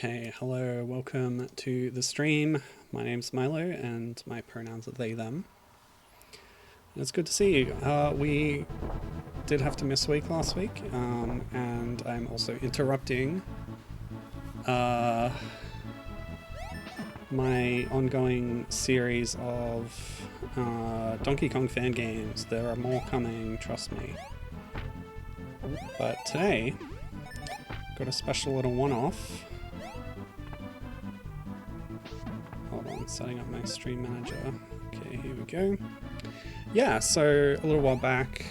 Okay, hello, welcome to the stream. My name's Milo and my pronouns are they, them. It's good to see you. We did have to miss a week last week, and I'm also interrupting my ongoing series of Donkey Kong fan games. There are more coming, trust me. But today, got a special little one-off. Hold on, setting up my stream manager. Okay, here we go. Yeah, so a little while back,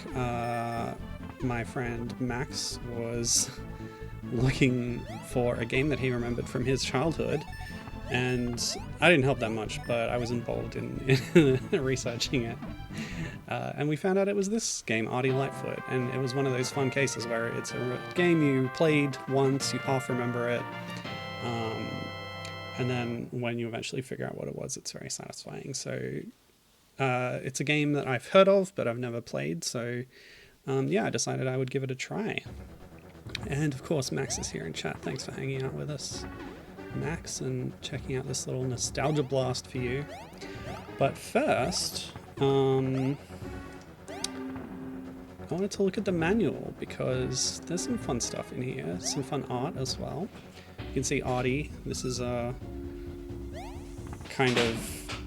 my friend Max was looking for a game that he remembered from his childhood, and I didn't help that much, but I was involved in researching it. And we found out it was this game, Ardy, Lightfoot, and it was one of those fun cases where it's a game you played once, you half remember it, and then when you eventually figure out what it was, it's very satisfying. So it's a game that I've heard of, but I've never played, so yeah, I decided I would give it a try. And of course, Max is here in chat. Thanks for hanging out with us, Max, and checking out this little nostalgia blast for you. But first, I wanted to look at the manual because there's some fun stuff in here, some fun art as well. You can see Ardy. This is a kind of,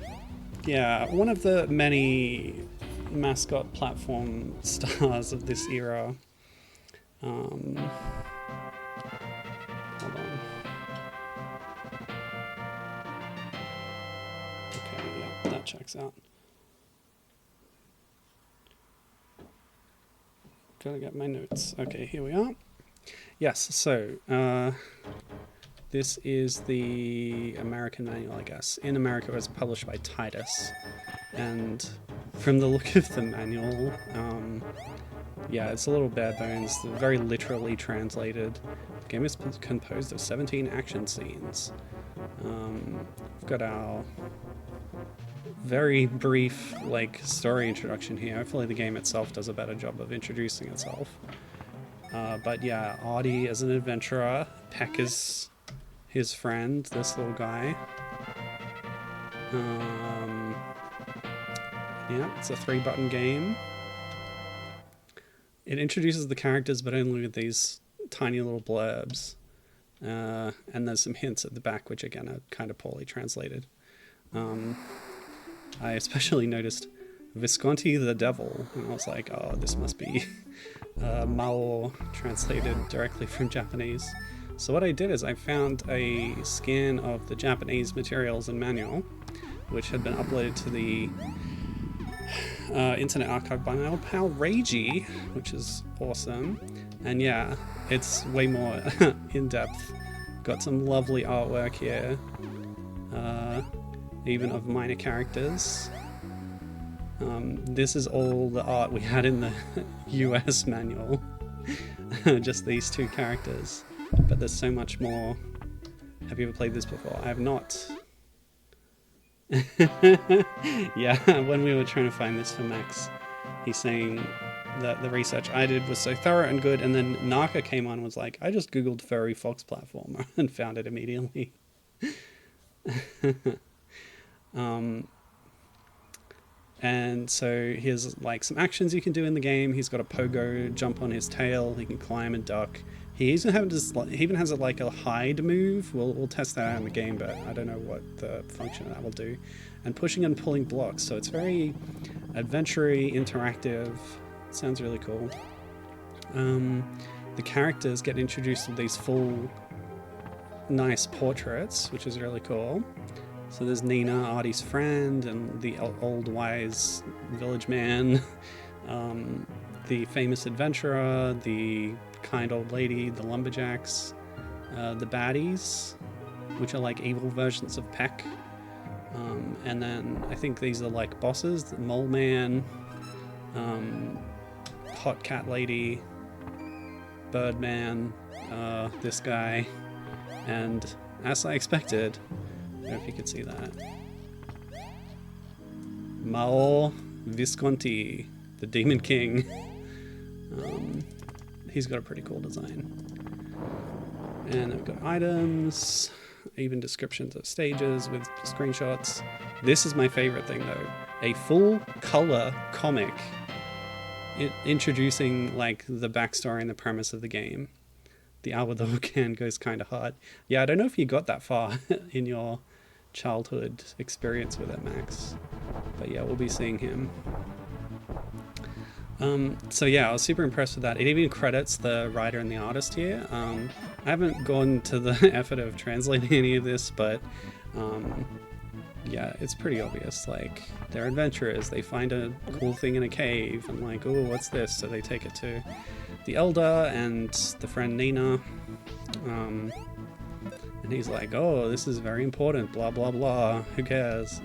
yeah, one of the many mascot platform stars of this era. Hold on. Okay, yeah, that checks out. Gotta get my notes. Okay, here we are. Yes, so this is the American manual, I guess. In America, it was published by Titus, and from the look of the manual, yeah, it's a little bare bones, very literally translated. The game is composed of 17 action scenes. We've got our very brief, story introduction here. Hopefully the game itself does a better job of introducing itself. But yeah, Ardy is an adventurer. Peck is his friend, this little guy. Yeah, it's a 3-button game. It introduces the characters, but only with these tiny little blurbs. And there's some hints at the back, which again are kind of poorly translated. I especially noticed Visconti the Devil, and I was like, oh, this must be Mao translated directly from Japanese. So what I did is I found a scan of the Japanese materials and manual, which had been uploaded to the Internet Archive by my old pal Ragey, which is awesome. And yeah, it's way more in-depth. Got some lovely artwork here, even of minor characters. This is all the art we had in the US manual. Just these two characters. But there's so much more. Have you ever played this before? I have not. Yeah, when we were trying to find this for Max, he's saying that the research I did was so thorough and good, and then Naka came on and was like, I just googled furry fox platformer and found it immediately. And so here's some actions you can do in the game. He's got a pogo jump on his tail, he can climb and duck. He even has a hide move. We'll test that out in the game, but I don't know what the function of that will do. And pushing and pulling blocks, so it's very adventure-y, interactive. Sounds really cool. The characters get introduced with these full, nice portraits, which is really cool. So there's Nina, Ardy's friend, and the old wise village man, the famous adventurer, the kind old lady, the lumberjacks, the baddies, which are evil versions of Peck. And then I think these are bosses, the mole man, hot cat lady, bird man, this guy, and as I expected, I don't know if you could see that, Mao Visconti, the Demon King. He's got a pretty cool design. And then we've got items, even descriptions of stages with screenshots. This is my favorite thing though. A full color comic introducing like the backstory and the premise of the game. The Albator can goes kind of hard. Yeah, I don't know if you got that far in your childhood experience with it, Max. But yeah, we'll be seeing him. So yeah, I was super impressed with that. It even credits the writer and the artist here. I haven't gone to the effort of translating any of this, but yeah, it's pretty obvious. Like, they're adventurers. They find a cool thing in a cave and like, oh, what's this? So they take it to the elder and the friend Nina. And he's like, oh, this is very important, blah, blah, blah. Who cares?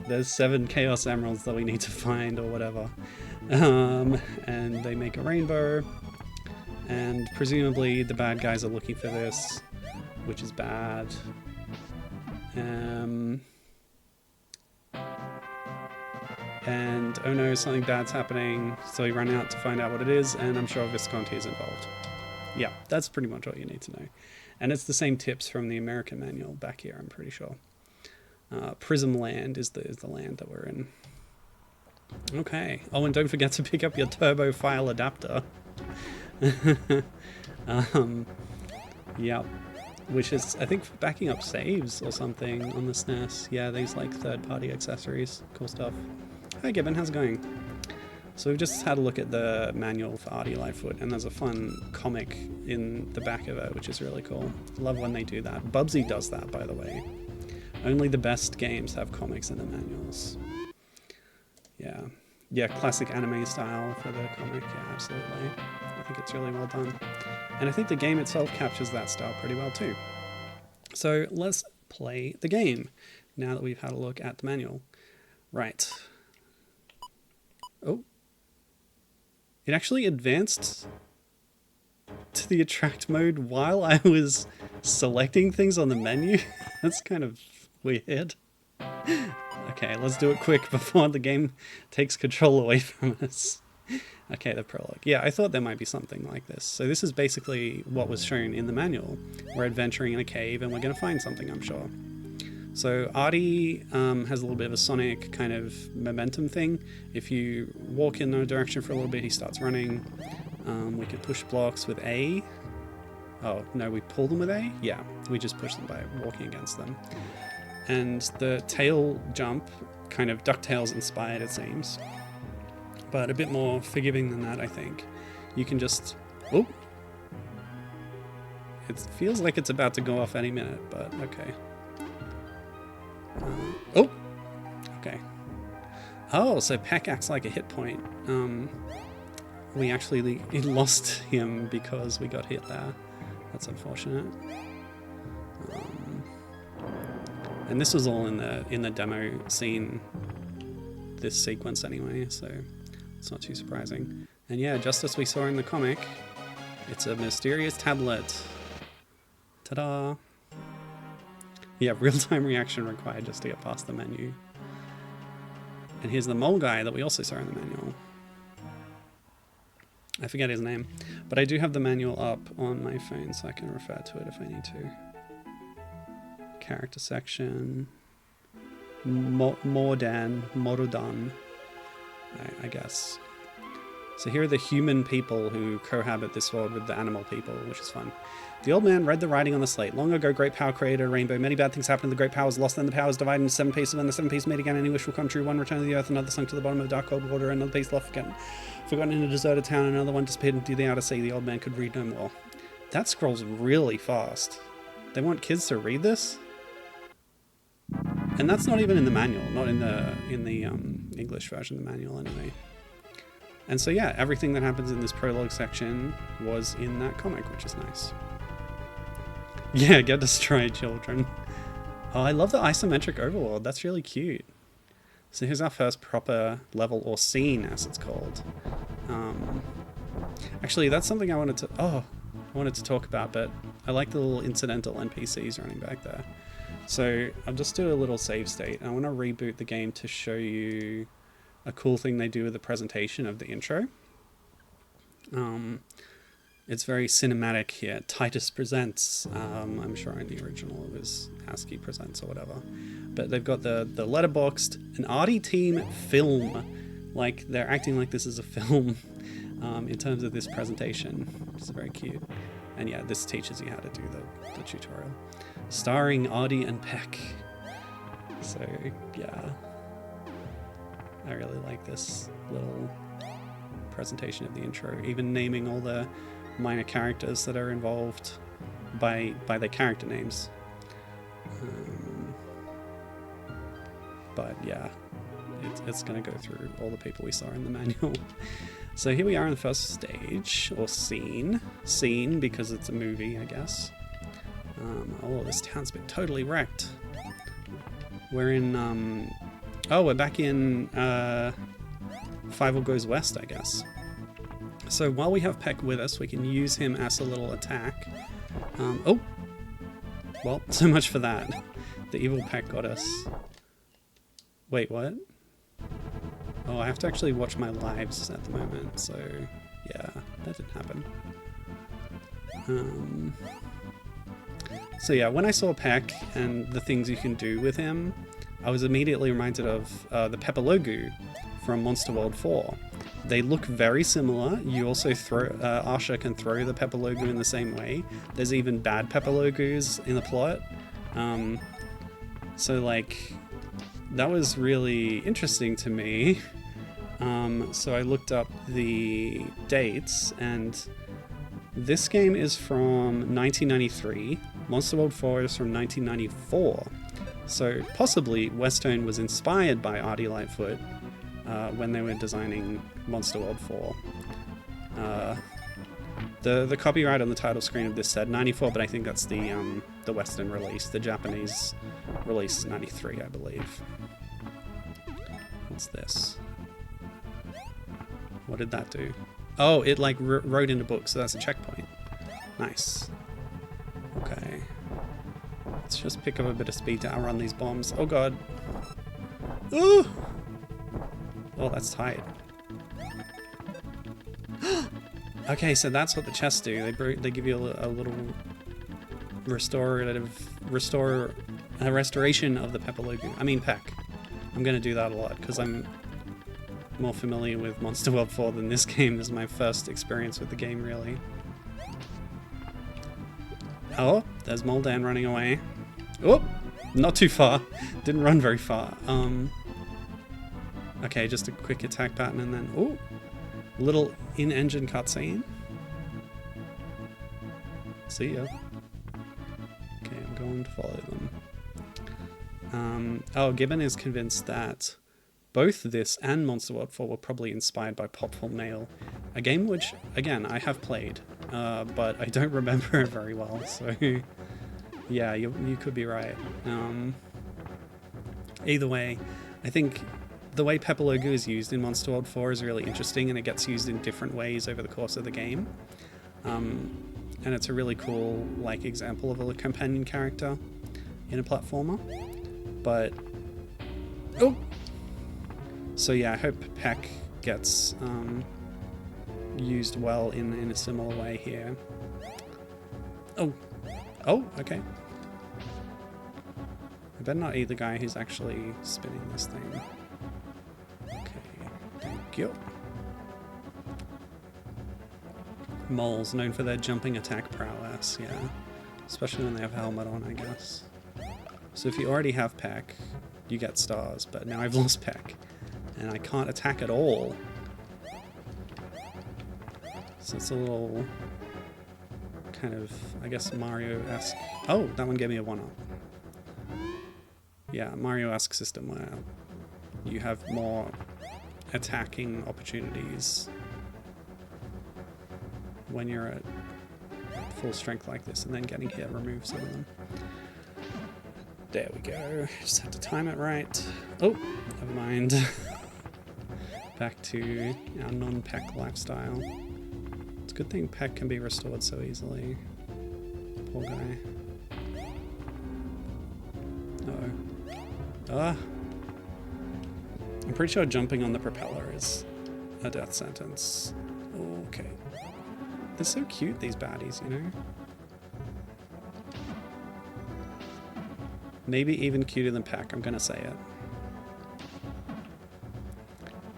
There's 7 Chaos Emeralds that we need to find or whatever. And they make a rainbow. And presumably the bad guys are looking for this, which is bad. And oh no, something bad's happening, so we run out to find out what it is, and I'm sure Visconti is involved. Yeah, that's pretty much all you need to know. And it's the same tips from the American manual back here, I'm pretty sure. Prism Land is the land that we're in. Okay. Oh, and don't forget to pick up your turbo file adapter. Yeah. Which is, I think, backing up saves or something on the SNES. Yeah, these like third-party accessories. Cool stuff. Hi Gibbon, how's it going? So we've just had a look at the manual for Ardy Lightfoot, and there's a fun comic in the back of it, which is really cool. Love when they do that. Bubsy does that, by the way. Only the best games have comics in the manuals. Yeah. Yeah, classic anime style for the comic. Yeah, absolutely. I think it's really well done. And I think the game itself captures that style pretty well too. So let's play the game now that we've had a look at the manual. Right. Oh. It actually advanced to the attract mode while I was selecting things on the menu. That's kind of weird. Okay, let's do it quick before the game takes control away from us. Okay, the prologue. Yeah, I thought there might be something like this. So this is basically what was shown in the manual. We're adventuring in a cave and we're going to find something, I'm sure. So Ardy has a little bit of a Sonic kind of momentum thing. If you walk in a direction for a little bit, he starts running. We can push blocks with A. Oh, no, we pull them with A? Yeah, we just push them by walking against them. And the tail jump, kind of DuckTales inspired, it seems. But a bit more forgiving than that, I think. You can just... Oh! It feels like it's about to go off any minute, but okay. Oh! Okay. Oh, so Peck acts like a hit point. We actually lost him because we got hit there. That's unfortunate. And this was all in the demo scene, this sequence anyway, so it's not too surprising. And yeah, just as we saw in the comic, it's a mysterious tablet. Ta-da! Yeah, real-time reaction required just to get past the menu. And here's the mole guy that we also saw in the manual. I forget his name, but I do have the manual up on my phone so I can refer to it if I need to. Character section. Morudan, I guess. So here are the human people who cohabit this world with the animal people, which is fun. The old man read the writing on the slate. Long ago, great power created a rainbow. Many bad things happened. The great power was lost. Then the power was divided into 7 pieces. When the 7 pieces made again, any wish will come true. One returned to the earth, another sunk to the bottom of the dark cold water, another piece left forgotten in a deserted town, another one disappeared into the outer sea. The old man could read no more. That scrolls really fast. They want kids to read this? And that's not even in the manual, not in the English version of the manual anyway. And so yeah, everything that happens in this prologue section was in that comic, which is nice. Yeah, get destroyed, children. Oh, I love the isometric overworld. That's really cute. So here's our first proper level, or scene as it's called. Actually, that's something I wanted to talk about, but I like the little incidental NPCs running back there. So I'll just do a little save state. I want to reboot the game to show you a cool thing they do with the presentation of the intro. It's very cinematic here. Titus Presents. I'm sure in the original it was ASCII Presents or whatever. But they've got the letterboxed, an Ardy team film. Like, they're acting like this is a film in terms of this presentation, which is very cute. And yeah, this teaches you how to do the tutorial. Starring Ardy and Peck. So, yeah. I really like this little presentation of the intro, even naming all the minor characters that are involved by their character names. But yeah, it's going to go through all the people we saw in the manual. So here we are in the first stage, or scene because it's a movie, I guess. Oh, this town's been totally wrecked. We're in we're back in Fievel Goes West, I guess. So while we have Peck with us, we can use him as a little attack. Well, so much for that. The evil Peck got us. Wait, what? Oh, I have to actually watch my lives at the moment, so yeah, that didn't happen. So yeah, when I saw Peck and the things you can do with him, I was immediately reminded of the Pepelogoo from Monster World 4. They look very similar. You also throw, Asha can throw the Pepelogoo in the same way. There's even bad Pepelogoos in the plot. So like, that was really interesting to me. So I looked up the dates, and this game is from 1993. Monster World 4 is from 1994. So possibly Westone was inspired by Ardy Lightfoot when they were designing Monster World 4. The copyright on the title screen of this said 94, but I think that's the Western release. The Japanese release is 93, I believe. What's this? What did that do? Oh, it like wrote in a book, so that's a checkpoint. Nice. Okay. Let's just pick up a bit of speed to outrun these bombs. Oh god. Ooh! Oh, that's tight. Okay, so that's what the chests do. They give you a little restoration of the Pepelogoo. I mean Peck. I'm gonna do that a lot because I'm more familiar with Monster World 4 than this game. This is my first experience with the game, really. Oh, there's Moldan running away. Oh, not too far. Didn't run very far. Okay, just a quick attack pattern and then, oh, little in-engine cutscene. See ya. Okay, I'm going to follow them. Oh, Gibbon is convinced that both this and Monster World 4 were probably inspired by Popful Mail, a game which, again, I have played, but I don't remember it very well, so yeah, you could be right. Either way, I think the way Pepelogoo is used in Monster World 4 is really interesting, and it gets used in different ways over the course of the game. And it's a really cool like example of a companion character in a platformer. But oh! So yeah, I hope Peck gets used well in a similar way here. Oh! Oh, okay. I better not eat the guy who's actually spinning this thing. Okay, thank you. Moles, known for their jumping attack prowess, yeah. Especially when they have a helmet on, I guess. So if you already have Peck, you get stars, but now I've lost Peck. And I can't attack at all. So it's a little kind of, I guess, Mario-esque. Oh, that one gave me a 1-up. Yeah, Mario-esque system where you have more attacking opportunities when you're at full strength like this, and then getting hit removes some of them. There we go. Just had to time it right. Oh, never mind. Back to our non-Peck lifestyle. It's a good thing Peck can be restored so easily. Poor guy. Uh-oh. Ah! I'm pretty sure jumping on the propeller is a death sentence. Okay. They're so cute, these baddies, you know? Maybe even cuter than Peck, I'm gonna say it.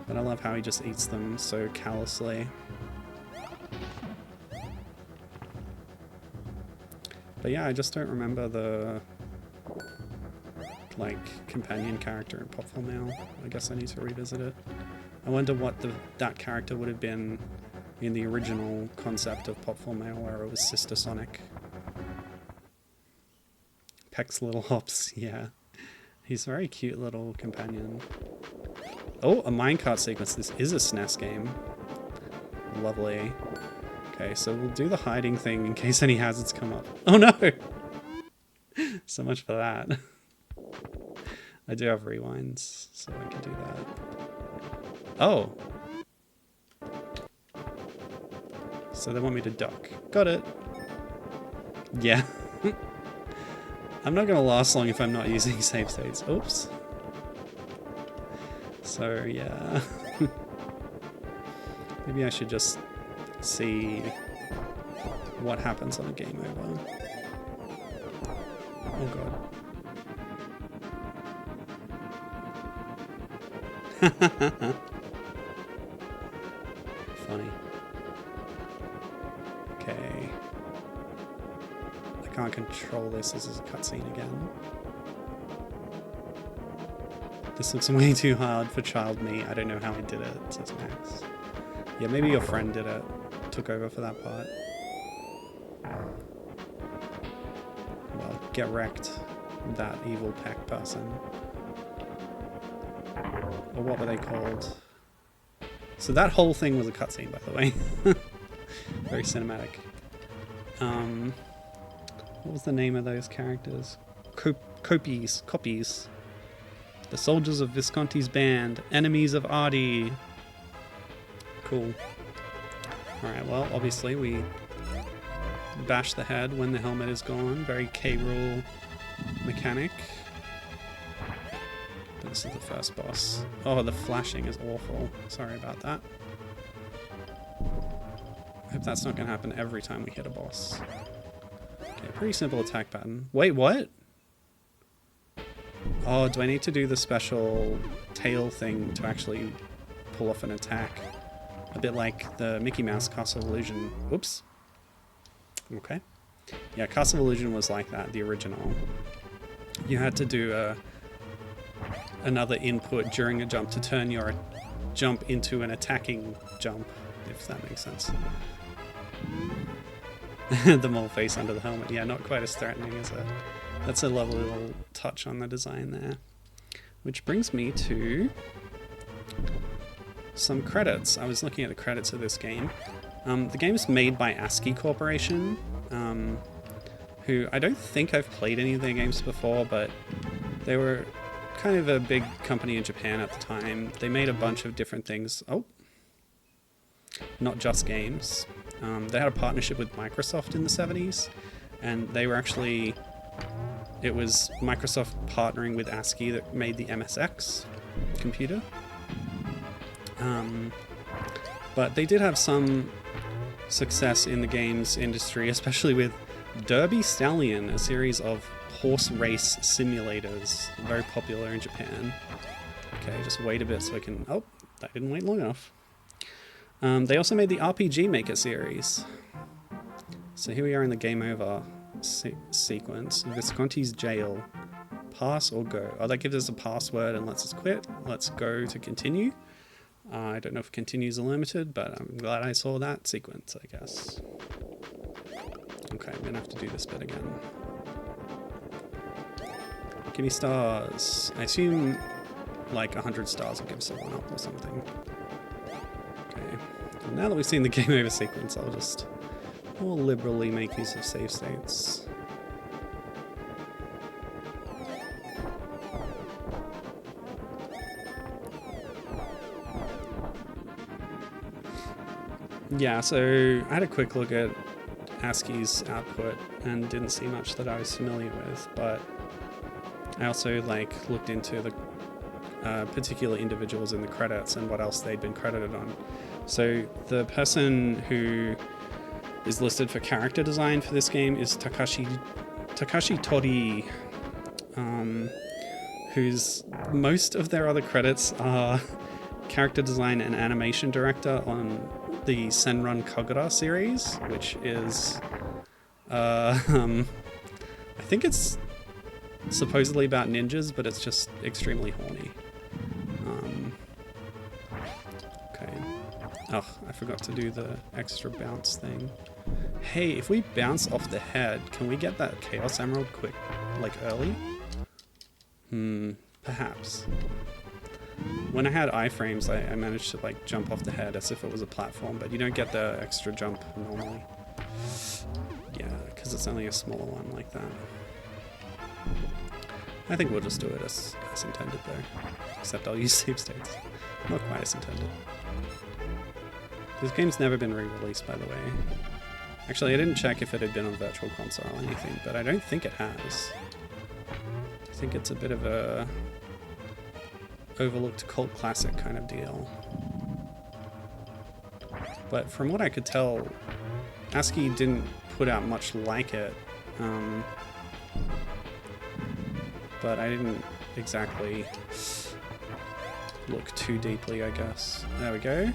But I love how he just eats them so callously. But yeah, I just don't remember the like companion character in Pop Full Mail. I guess I need to revisit it. I wonder what that character would have been in the original concept of Pop Full Mail, where it was Sister Sonic. Peck's little hops, yeah. He's a very cute little companion. Oh, a minecart sequence. This is a SNES game. Lovely. Okay, so we'll do the hiding thing in case any hazards come up. Oh no! So much for that. I do have rewinds, so I can do that. Oh! So they want me to duck. Got it! Yeah. I'm not gonna last long if I'm not using save states. Oops. So, yeah. Maybe I should just see what happens on a game over. Oh god. Funny. Okay. I can't control this. This is a cutscene again. This looks way too hard for child me. I don't know how I did it, says Max. Yeah, maybe your friend did it. Took over for that part. Well, get wrecked, that evil Peck person. Or what were they called? So that whole thing was a cutscene, by the way. Very cinematic. What was the name of those characters? Copies. The soldiers of Visconti's band. Enemies of Ardy. Cool. Alright, well, obviously we bash the head when the helmet is gone. Very K-Rool mechanic. But this is the first boss. Oh, the flashing is awful. Sorry about that. I hope that's not going to happen every time we hit a boss. Okay, pretty simple attack pattern. Wait, what? Oh, do I need to do the special tail thing to actually pull off an attack? A bit like the Mickey Mouse Castle of Illusion. Whoops. Okay. Yeah, Castle of Illusion was like that, the original. You had to do another input during a jump to turn your jump into an attacking jump, if that makes sense. The mole face under the helmet. Yeah, not quite as threatening as it. That's a lovely little touch on the design there. Which brings me to some credits. I was looking at the credits of this game. The game is made by ASCII Corporation, who I don't think I've played any of their games before, but they were kind of a big company in Japan at the time. They made a bunch of different things. Oh, not just games. They had a partnership with Microsoft in the 70s, and they were actually... It was Microsoft partnering with ASCII that made the MSX computer. But they did have some success in the games industry, especially with Derby Stallion, a series of horse race simulators, very popular in Japan. Okay, just wait a bit so I can... Oh, that didn't wait long enough. They also made the RPG Maker series. So here we are in the Game Over sequence. Visconti's jail. Pass or go? Oh, that gives us a password and lets us quit. Let's go to continue. I don't know if continues are limited, but I'm glad I saw that sequence, I guess. Okay, I'm gonna have to do this bit again. Give me stars. I assume like 100 stars will give us a 1-up or something. Okay. Well, now that we've seen the game over sequence, I'll just more liberally make use of save states. Yeah, so I had a quick look at ASCII's output and didn't see much that I was familiar with, but I also looked into the particular individuals in the credits and what else they'd been credited on. So the person who is listed for character design for this game is Takashi Tori, whose most of their other credits are character design and animation director on the Senran Kagura series, which is, I think it's supposedly about ninjas, but it's just extremely horny. Okay. Oh, I forgot to do the extra bounce thing. Hey, if we bounce off the head, can we get that Chaos Emerald quick, like early? Perhaps. When I had iframes, I managed to like jump off the head as if it was a platform, but you don't get the extra jump normally. Yeah, because it's only a smaller one like that. I think we'll just do it as intended though, except I'll use save states. Not quite as intended. This game's never been re-released, by the way. Actually, I didn't check if it had been on Virtual Console or anything, but I don't think it has. I think it's a bit of a overlooked cult classic kind of deal. But from what I could tell, ASCII didn't put out much like it. But I didn't exactly look too deeply, I guess. There we go.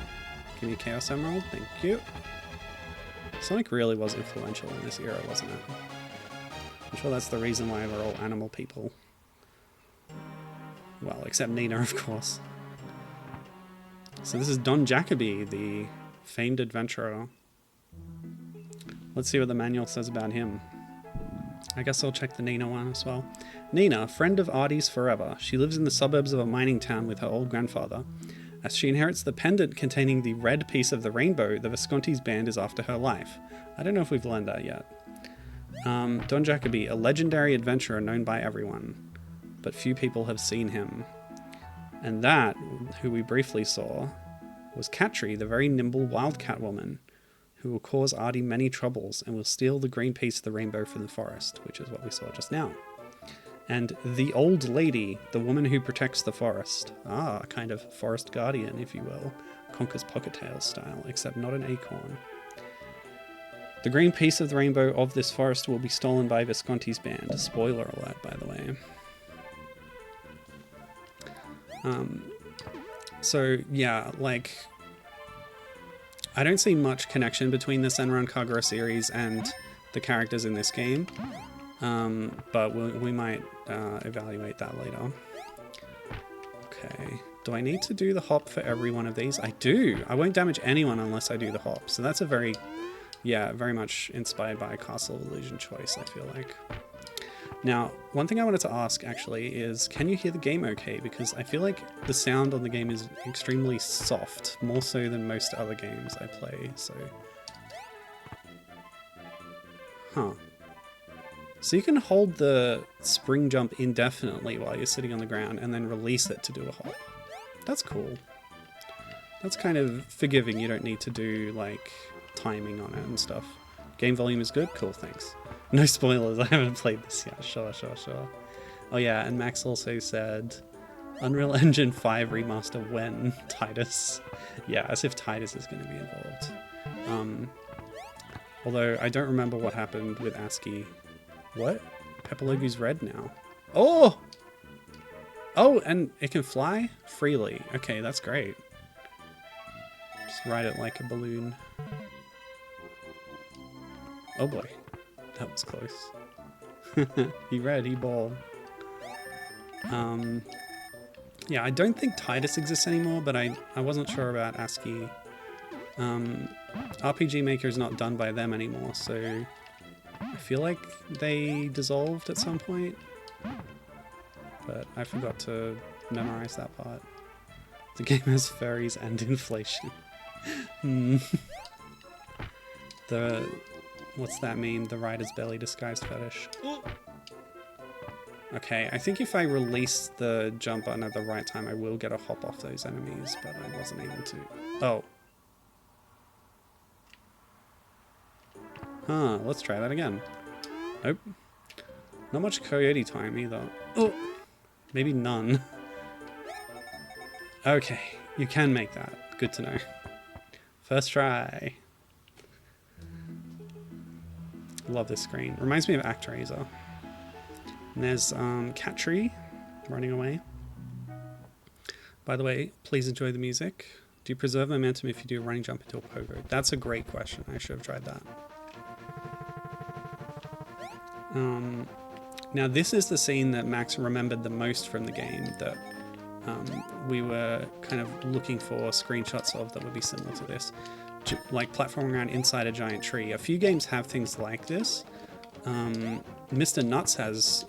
Give me Chaos Emerald, thank you. Sonic really was influential in this era, wasn't it? I'm sure that's the reason why we're all animal people. Well, except Nina, of course. So this is Don Jacoby, the famed adventurer. Let's see what the manual says about him. I guess I'll check the Nina one as well. Nina, friend of Ardy's forever. She lives in the suburbs of a mining town with her old grandfather. As she inherits the pendant containing the red piece of the rainbow, the Visconti's band is after her life. I don't know if we've learned that yet. Don Jacoby, a legendary adventurer known by everyone, but few people have seen him. And that, who we briefly saw, was Catry, the very nimble wildcat woman, who will cause Ardy many troubles and will steal the green piece of the rainbow from the forest, which is what we saw just now. And the old lady, the woman who protects the forest. Ah, a kind of forest guardian, if you will. Conker's pogo-tail style, except not an acorn. The green piece of the rainbow of this forest will be stolen by Visconti's band. Spoiler alert, by the way. So, yeah, like, I don't see much connection between the Senran Kagura series and the characters in this game. But we might evaluate that later. Okay, do I need to do the hop for every one of these? I do! I won't damage anyone unless I do the hop. So that's a very, yeah, very much inspired by Castle of Illusion choice, I feel like. Now, one thing I wanted to ask, actually, is can you hear the game okay? Because I feel like the sound on the game is extremely soft, more so than most other games I play, so... Huh. So you can hold the spring jump indefinitely while you're sitting on the ground and then release it to do a hop. That's cool. That's kind of forgiving, you don't need to do, like, timing on it and stuff. Game volume is good? Cool, thanks. No spoilers, I haven't played this yet. Sure. Oh yeah, and Max also said, Unreal Engine 5 remaster when, Titus? Yeah, as if Titus is going to be involved. Although, I don't remember what happened with ASCII. What? Pepelogoo's red now. Oh! Oh, and it can fly freely. Okay, that's great. Just ride it like a balloon. Oh boy. That was close. He read, he ball. Yeah, I don't think Titus exists anymore, but I wasn't sure about ASCII. RPG Maker is not done by them anymore, so I feel like they dissolved at some point. But I forgot to memorize that part. The game has furries and inflation. What's that mean? The rider's belly disguised fetish. Okay, I think if I release the jump button at the right time, I will get a hop off those enemies, but I wasn't able to. Oh. Huh, let's try that again. Nope. Not much coyote time either. Oh! Maybe none. Okay, you can make that. Good to know. First try. Love this screen. Reminds me of ActRaiser. And there's Cat Tree running away. By the way, please enjoy the music. Do you preserve momentum if you do a running jump into a pogo? That's a great question. I should have tried that. Now this is the scene that Max remembered the most from the game that we were kind of looking for screenshots of that would be similar to this. Like platforming around inside a giant tree. A few games have things like this. Mr. Nuts has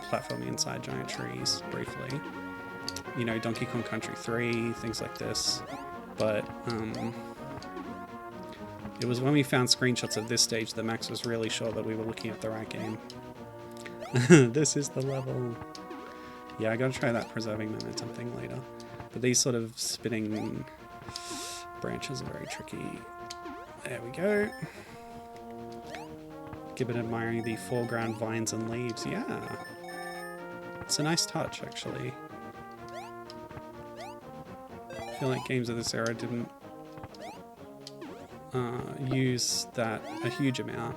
platforming inside giant trees, briefly. You know, Donkey Kong Country 3, things like this. But it was when we found screenshots of this stage that Max was really sure that we were looking at the right game. This is the level. Yeah, I gotta try that preserving momentum thing later. But these sort of spinning branches are very tricky. There we go. Gibbon admiring the foreground vines and leaves. Yeah. It's a nice touch, actually. I feel like games of this era didn't use that a huge amount.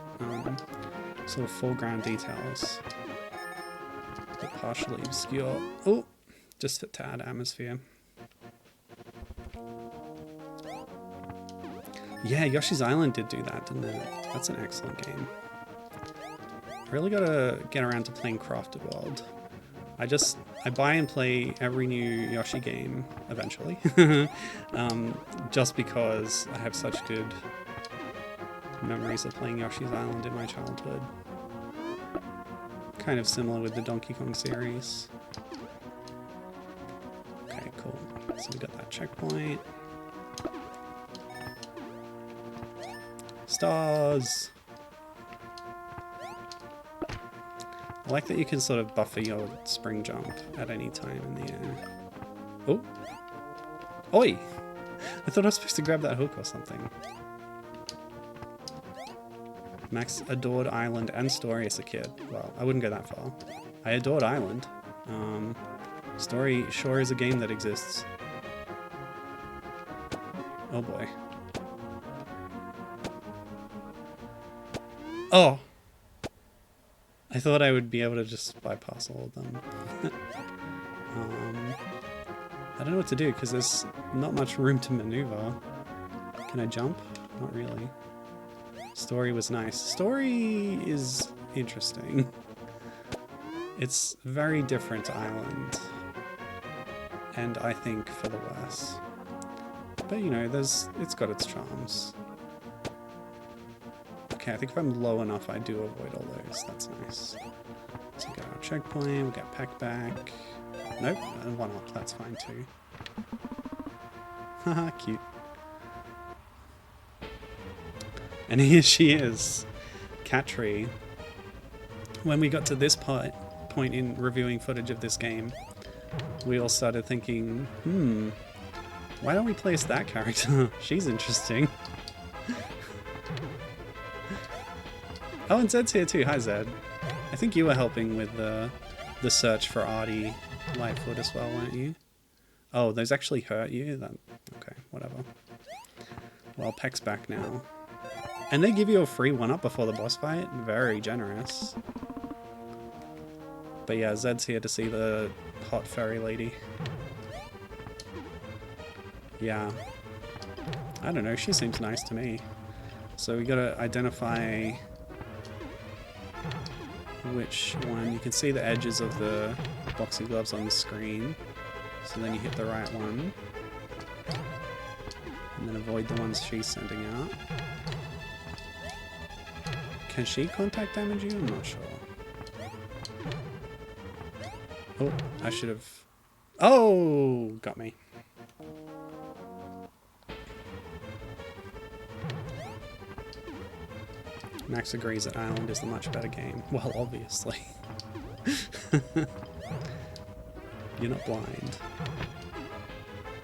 Sort of foreground details that partially obscure. Oh, just to add atmosphere. Yeah, Yoshi's Island did do that, didn't it? That's an excellent game. I really gotta get around to playing Crafted World. I buy and play every new Yoshi game eventually, just because I have such good memories of playing Yoshi's Island in my childhood. Kind of similar with the Donkey Kong series. Okay, cool. So we got that checkpoint. Stars! I like that you can sort of buffer your spring jump at any time in the air. Oh! Oi! I thought I was supposed to grab that hook or something. Max adored Island and Story as a kid. Well, I wouldn't go that far. I adored Island. Story sure is a game that exists. Oh boy. Oh! I thought I would be able to just bypass all of them. I don't know what to do because there's not much room to maneuver. Can I jump? Not really. Story was nice. Story is interesting. It's very different to Island. And I think for the worse. But you know, it's got its charms. Okay, I think if I'm low enough, I do avoid all those. That's nice. So we got our checkpoint, we got Peck back. Nope, and one up, that's fine too. Haha, cute. And here she is, Cat Tree. When we got to this point in reviewing footage of this game, we all started thinking, why don't we place that character? She's interesting. Oh, and Zed's here too. Hi, Zed. I think you were helping with the search for Ardy Lightfoot as well, weren't you? Oh, those actually hurt you? Okay, whatever. Well, Peck's back now. And they give you a free one-up before the boss fight? Very generous. But yeah, Zed's here to see the hot furry lady. Yeah. I don't know, she seems nice to me. So we gotta identify which one. You can see the edges of the boxing gloves on the screen. So then you hit the right one. And then avoid the ones she's sending out. Can she contact damage you? I'm not sure. Oh, I should have... Oh! Got me. Max agrees that Island is the much better game. Well, obviously. You're not blind.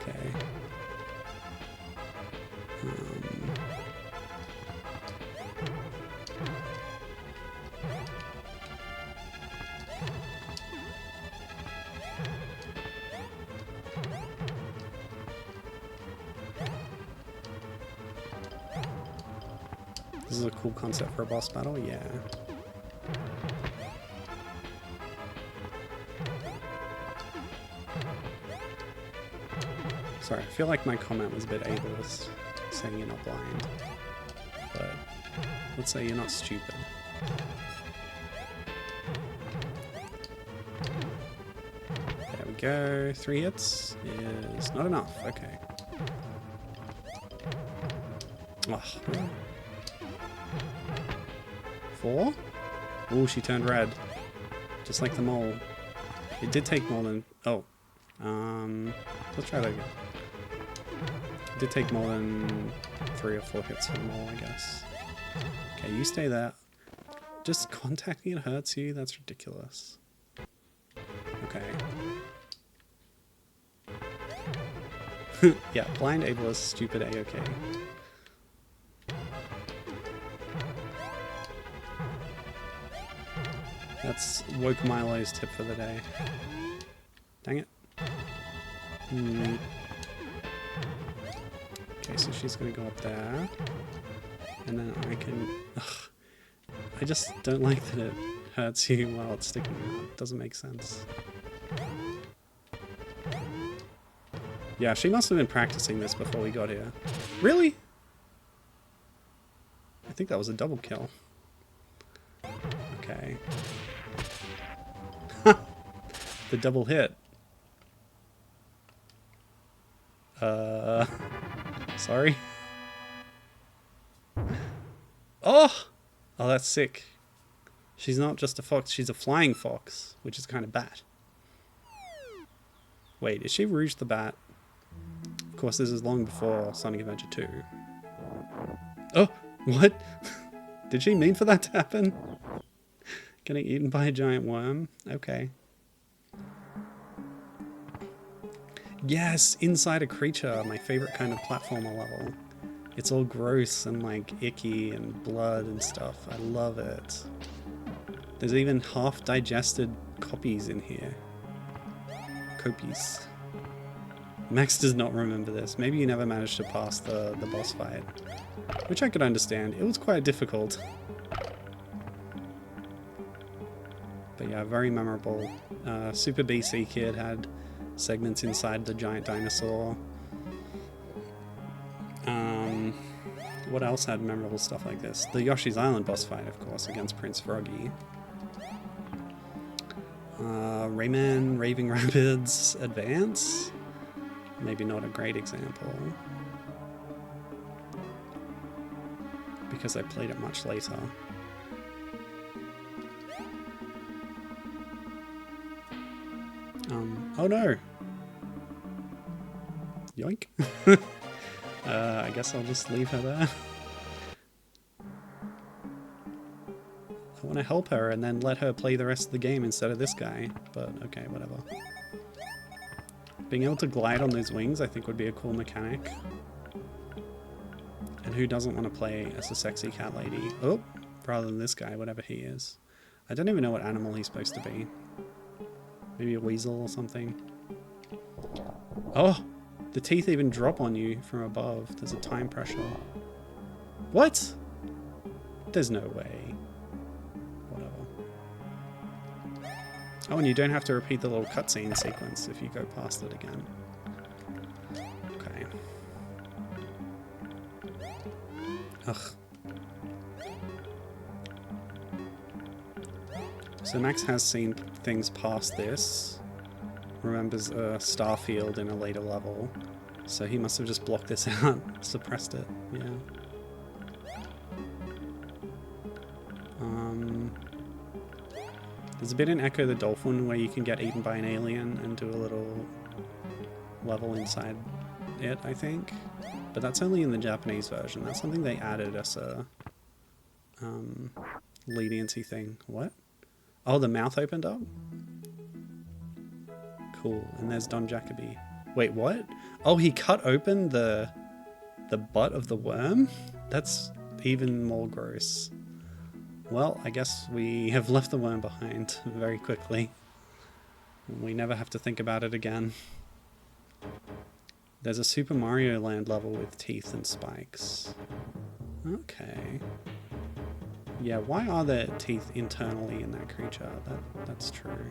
Okay. This is a cool concept for a boss battle, yeah. Sorry, I feel like my comment was a bit ableist, saying you're not blind. But let's say you're not stupid. There we go. 3 hits is not enough. Okay. Oh. 4? Oh, she turned red. Just like the mole. It did take more than... Oh. Let's try that again. It did take more than 3 or 4 hits for the mole, I guess. Okay, you stay there. Just contacting it hurts you? That's ridiculous. Okay. Yeah, blind ableist, stupid A-OK. That's Woke Milo's tip for the day. Dang it. Okay, so she's gonna go up there. And then I can... Ugh. I just don't like that it hurts you while it's sticking out. It doesn't make sense. Yeah, she must have been practicing this before we got here. Really? I think that was a double kill. Okay. The double hit. Sorry. Oh! Oh, that's sick. She's not just a fox, she's a flying fox, which is kind of bad. Wait, is she Rouge the Bat? Of course, this is long before Sonic Adventure 2. Oh! What? Did she mean for that to happen? Getting eaten by a giant worm? Okay. Yes! Inside a Creature, my favorite kind of platformer level. It's all gross and like icky and blood and stuff. I love it. There's even half-digested copies in here. Copies. Max does not remember this. Maybe you never managed to pass the boss fight. Which I could understand. It was quite difficult. But yeah, very memorable. Super BC Kid had segments inside the giant dinosaur. What else had memorable stuff like this? The Yoshi's Island boss fight, of course, against Prince Froggy. Rayman Raving Rapids Advance? Maybe not a great example. Because I played it much later. Oh no! Yoink! I guess I'll just leave her there. I want to help her and then let her play the rest of the game instead of this guy, but okay, whatever. Being able to glide on those wings I think would be a cool mechanic. And who doesn't want to play as a sexy cat lady? Oh, rather than this guy, whatever he is. I don't even know what animal he's supposed to be. Maybe a weasel or something. Oh! The teeth even drop on you from above. There's a time pressure. What? There's no way. Whatever. Oh, and you don't have to repeat the little cutscene sequence if you go past it again. Okay. Ugh. So Max has seen things past this. Remembers a star field in a later level. So he must have just blocked this out, suppressed it, yeah. There's a bit in Echo the Dolphin where you can get eaten by an alien and do a little level inside it, I think. But that's only in the Japanese version. That's something they added as a leniency thing. What? Oh, the mouth opened up? Cool. And there's Don Jacoby. Wait, what? Oh, he cut open the butt of the worm? That's even more gross. Well, I guess we have left the worm behind very quickly. We never have to think about it again. There's a Super Mario Land level with teeth and spikes. Okay. Yeah, why are there teeth internally in that creature? That's true.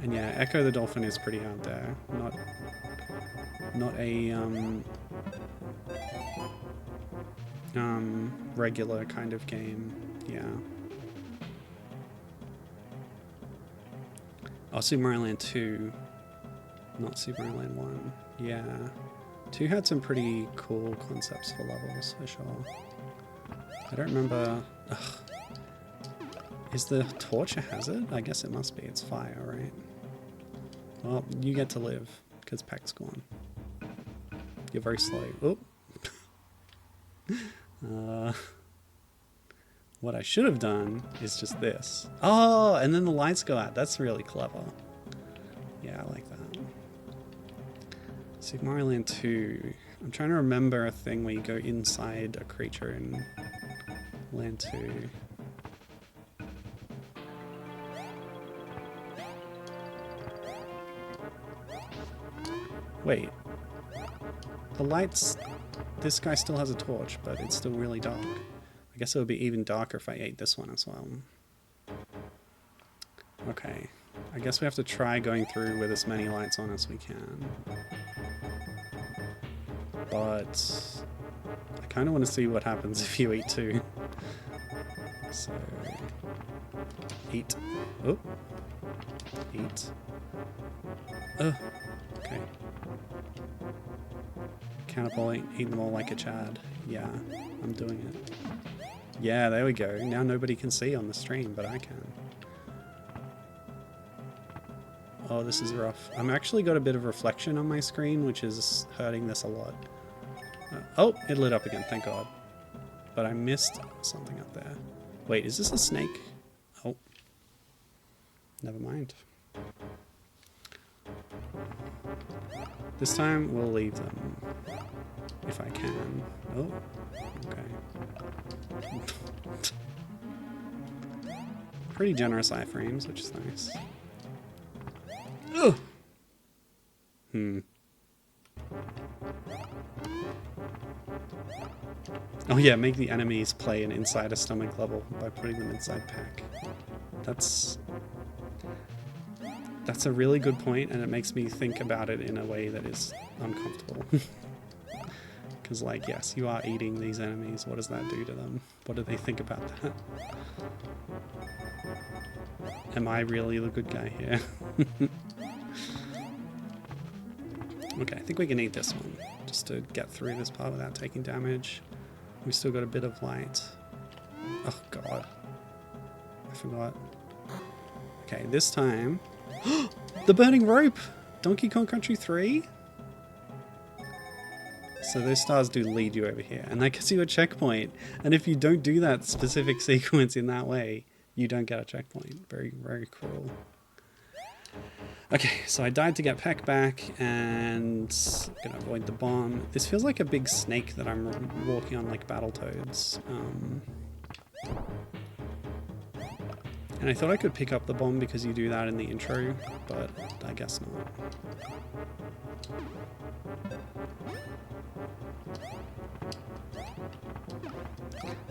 And yeah, Echo the Dolphin is pretty out there. Not a regular kind of game. Yeah. Oh, Super Mario Land 2, not Super Mario Land 1. Yeah. 2 had some pretty cool concepts for levels, for sure. I don't remember... Ugh. Is the torch a hazard? I guess it must be. It's fire, right? Well, you get to live, because Peck's gone. You're very slow. Oh. What I should have done is just this. Oh, and then the lights go out. That's really clever. Yeah, I like that. Super Mario Land 2. I'm trying to remember a thing where you go inside a creature in Land 2. Wait. The lights... This guy still has a torch, but it's still really dark. I guess it would be even darker if I ate this one as well. Okay. I guess we have to try going through with as many lights on as we can. But... I kind of want to see what happens if you eat 2. So... Eat. Oh. Eat. Oh. Okay. Counterpulling, eat them all like a Chad. Yeah, I'm doing it. Yeah, there we go. Now nobody can see on the stream, but I can. Oh, this is rough. I'm actually got a bit of reflection on my screen, which is hurting this a lot. Oh, it lit up again, thank God. But I missed something up there. Wait, is this a snake? Oh. Never mind. This time we'll leave them. If I can. Oh, okay. Pretty generous iframes, which is nice. Ugh. Oh yeah, make the enemies play an inside a stomach level by putting them inside pack. That's a really good point, and it makes me think about it in a way that is uncomfortable. Because, like, yes, you are eating these enemies. What does that do to them? What do they think about that? Am I really the good guy here? Okay, I think we can eat this one, just to get through this part without taking damage. We've still got a bit of light. Oh, God. I forgot. Okay, this time... The burning rope! Donkey Kong Country 3? So those stars do lead you over here, and that gets you a checkpoint. And if you don't do that specific sequence in that way, you don't get a checkpoint. Very, very cruel. Okay, so I died to get Peck back, and gonna avoid the bomb. This feels like a big snake that I'm walking on like Battletoads. And I thought I could pick up the bomb because you do that in the intro, but I guess not.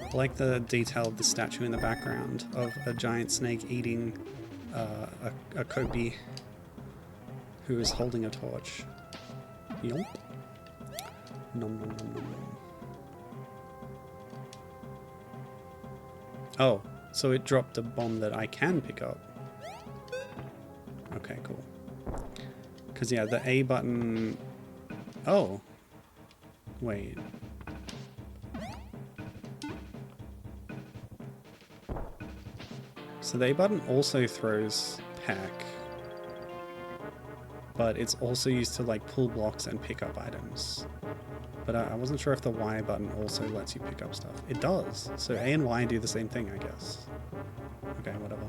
I like the detail of the statue in the background of a giant snake eating a kobe who is holding a torch. Yomp. Nom nom nom nom nom. Oh, so it dropped a bomb that I can pick up. Okay, cool. Because yeah, the A button... Oh. Wait. So the A button also throws pack, but it's also used to like pull blocks and pick up items. But I wasn't sure if the Y button also lets you pick up stuff. It does. So A and Y do the same thing, I guess. Okay, whatever.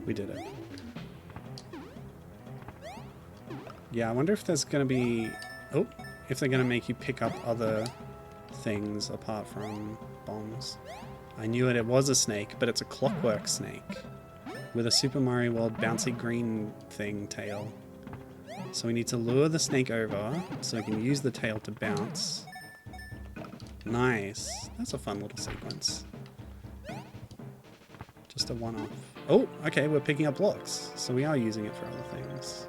We did it. Yeah, I wonder if there's gonna be... Oh! If they're gonna make you pick up other things apart from bombs. I knew it was a snake, but it's a clockwork snake with a Super Mario World bouncy green thing tail. So we need to lure the snake over so we can use the tail to bounce. Nice. That's a fun little sequence. Just a one-off. Oh, okay, we're picking up blocks. So we are using it for other things.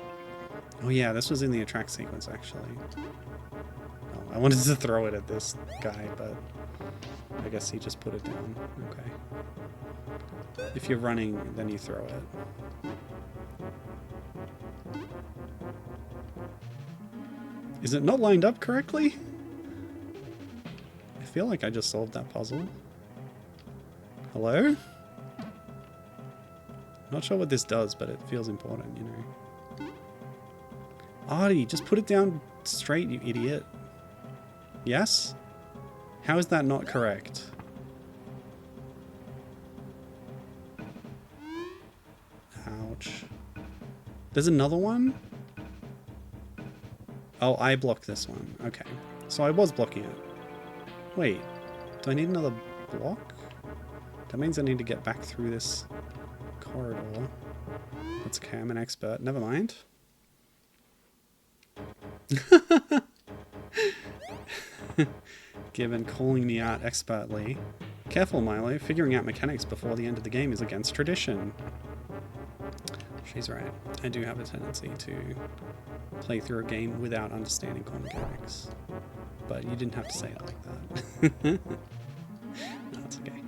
Oh yeah, this was in the attract sequence, actually. Oh, I wanted to throw it at this guy, but I guess he just put it down. Okay. If you're running, then you throw it. Is it not lined up correctly? I feel like I just solved that puzzle. Hello? Not sure what this does, but it feels important, you know. Ardy, just put it down straight, you idiot. Yes? How is that not correct? Ouch. There's another one? Oh, I blocked this one. Okay. So I was blocking it. Wait. Do I need another block? That means I need to get back through this corridor. That's okay, I'm an expert. Never mind. Given calling me out expertly. Careful, Milo. Figuring out mechanics before the end of the game is against tradition. She's right. I do have a tendency to play through a game without understanding core mechanics. But you didn't have to say it like that. No, it's okay.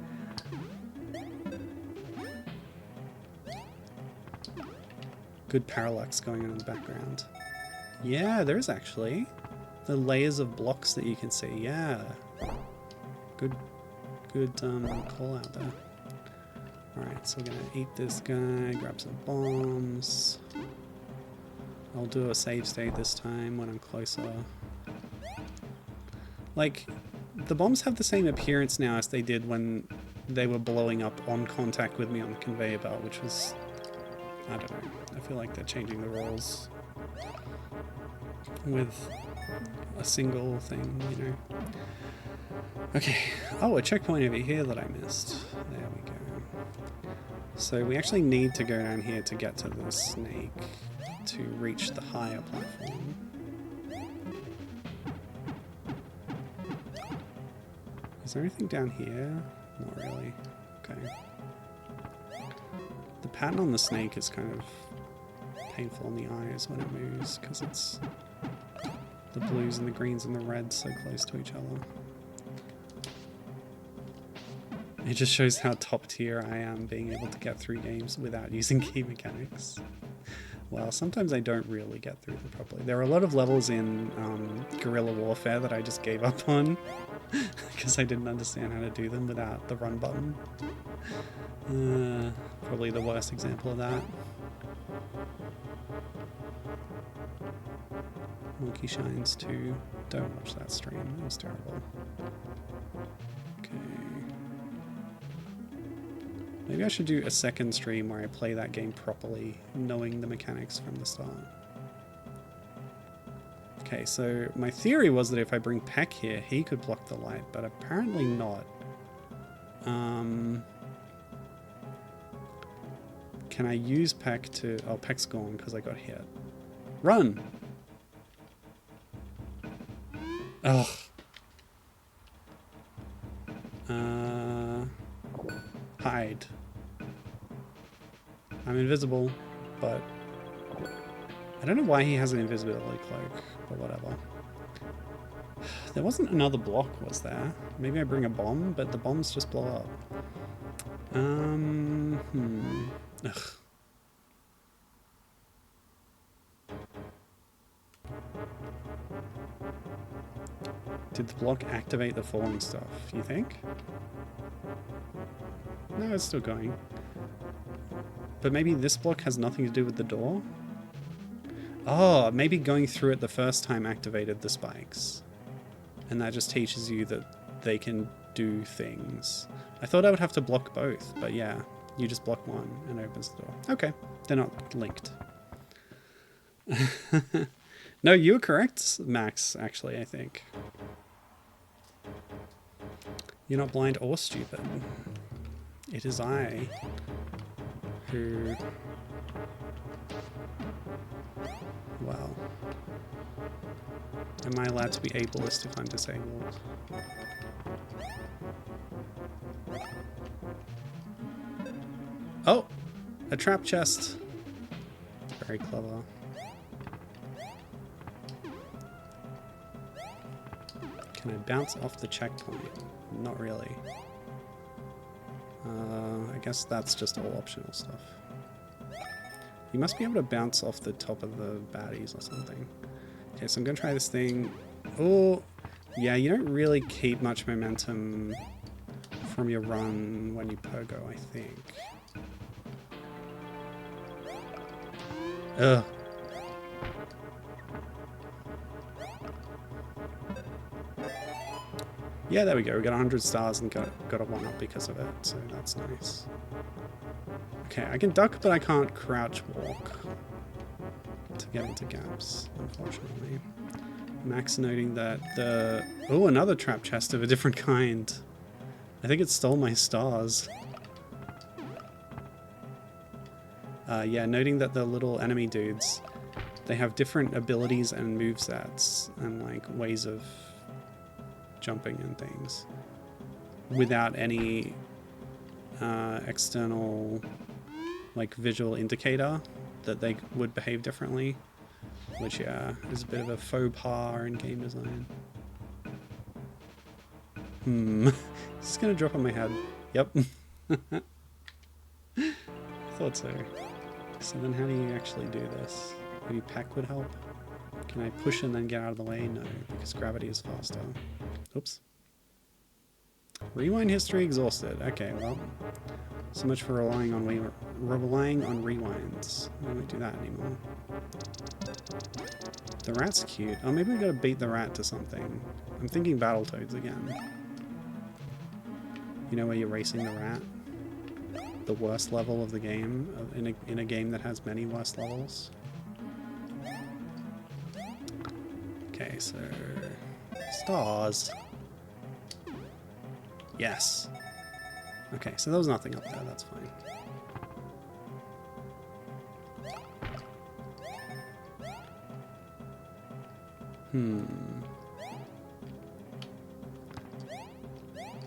Good parallax going on in the background. Yeah, there is actually. The layers of blocks that you can see. Yeah. Good call out there. Alright, so we're gonna eat this guy, grab some bombs. I'll do a save state this time when I'm closer. Like, the bombs have the same appearance now as they did when they were blowing up on contact with me on the conveyor belt, which was... I don't know. I feel like they're changing the rules with a single thing, you know. Okay. Oh, a checkpoint over here that I missed. There we go. So we actually need to go down here to get to the snake to reach the higher platform. Is there anything down here? Not really. Okay. The pattern on the snake is kind of painful in the eyes when it moves because it's the blues and the greens and the reds so close to each other. It just shows how top tier I am being able to get through games without using key mechanics. Well, sometimes I don't really get through them properly. There are a lot of levels in Guerrilla Warfare that I just gave up on because I didn't understand how to do them without the run button. Probably the worst example of that. Monkey Shines 2. Don't watch that stream. It was terrible. Okay. Maybe I should do a second stream where I play that game properly, knowing the mechanics from the start. Okay, so my theory was that if I bring Peck here, he could block the light, but apparently not. Can I use Peck to... Oh, Peck's gone because I got hit. Run! Ugh. Hide. I'm invisible, but I don't know why he has an invisibility cloak, but whatever. There wasn't another block, was there? Maybe I bring a bomb, but the bombs just blow up. Ugh. Did the block activate the falling stuff, you think? No, it's still going. But maybe this block has nothing to do with the door? Oh, maybe going through it the first time activated the spikes. And that just teaches you that they can do things. I thought I would have to block both, but yeah, you just block one and it opens the door. Okay, they're not linked. No, you were correct, Max, actually, I think. You're not blind or stupid. It is I who... Well... Am I allowed to be ableist if I'm disabled? Oh! A trap chest! Very clever. Can I bounce off the checkpoint? Not really. I guess that's just all optional stuff. You must be able to bounce off the top of the baddies or something. Okay, so I'm gonna try this thing. Oh! Yeah, you don't really keep much momentum from your run when you pogo, I think. Ugh. Yeah, there we go. We got 100 stars and got a 1-up because of it, so that's nice. Okay, I can duck, but I can't crouch walk to get into gaps, unfortunately. Max noting that the... Oh, another trap chest of a different kind. I think it stole my stars. Yeah, noting that the little enemy dudes, they have different abilities and movesets and like ways of jumping and things without any external like visual indicator that they would behave differently, which yeah is a bit of a faux pas in game design. Is this gonna drop on my head? Yep. I thought so. So then how do you actually do this? Maybe pack would help? Can I push and then get out of the way? No, because gravity is faster. Oops. Rewind history exhausted. Okay, well, so much for relying on rewinds. I don't do that anymore. The rat's cute. Oh, maybe we gotta beat the rat to something. I'm thinking Battletoads again. You know where you're racing the rat? The worst level of the game, in a game that has many worst levels. Okay, so... stars. Yes. Okay, so there was nothing up there, that's fine.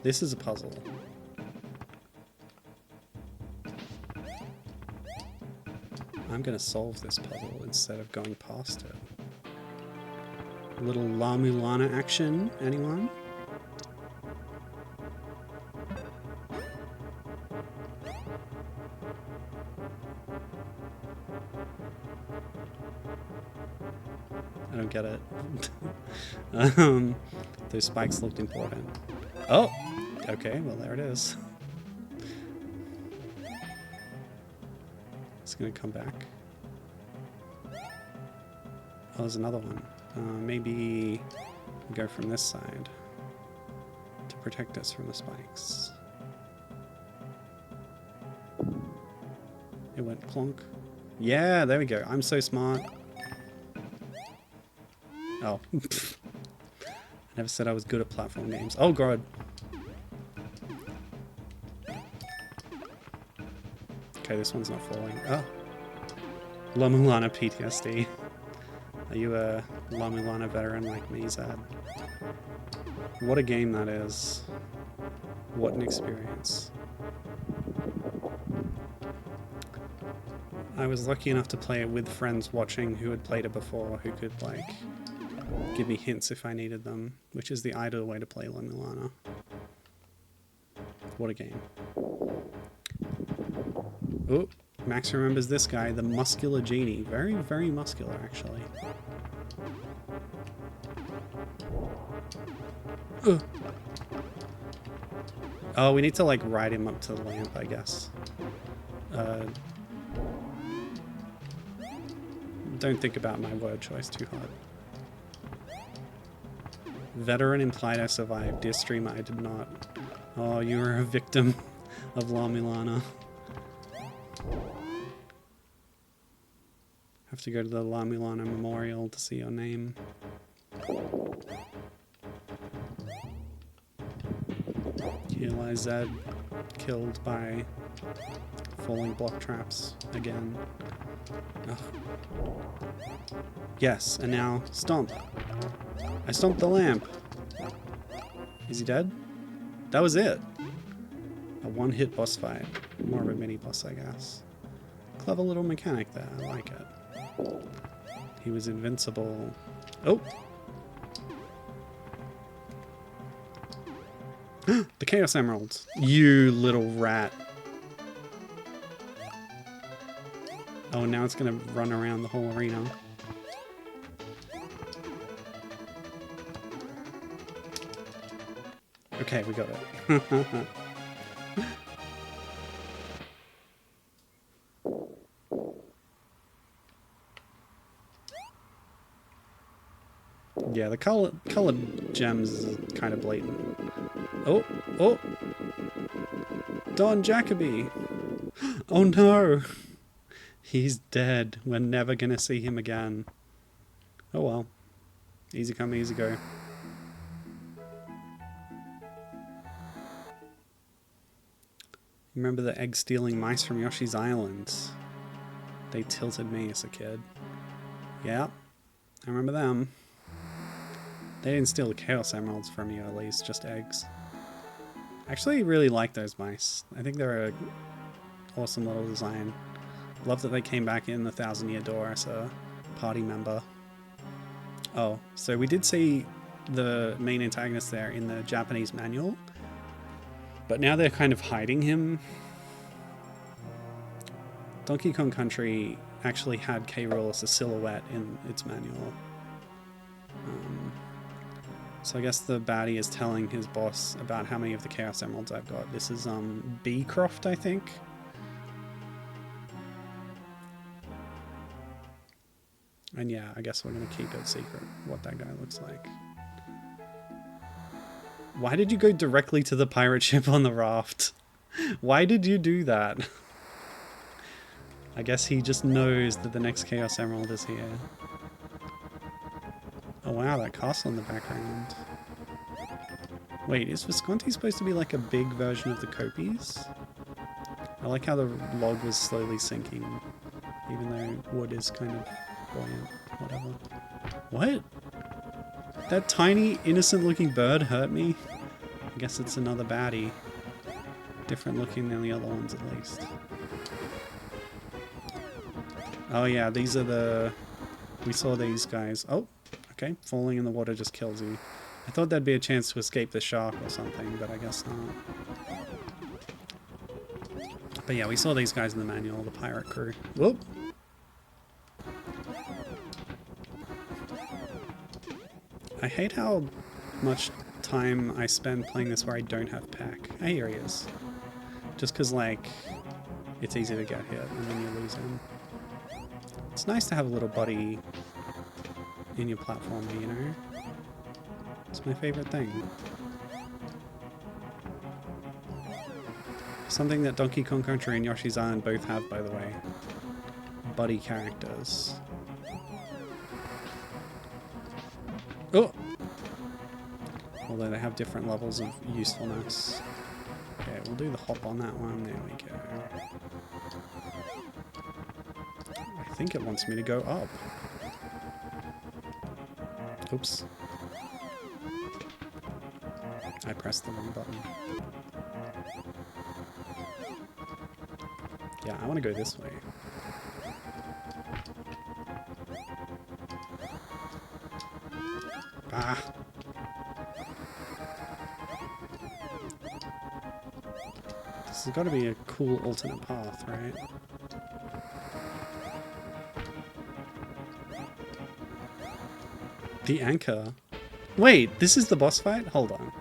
This is a puzzle. I'm gonna solve this puzzle instead of going past it. A little La Mulana action, anyone? I don't get it. Those spikes looked important. Oh! Okay, well there it is. It's gonna come back. Oh, there's another one. Maybe go from this side to protect us from the spikes. It went plonk. Yeah, there we go. I'm so smart. Oh. I never said I was good at platform games. Oh god. Okay, this one's not falling. Oh. La Mulana PTSD. Are you a La Mulana veteran like me, Zad? What a game that is. What an experience. I was lucky enough to play it with friends watching who had played it before, who could, like, give me hints if I needed them, which is the ideal way to play La Mulana. What a game. Oh, Max remembers this guy, the muscular genie. Very, very muscular, actually. Ugh. Oh, we need to, like, ride him up to the lamp, I guess. Don't think about my word choice too hard. Veteran implied I survived. Dear streamer, I did not. Oh, you were a victim of La Mulana. Have to go to the La Mulana Memorial to see your name. Here lies Zed, killed by falling block traps again. Ugh. Yes, and now stomp. I stomped the lamp. Is he dead? That was it. A one-hit boss fight. More of a mini-boss, I guess. Clever little mechanic there. I like it. He was invincible. Oh! The Chaos Emeralds. You little rat. Oh, now it's gonna run around the whole arena. Okay, we got it. Yeah, the colored gems is kind of blatant. Oh, oh! Don Jacoby! Oh no! He's dead. We're never gonna see him again. Oh well. Easy come, easy go. Remember the egg-stealing mice from Yoshi's Island? They tilted me as a kid. Yeah, I remember them. They didn't steal the Chaos Emeralds from you, at least, just eggs. I actually really like those mice. I think they're a awesome little design. Love that they came back in the 1000-Year Door as a party member. Oh, so we did see the main antagonist there in the Japanese manual, but now they're kind of hiding him. Donkey Kong Country actually had K. Rool as a silhouette in its manual. So I guess the baddie is telling his boss about how many of the Chaos Emeralds I've got. This is Beecroft, I think. And yeah, I guess we're going to keep it secret what that guy looks like. Why did you go directly to the pirate ship on the raft? Why did you do that? I guess he just knows that the next Chaos Emerald is here. Oh wow, that castle in the background. Wait, is Visconti supposed to be like a big version of the Copies? I like how the log was slowly sinking, even though wood is kind of buoyant. Whatever. What? That tiny, innocent-looking bird hurt me? I guess it's another baddie. Different looking than the other ones, at least. Oh yeah, these are the... We saw these guys. Oh, okay. Falling in the water just kills you. I thought there'd be a chance to escape the shark or something, but I guess not. But yeah, we saw these guys in the manual, the pirate crew. Whoop! I hate how much time I spend playing this where I don't have Pac. Ah, here he is. Just because, like, it's easy to get hit and then you lose him. It's nice to have a little buddy in your platformer, you know? It's my favorite thing. Something that Donkey Kong Country and Yoshi's Island both have, by the way. Buddy characters. Oh! Although they have different levels of usefulness. Okay, we'll do the hop on that one. There we go. I think it wants me to go up. Oops. I pressed the wrong button. Yeah, I want to go this way. Ah! This has got to be a cool alternate path, right? The anchor? Wait, this is the boss fight? Hold on.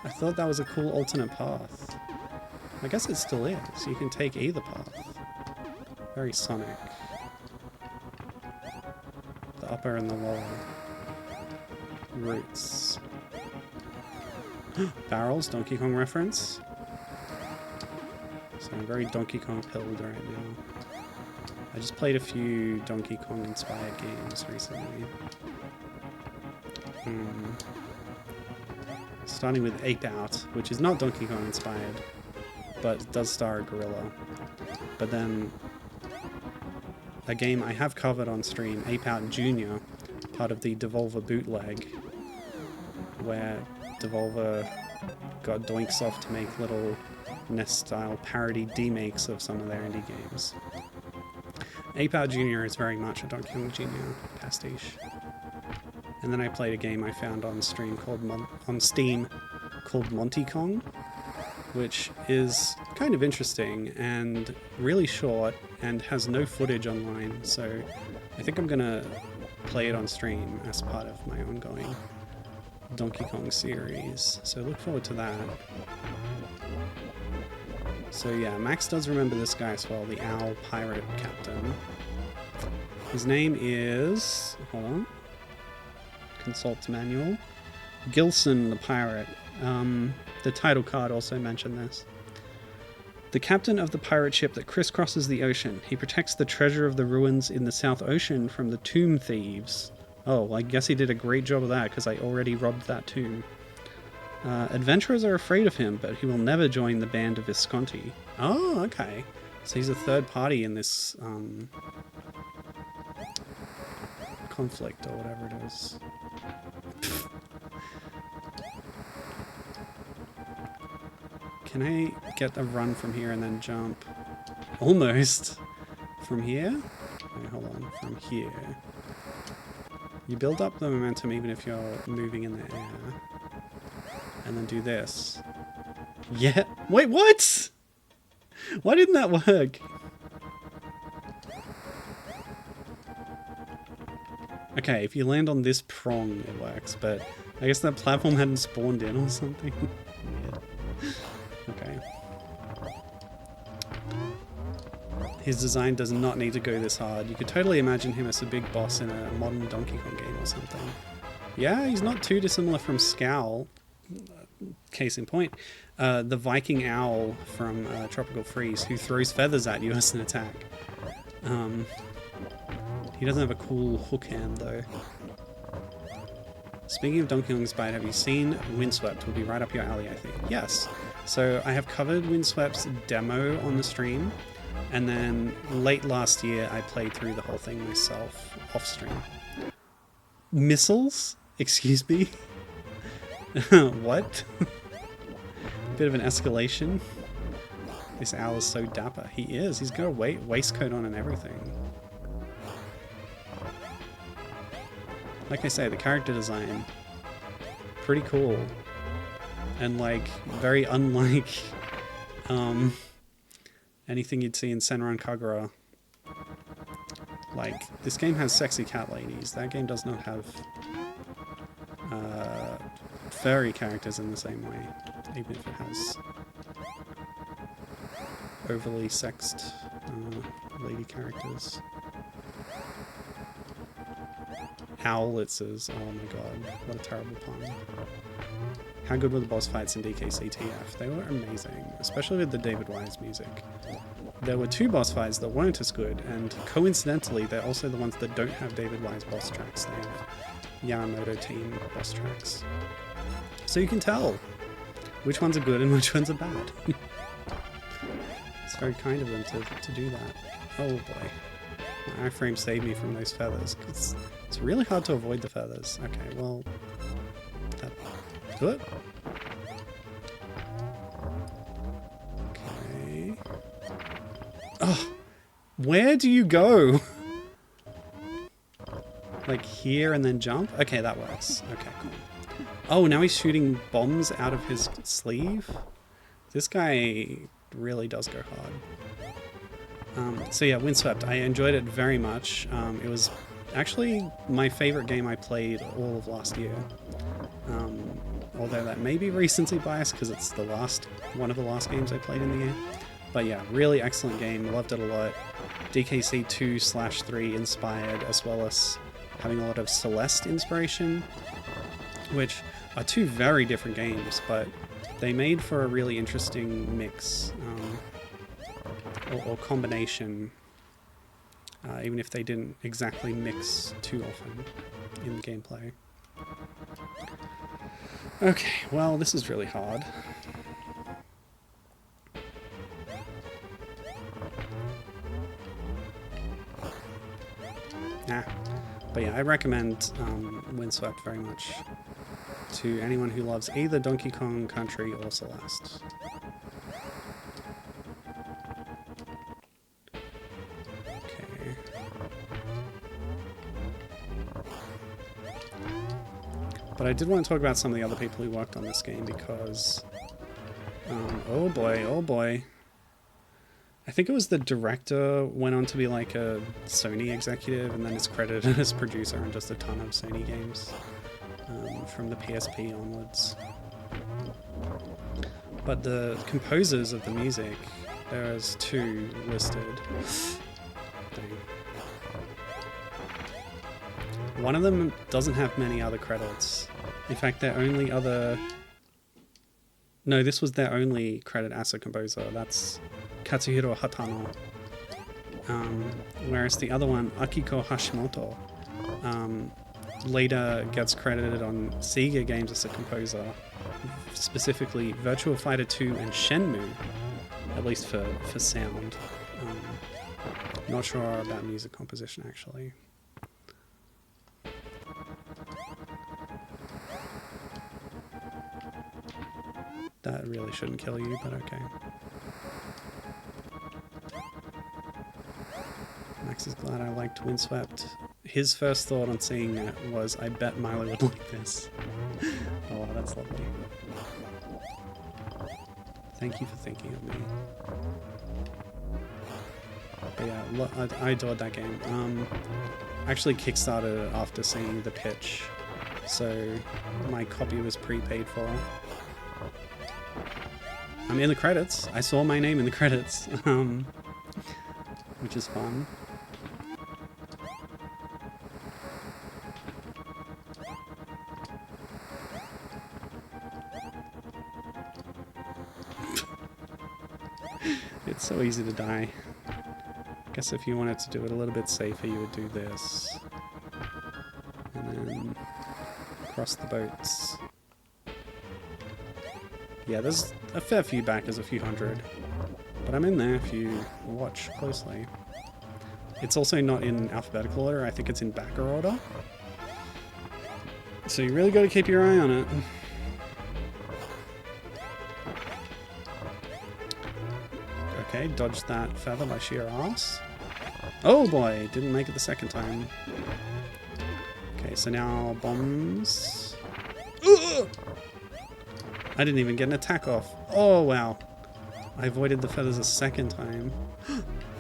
I thought that was a cool alternate path. I guess it still is. You can take either path. Very Sonic. The upper and the lower. Roots. Barrels, Donkey Kong reference. So I'm very Donkey Kong pilled right now. I just played a few Donkey Kong inspired games recently. Starting with Ape Out, which is not Donkey Kong inspired, but does star a gorilla. But then a game I have covered on stream, Ape Out Jr., part of the Devolver bootleg, where Devolver got Doink Soft to make little NES-style parody demakes of some of their indie games. Ape Out Jr. is very much a Donkey Kong Jr. pastiche. And then I played a game I found on Steam called Monty Kong, which is kind of interesting and really short and has no footage online, so I think I'm gonna play it on stream as part of my ongoing Donkey Kong series, so look forward to that. So yeah, Max does remember this guy as well, the Owl Pirate Captain. His name is... hold on. Consult manual. Gilson the Pirate. The title card also mentioned this. The captain of the pirate ship that crisscrosses the ocean. He protects the treasure of the ruins in the South Ocean from the tomb thieves. Oh, I guess he did a great job of that, because I already robbed that tomb. Adventurers are afraid of him, but he will never join the band of Visconti. Oh, okay. So he's a third party in this conflict, or whatever it is. Can I get a run from here and then jump? Almost. From here? Wait, hold on. From here. You build up the momentum even if you're moving in the air. And then do this. Yeah. Wait, what? Why didn't that work? Okay, if you land on this prong, it works, but I guess that platform hadn't spawned in or something. Weird. Okay. His design does not need to go this hard. You could totally imagine him as a big boss in a modern Donkey Kong game or something. Yeah, he's not too dissimilar from Scowl. Case in point, the Viking owl from Tropical Freeze, who throws feathers at you as an attack. He doesn't have a cool hook hand though. Speaking of Donkey Kong's Bite, have you seen Windswept? Will be right up your alley, I think. Yes. So I have covered Windswept's demo on the stream, and then late last year I played through the whole thing myself off stream. Missiles? Excuse me? What? Bit of an escalation. This owl is so dapper. He is. He's got a waistcoat on and everything. Like I say, the character design, pretty cool. And like, very unlike anything you'd see in Senran Kagura. Like, this game has sexy cat ladies. That game does not have furry characters in the same way, even if it has overly sexed lady characters. Owlitzes, oh my god, what a terrible pun. How good were the boss fights in DKCTF? They were amazing, especially with the David Wise music. There were two boss fights that weren't as good, and coincidentally, they're also the ones that don't have David Wise boss tracks. They have Yamamoto team boss tracks. So you can tell which ones are good and which ones are bad. It's very kind of them to do that. Oh boy. My iframe saved me from those feathers, because it's really hard to avoid the feathers. Okay, well... do it? Okay... Oh! Where do you go? Like here and then jump? Okay, that works. Okay, cool. Oh, now he's shooting bombs out of his sleeve? This guy really does go hard. So yeah, Windswept. I enjoyed it very much. It was actually my favorite game I played all of last year. Although that may be recency bias because it's the one of the last games I played in the year. But yeah, really excellent game. Loved it a lot. DKC 2/3 inspired, as well as having a lot of Celeste inspiration, which are two very different games, but they made for a really interesting mix, or combination, even if they didn't exactly mix too often in the gameplay. Okay, well, this is really hard. Nah. But yeah, I recommend Windswept very much to anyone who loves either Donkey Kong Country or Celeste. Okay. But I did want to talk about some of the other people who worked on this game because... oh boy, oh boy. I think it was the director went on to be like a Sony executive and then is credited as producer on just a ton of Sony games from the PSP onwards. But the composers of the music, there's 2 listed. Dang. One of them doesn't have many other credits. In fact, their only other... No, this was their only credit as a composer. That's Katsuhiro Hatano. Whereas the other one, Akiko Hashimoto, later gets credited on Sega games as a composer, specifically Virtua Fighter 2 and Shenmue, at least for sound. Not sure about music composition, actually. That really shouldn't kill you, but okay. Max is glad I liked Windswept. His first thought on seeing it was, I bet Milo would like this. Oh, wow, that's lovely. Thank you for thinking of me. But yeah, I adored that game. Actually kickstarted it after seeing the pitch, so my copy was prepaid for. I'm in the credits. I saw my name in the credits, which is fun. It's so easy to die. I guess if you wanted to do it a little bit safer, you would do this. And then cross the boats. Yeah, there's a fair few back, there's a few hundred. But I'm in there if you watch closely. It's also not in alphabetical order, I think it's in backer order. So you really got to keep your eye on it. Okay, dodged that feather by sheer ass. Oh boy, didn't make it the second time. Okay, so now bombs. Ugh! I didn't even get an attack off. Oh wow. I avoided the feathers a second time.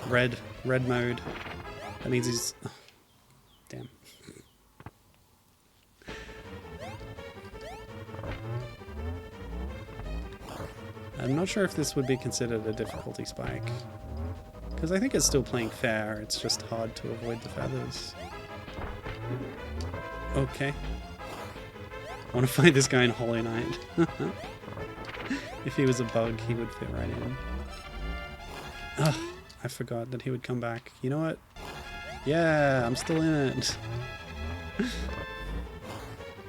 Red mode. That means he's... Oh, damn. I'm not sure if this would be considered a difficulty spike. Because I think it's still playing fair, it's just hard to avoid the feathers. Okay. I want to fight this guy in Hollow Knight. If he was a bug, he would fit right in. Ugh, I forgot that he would come back. You know what? Yeah, I'm still in it.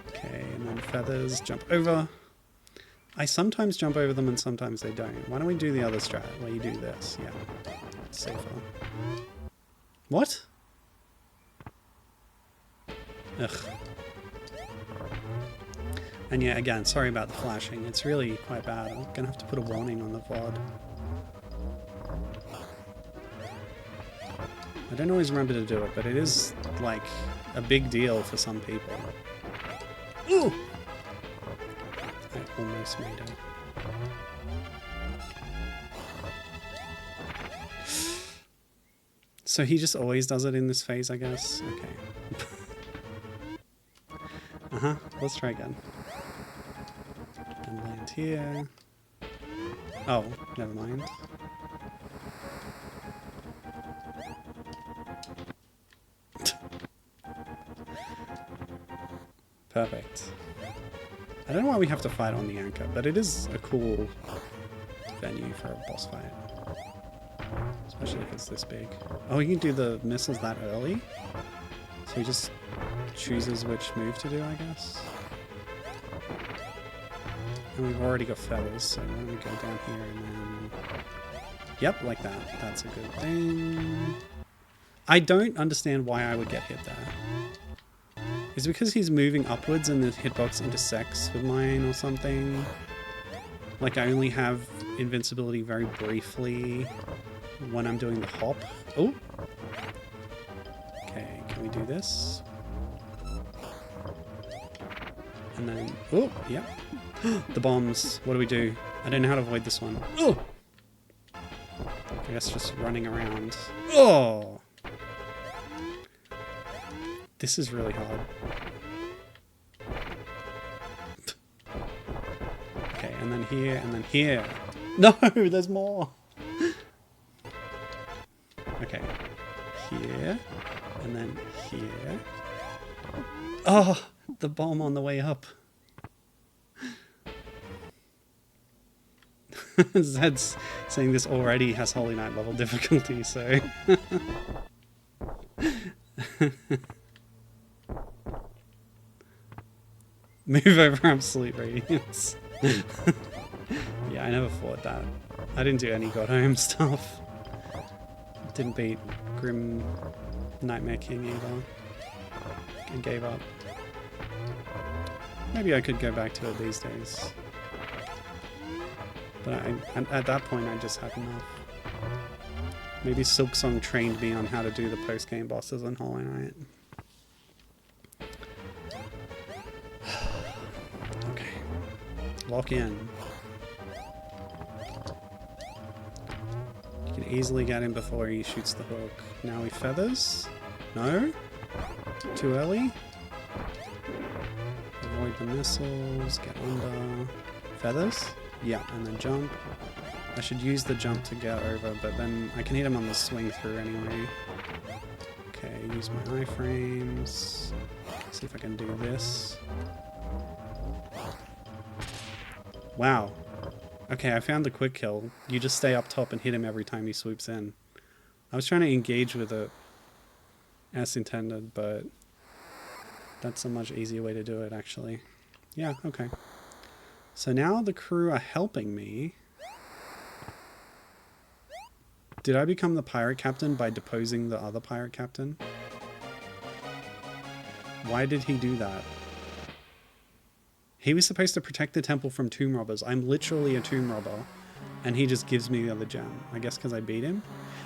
Okay, and then feathers, jump over. I sometimes jump over them and sometimes they don't. Why don't we do the other strat where you do this? Yeah, it's safer. What? Ugh. And yeah, again, sorry about the flashing. It's really quite bad. I'm gonna have to put a warning on the VOD. I don't always remember to do it, but it is, like, a big deal for some people. Ooh! I almost made it. So he just always does it in this phase, I guess? Okay. Uh-huh, let's try again. And land here. Oh, never mind. Perfect. I don't know why we have to fight on the anchor, but it is a cool venue for a boss fight. Especially if it's this big. Oh, you can do the missiles that early? So he just chooses which move to do, I guess. And we've already got feathers, so why don't we go down here and then... Yep, like that. That's a good thing. I don't understand why I would get hit there. Is it because he's moving upwards and the hitbox intersects with mine or something? Like I only have invincibility very briefly when I'm doing the hop. Oh! Okay, can we do this? And then, oh, yeah. The bombs, what do we do? I don't know how to avoid this one. Oh! I guess just running around. Oh! This is really hard. Okay, and then here, and then here. No, there's more! Okay. Here, and then here. Oh! The bomb on the way up. Zed's saying this already has Holy Knight level difficulty, so... Move over absolute radiance. Yeah, I never fought that. I didn't do any God Home stuff. Didn't beat Grim Nightmare King either. And gave up. Maybe I could go back to it these days. But at that point I just had enough. Maybe Silksong trained me on how to do the post-game bosses on Hollow Knight. Okay. Lock in. You can easily get him before he shoots the hook. Now he feathers? No? Too early? Avoid the missiles, get under. Feathers? Yeah, and then jump. I should use the jump to get over, but then I can hit him on the swing through anyway. Okay, use my iframes. See if I can do this. Wow. Okay, I found the quick kill. You just stay up top and hit him every time he swoops in. I was trying to engage with it as intended, but that's a much easier way to do it, actually. Yeah, okay. So now the crew are helping me. Did I become the pirate captain by deposing the other pirate captain? Why did he do that? He was supposed to protect the temple from tomb robbers. I'm literally a tomb robber. And he just gives me the other gem. I guess because I beat him.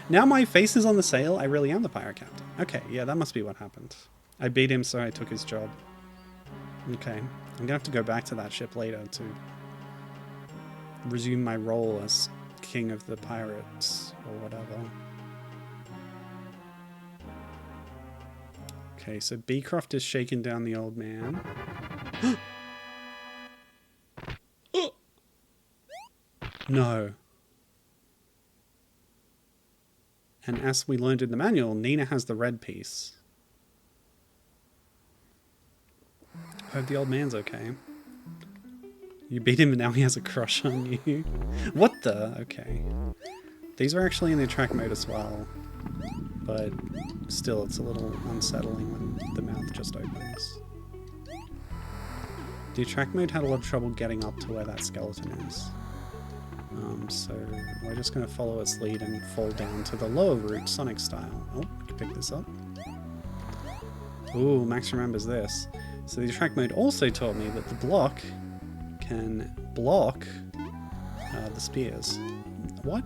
Now my face is on the sail. I really am the pirate captain. Okay, yeah, that must be what happened. I beat him, so I took his job. Okay. I'm going to have to go back to that ship later to resume my role as king of the pirates or whatever. Okay, so Beecroft is shaking down the old man. No. And as we learned in the manual, Nina has the red piece. Hope the old man's okay. You beat him and now he has a crush on you. What the? Okay. These were actually in the attract mode as well. But still, it's a little unsettling when the mouth just opens. The attract mode had a lot of trouble getting up to where that skeleton is. So we're just going to follow its lead and fall down to the lower route, Sonic style. Oh, we can pick this up. Ooh, Max remembers this. So the attract mode also taught me that the block can block the spears. What?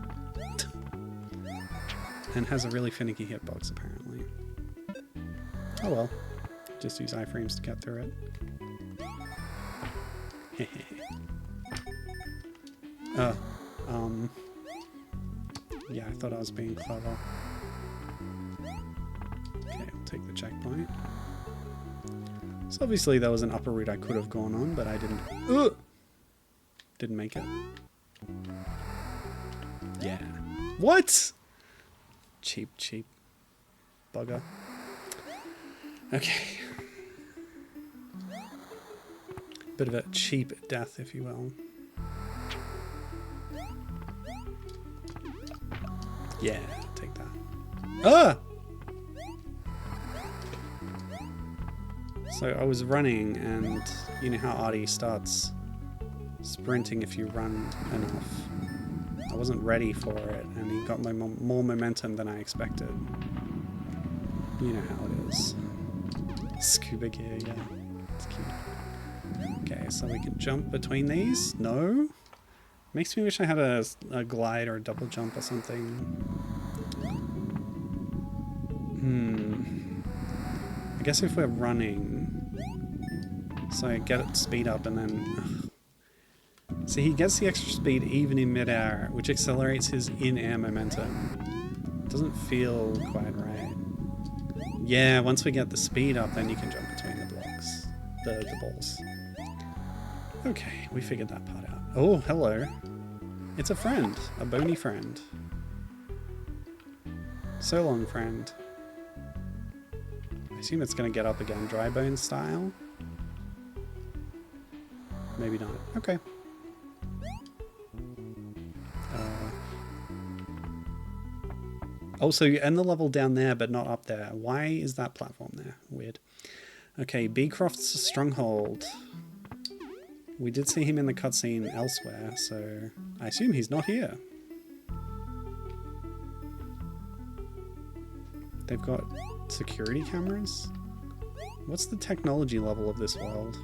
And has a really finicky hitbox, apparently. Oh well. Just use iframes to get through it. Yeah, I thought I was being clever. Okay, I'll take the checkpoint. So obviously there was an upper route I could have gone on, but I didn't. Didn't make it. Yeah. What? Cheap bugger. Okay. Bit of a cheap death, if you will. Yeah, take that. Ah! So I was running, and you know how Ardy starts sprinting if you run enough. I wasn't ready for it, and he got more momentum than I expected. You know how it is. Scuba gear, yeah. It's cute. Okay, so we can jump between these. No? Makes me wish I had a glide or a double jump or something. I guess if we're running... So I get it speed up and then... Ugh. See, he gets the extra speed even in midair, which accelerates his in-air momentum. Doesn't feel quite right. Yeah, once we get the speed up, then you can jump between the blocks. The balls. Okay, we figured that part out. Oh, hello. It's a friend. A bony friend. So long, friend. I assume it's going to get up again. Dry bone style? Maybe not. Okay. Oh, so you end the level down there, but not up there. Why is that platform there? Weird. Okay, Beecroft's stronghold. We did see him in the cutscene elsewhere, so I assume he's not here. They've got security cameras? What's the technology level of this world?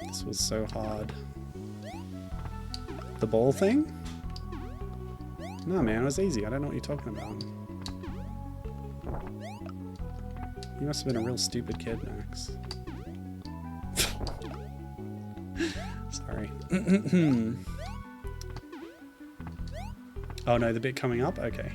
This was so hard. The ball thing? No, man, it was easy. I don't know what you're talking about. You must have been a real stupid kid, Max. Sorry. Oh no, the bit coming up? Okay.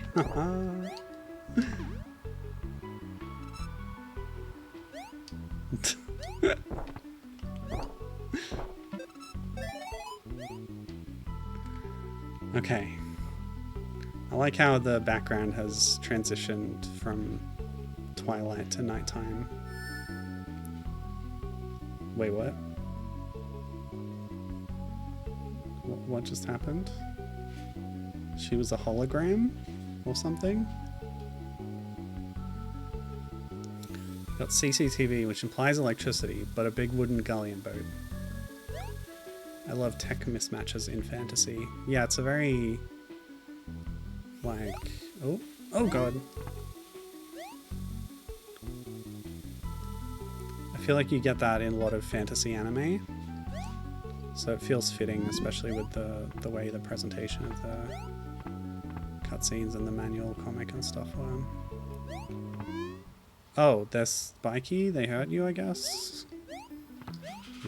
Okay. I like how the background has transitioned from twilight to nighttime. Wait, what? What just happened? She was a hologram or something? Got CCTV, which implies electricity, but a big wooden galleon boat. I love tech mismatches in fantasy. Yeah, it's a very... like... Oh god. I feel like you get that in a lot of fantasy anime. So it feels fitting, especially with the way the presentation of the cutscenes and the manual comic and stuff were. Oh, they're spiky? They hurt you, I guess?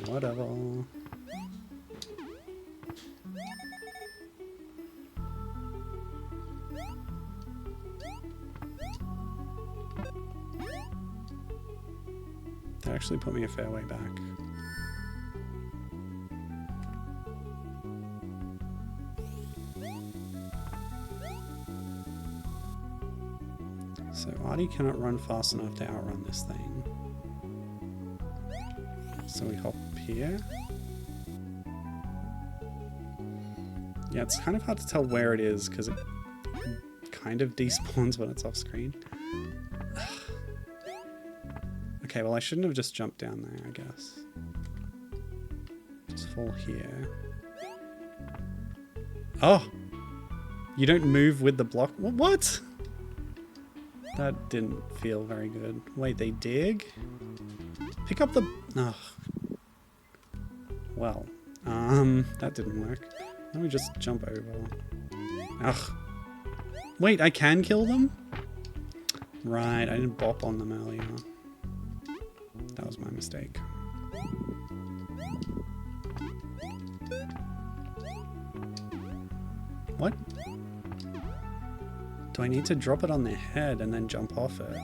Whatever. That actually put me a fair way back. So Ardy cannot run fast enough to outrun this thing. So we hop here. Yeah, it's kind of hard to tell where it is because it kind of despawns when it's off screen. Okay, well I shouldn't have just jumped down there, I guess. Just fall here. Oh! You don't move with the block? What? That didn't feel very good. Wait, they dig? Pick up the... Oh. Well, that didn't work. Let me just jump over. Ugh. Wait, I can kill them? Right, I didn't bop on them earlier. That was my mistake. What? Do I need to drop it on their head and then jump off it?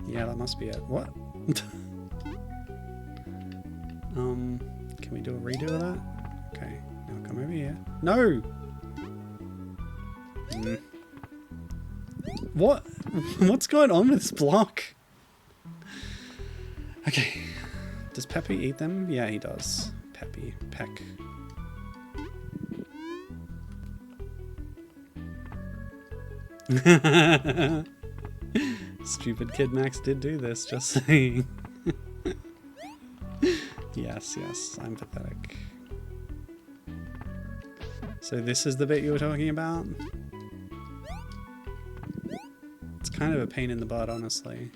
Yeah, that must be it. What? Can we do a redo of that? Okay, now come over here. No! What? What's going on with this block? Okay. Does Peppy eat them? Yeah, he does. Peppy. Peck. Stupid kid Max did do this, just saying. Yes, I'm pathetic. So this is the bit you were talking about? kind of a pain in the butt, honestly.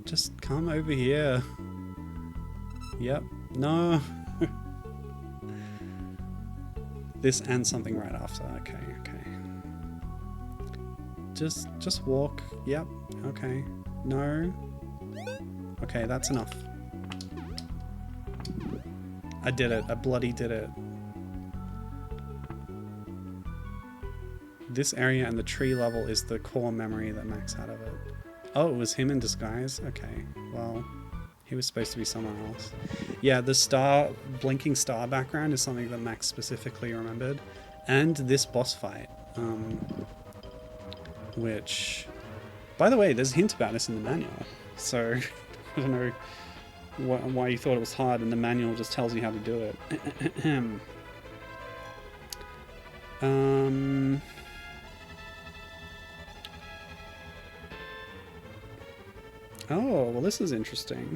Just come over here. Yep. No. This and something right after. Okay, okay. Just walk. Yep. Okay. No. Okay, that's enough. I did it. I bloody did it. This area and the tree level is the core memory that Max had of it. Oh, it was him in disguise? Okay, well, he was supposed to be someone else. Yeah, the star, blinking star background is something that Max specifically remembered. And this boss fight, which, by the way, there's a hint about this in the manual. So, I don't know why you thought it was hard, and the manual just tells you how to do it. Oh, well, this is interesting.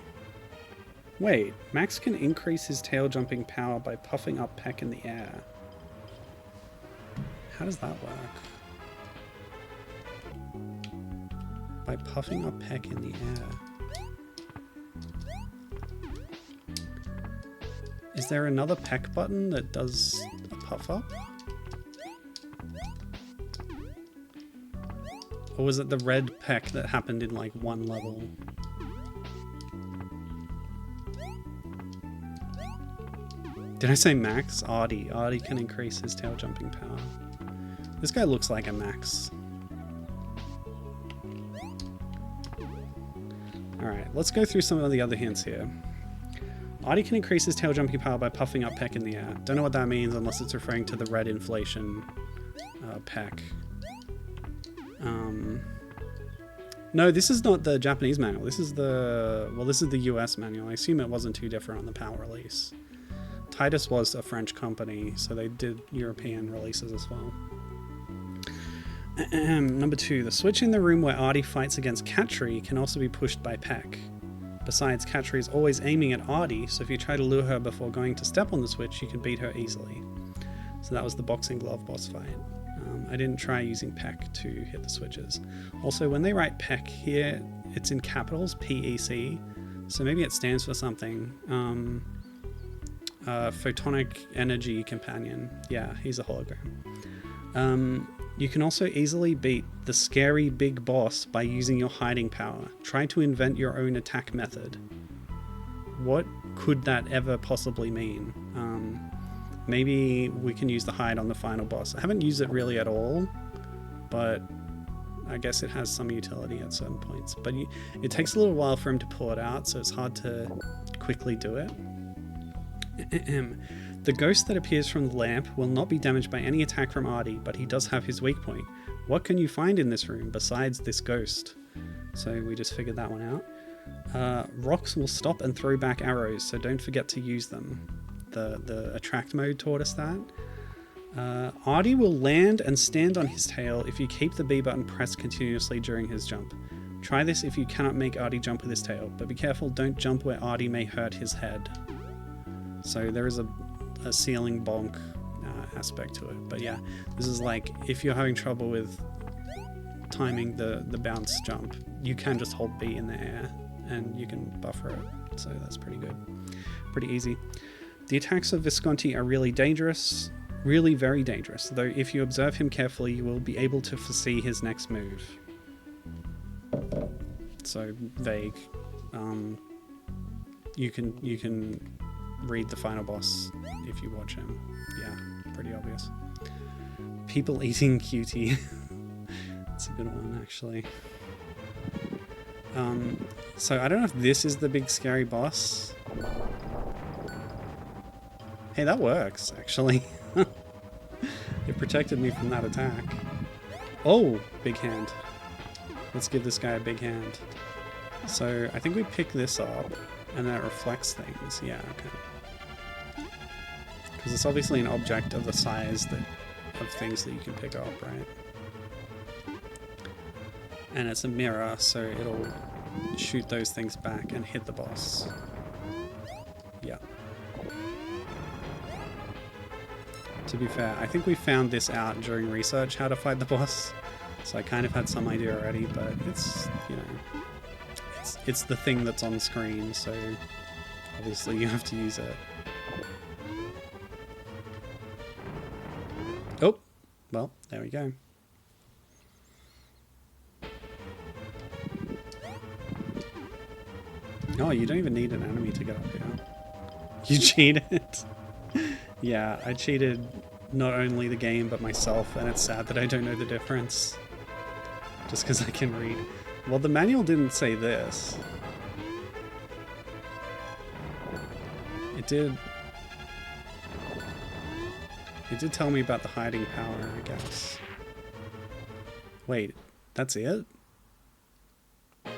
Wait, Max can increase his tail jumping power by puffing up Peck in the air. How does that work? By puffing up Peck in the air. Is there another Peck button that does a puff up? Or was it the red Peck that happened in like one level? Did I say Max? Ardy. Ardy can increase his tail jumping power. This guy looks like a Max. Alright, let's go through some of the other hints here. Ardy can increase his tail jumping power by puffing up Peck in the air. Don't know what that means unless it's referring to the red inflation Peck. No, this is not the Japanese manual. This is the... well, this is the US manual. I assume it wasn't too different on the PAL release. Titus was a French company, so they did European releases as well. Number 2. The switch in the room where Ardy fights against Catry can also be pushed by Peck. Besides, Catry is always aiming at Ardy, so if you try to lure her before going to step on the switch, you can beat her easily. So that was the boxing glove boss fight. I didn't try using Peck to hit the switches. Also, when they write Peck here, it's in capitals, P-E-C, so maybe it stands for something. Photonic Energy Companion. Yeah, he's a hologram. You can also easily beat the scary big boss by using your hiding power. Try to invent your own attack method. What could that ever possibly mean? Maybe we can use the hide on the final boss. I haven't used it really at all, but I guess it has some utility at certain points. But it takes a little while for him to pull it out, so it's hard to quickly do it. The ghost that appears from the lamp will not be damaged by any attack from Ardy, but he does have his weak point. What can you find in this room besides this ghost? So we just figured that one out. Rocks will stop and throw back arrows, so don't forget to use them. The attract mode taught us that. Ardy will land and stand on his tail if you keep the B button pressed continuously during his jump. Try this if you cannot make Ardy jump with his tail, but be careful, don't jump where Ardy may hurt his head. So there is a ceiling bonk aspect to it. But yeah, this is like, if you're having trouble with timing the bounce jump, you can just hold B in the air and you can buffer it. So that's pretty good. Pretty easy. The attacks of Visconti are really dangerous. Really very dangerous. Though if you observe him carefully, you will be able to foresee his next move. So vague. You can read the final boss if you watch him. Yeah, pretty obvious. People eating cutie. That's a good one, actually. So I don't know if this is the big scary boss. Hey, that works, actually. It protected me from that attack. Oh, big hand. Let's give this guy a big hand. So I think we pick this up and that reflects things. Yeah, okay. Because it's obviously an object of the size of things that you can pick up, right? And it's a mirror, so it'll shoot those things back and hit the boss. Yeah. To be fair, I think we found this out during research, how to fight the boss. So I kind of had some idea already, but it's, you know, it's the thing that's on screen, so obviously you have to use it. Oh, well, there we go. Oh, you don't even need an enemy to get up here. You cheated. Yeah, I cheated not only the game, but myself, and it's sad that I don't know the difference. Just because I can read. Well, the manual didn't say this. It did tell me about the hiding power, I guess. Wait, that's it? I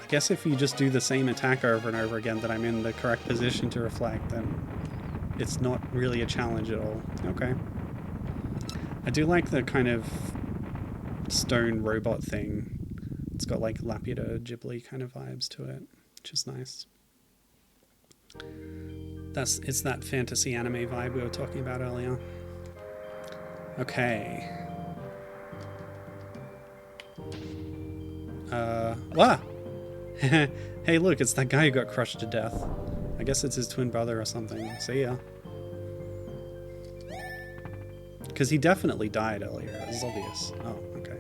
guess if you just do the same attack over and over again, that I'm in the correct position to reflect, then it's not really a challenge at all. Okay. I do like the kind of stone robot thing. It's got like Laputa Ghibli kind of vibes to it, which is nice. It's that fantasy anime vibe we were talking about earlier. Okay. Wow! Hey look, it's that guy who got crushed to death. I guess it's his twin brother or something. See ya. Because he definitely died earlier, it's obvious. Oh, okay.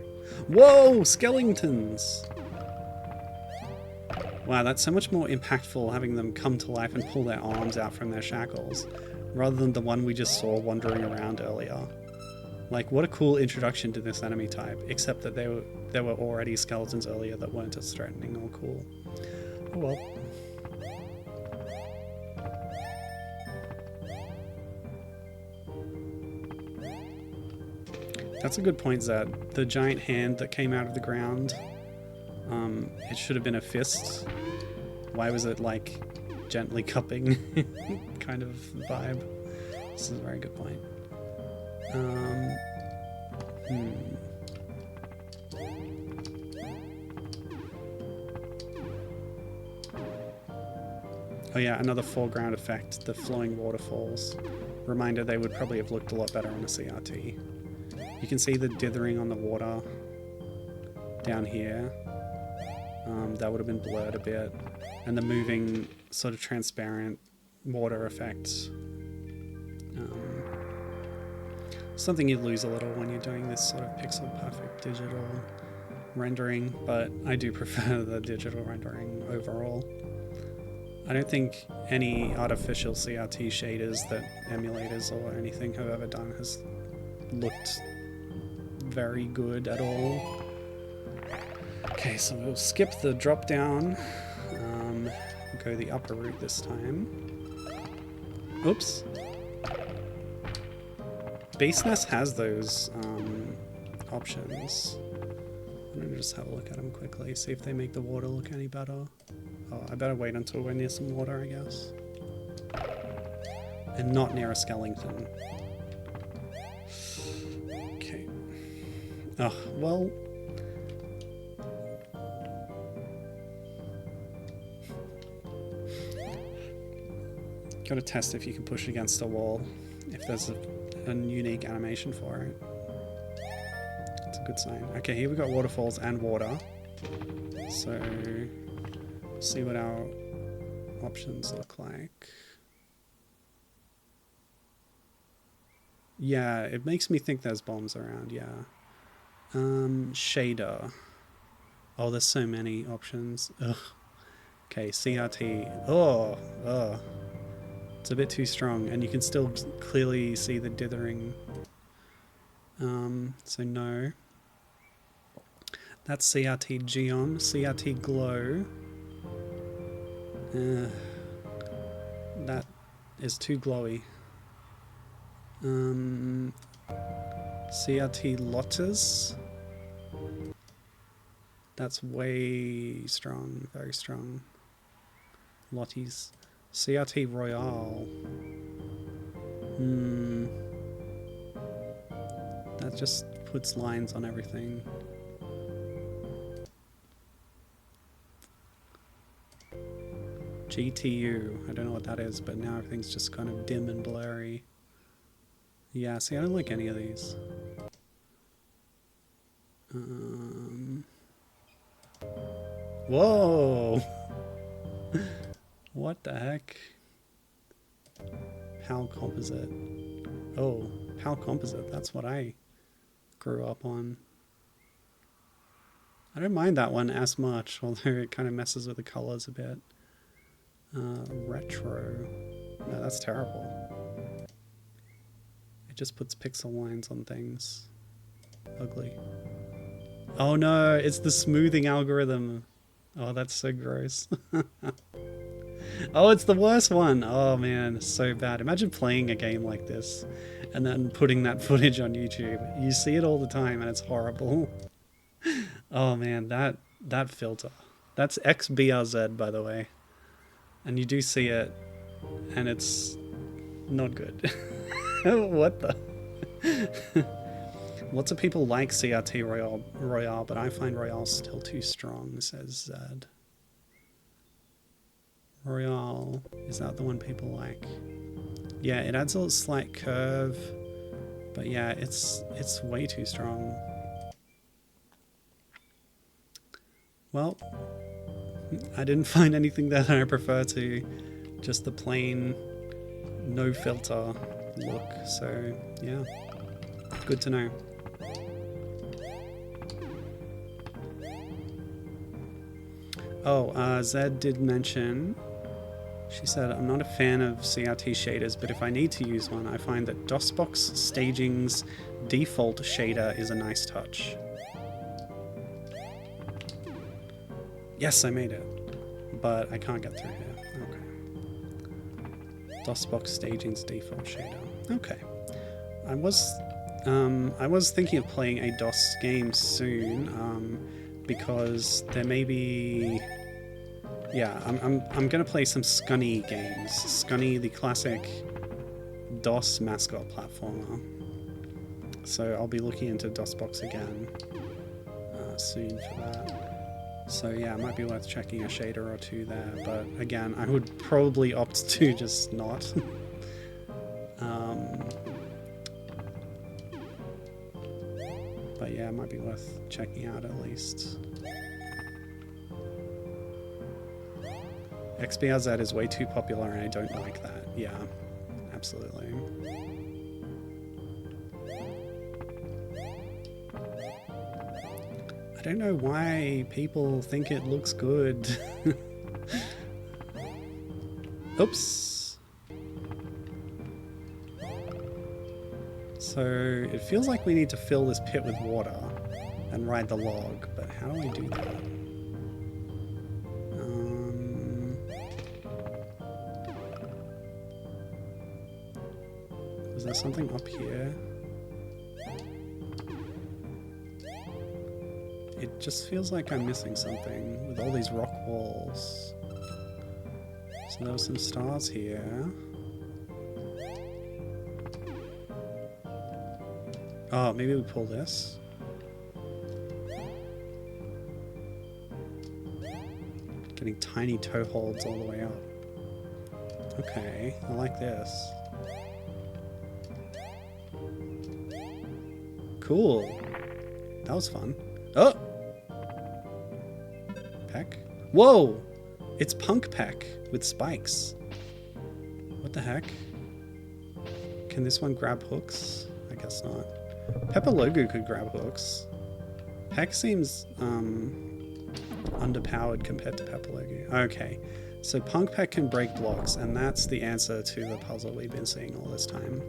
Whoa! Skeletons! Wow, that's so much more impactful having them come to life and pull their arms out from their shackles, rather than the one we just saw wandering around earlier. Like, what a cool introduction to this enemy type, except that there were already skeletons earlier that weren't as threatening or cool. Oh well. That's a good point, Zed. The giant hand that came out of the ground, it should have been a fist. Why was it like gently cupping kind of vibe? This is a very good point. Oh yeah, another foreground effect, the flowing waterfalls. Reminder, they would probably have looked a lot better on a CRT. You can see the dithering on the water down here. That would have been blurred a bit. And the moving, sort of transparent water effects. Something you lose a little when you're doing this sort of pixel perfect digital rendering, but I do prefer the digital rendering overall. I don't think any artificial CRT shaders that emulators or anything have ever done has looked very good at all. Okay, so we'll skip the drop down, go the upper route this time. Oops. SNES has those options. I'm gonna just have a look at them quickly, see if they make the water look any better. Oh, I better wait until we're near some water, I guess. And not near a skeleton. Okay. Oh, well... Gotta test if you can push against a wall, if there's a unique animation for it. It's a good sign. Okay, here we got waterfalls and water. So, see what our options look like. Yeah, it makes me think there's bombs around, yeah. Shader. Oh, there's so many options. Ugh. Okay, CRT. Oh, ugh. It's a bit too strong, and you can still clearly see the dithering. So no. That's CRT Geon. CRT Glow. That is too glowy. CRT Lotus. That's way strong, very strong. Lotties. CRT Royale. That just puts lines on everything. GTU. I don't know what that is, but now everything's just kind of dim and blurry. Yeah, see, I don't like any of these. Whoa! What the heck? PAL composite. Oh, PAL composite. That's what I grew up on. I don't mind that one as much, although it kind of messes with the colors a bit. Retro. No, that's terrible. It just puts pixel lines on things. Ugly. Oh no, it's the smoothing algorithm. Oh, that's so gross. Oh, it's the worst one. Oh man, so bad. Imagine playing a game like this and then putting that footage on YouTube. You see it all the time and it's horrible. Oh man, that filter. That's XBRZ, by the way. And you do see it and it's not good. What the? Lots of people like CRT Royale, but I find Royale still too strong, says Zed. Royale, is that the one people like? Yeah, it adds a slight curve, but yeah, it's way too strong. Well, I didn't find anything that I prefer to just the plain no filter look, so yeah, good to know. Oh, Zed did mention, she said, I'm not a fan of CRT shaders, but if I need to use one, I find that DOSBox Staging's default shader is a nice touch. Yes, I made it, but I can't get through here. Okay. DOSBox Staging's default shader. Okay. I was thinking of playing a DOS game soon, because there may be... Yeah, I'm gonna play some Scunny games. Scunny, the classic DOS mascot platformer. So I'll be looking into DOSBox again soon for that. So yeah, it might be worth checking a shader or two there, but again, I would probably opt to just not. But yeah, it might be worth checking out at least. XBRZ is way too popular and I don't like that. Yeah, absolutely. I don't know why people think it looks good. Oops. So it feels like we need to fill this pit with water and ride the log, but how do I do that? Is there something up here? It just feels like I'm missing something with all these rock walls. So there were some stars here. Oh, maybe we pull this. Getting tiny toe holds all the way up. Okay, I like this. Cool. That was fun. Oh! Peck? Whoa! It's Punk Peck with spikes. What the heck? Can this one grab hooks? I guess not. Pepelogoo could grab hooks. Peck seems underpowered compared to Pepelogoo. Okay, so Punk Peck can break blocks, and that's the answer to the puzzle we've been seeing all this time.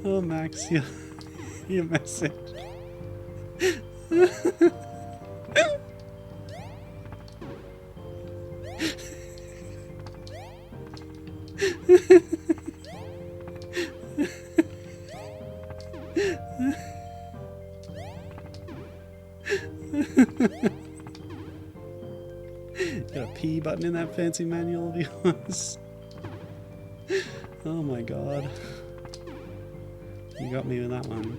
Oh, Max, your message. Got a P button in that fancy manual of yours. Oh my god. You got me with that one.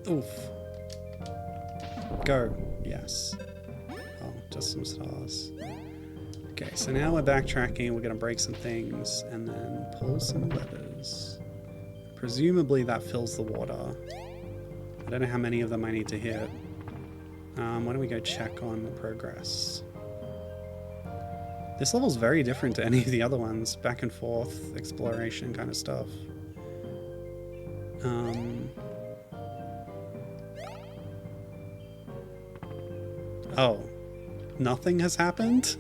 Oof. Go. Yes. Oh, just some stars. Okay, so now we're backtracking. We're going to break some things and then pull some levers. Presumably that fills the water. I don't know how many of them I need to hit. Why don't we go check on the progress? This level's very different to any of the other ones. Back and forth, exploration kind of stuff. Oh. Nothing has happened?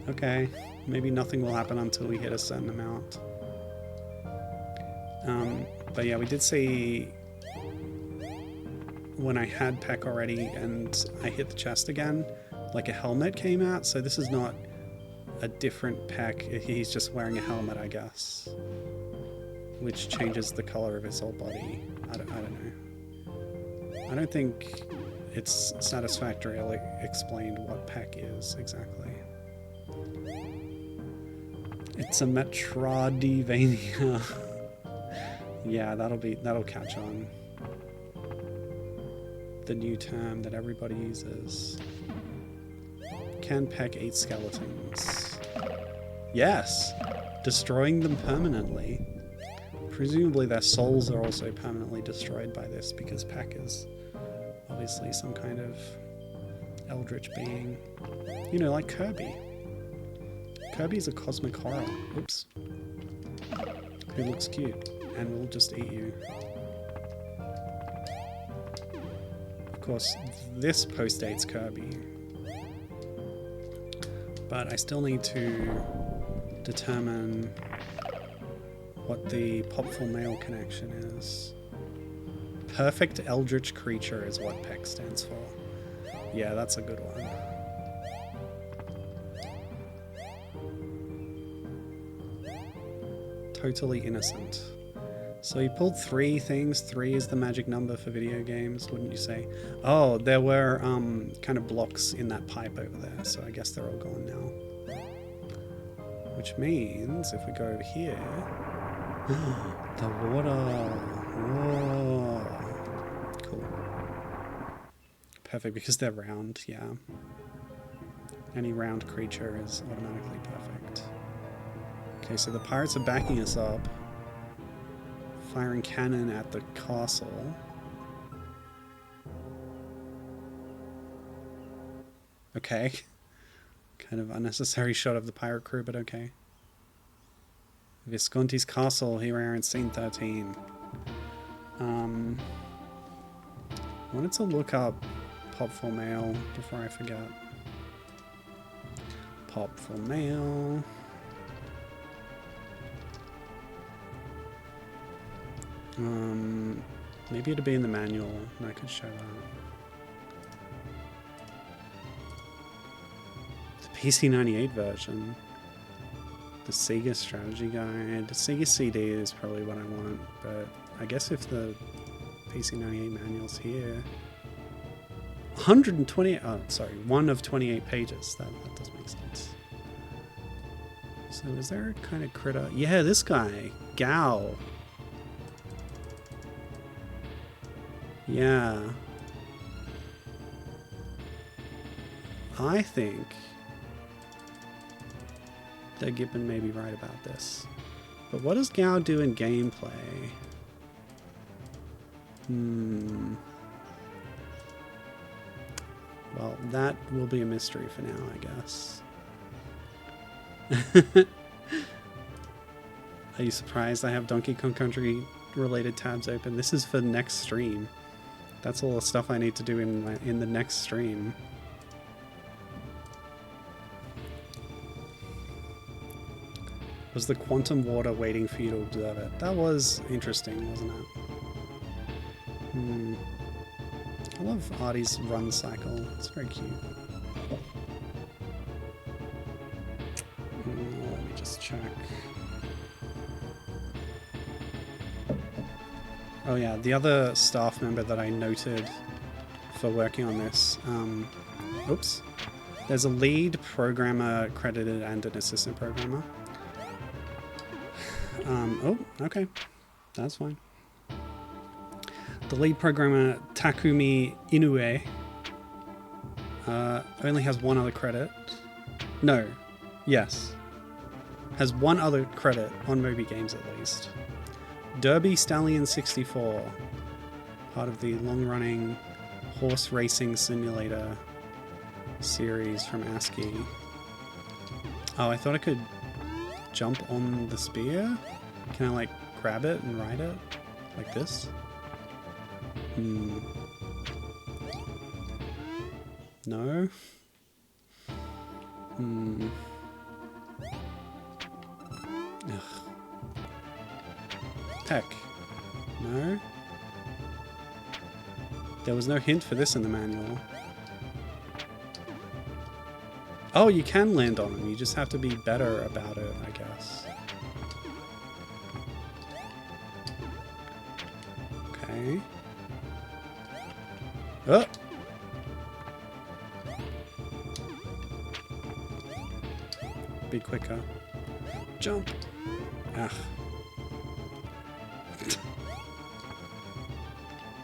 Okay. Maybe nothing will happen until we hit a certain amount. But yeah, we did see when I had Peck already and I hit the chest again, like a helmet came out, so this is not a different Peck. He's just wearing a helmet, I guess, which changes the color of his whole body. I don't know. I don't think it's satisfactorily explained what Peck is exactly. It's a Metroidvania. Yeah, that'll catch on. The new term that everybody uses. Can Peck eat skeletons? Yes! Destroying them permanently. Presumably their souls are also permanently destroyed by this because Peck is obviously some kind of eldritch being. You know, like Kirby. Kirby's a cosmic horror. Oops. Who looks cute and will just eat you. Of course, this postdates Kirby. But I still need to determine what the popful male connection is. Perfect eldritch creature is what Peck stands for. Yeah, that's a good one. Totally innocent. So you pulled 3 things. 3 is the magic number for video games, wouldn't you say? Oh, there were kind of blocks in that pipe over there, so I guess they're all gone now. Which means if we go over here, the water. Whoa. Cool. Perfect, because they're round, yeah. Any round creature is automatically perfect. Okay, so the pirates are backing us up. Firing cannon at the castle. Okay. Kind of unnecessary shot of the pirate crew, but okay. Visconti's castle, here we are in scene 13. I wanted to look up popful male before I forget. Popful male. Maybe it'd be in the manual and I could show that. The PC98 version. The Sega strategy guide. The Sega CD is probably what I want, but I guess if the PC98 manual's here. 120, oh sorry, 1 of 28 pages. That does make sense. So is there a kind of critter? Yeah, this guy. Gao. Yeah. I think that Gibbon may be right about this. But what does Gao do in gameplay? Well, that will be a mystery for now, I guess. Are you surprised I have Donkey Kong Country related tabs open? This is for next stream. That's all the stuff I need to do in the next stream. Was the quantum water waiting for you to observe it? That was interesting, wasn't it? I love Ardy's run cycle. It's very cute. Let me just check. Oh yeah, the other staff member that I noted for working on this, oops, there's a lead programmer credited and an assistant programmer. Oh, okay, that's fine. The lead programmer, Takumi Inoue, only has one other credit. No. Yes. Has one other credit on Moby Games at least. Derby Stallion 64. Part of the long-running horse racing simulator series from ASCII. Oh, I thought I could jump on the spear? Can I, like, grab it and ride it? Like this? No? Ugh. Peck. No? There was no hint for this in the manual. Oh, you can land on them. You just have to be better about it, I guess. Okay. Oh! Be quicker. Jump! Ah.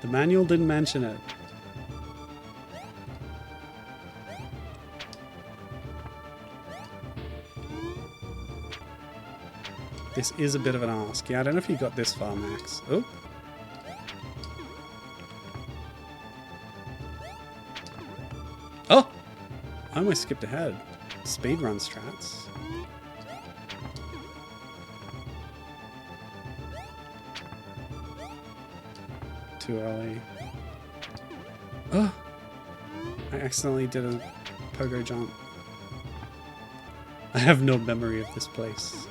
The manual didn't mention it. This is a bit of an ask. Yeah, I don't know if you got this far, Max. Oh. Oh! I almost skipped ahead. Speedrun strats. Too early. Oh! I accidentally did a pogo jump. I have no memory of this place.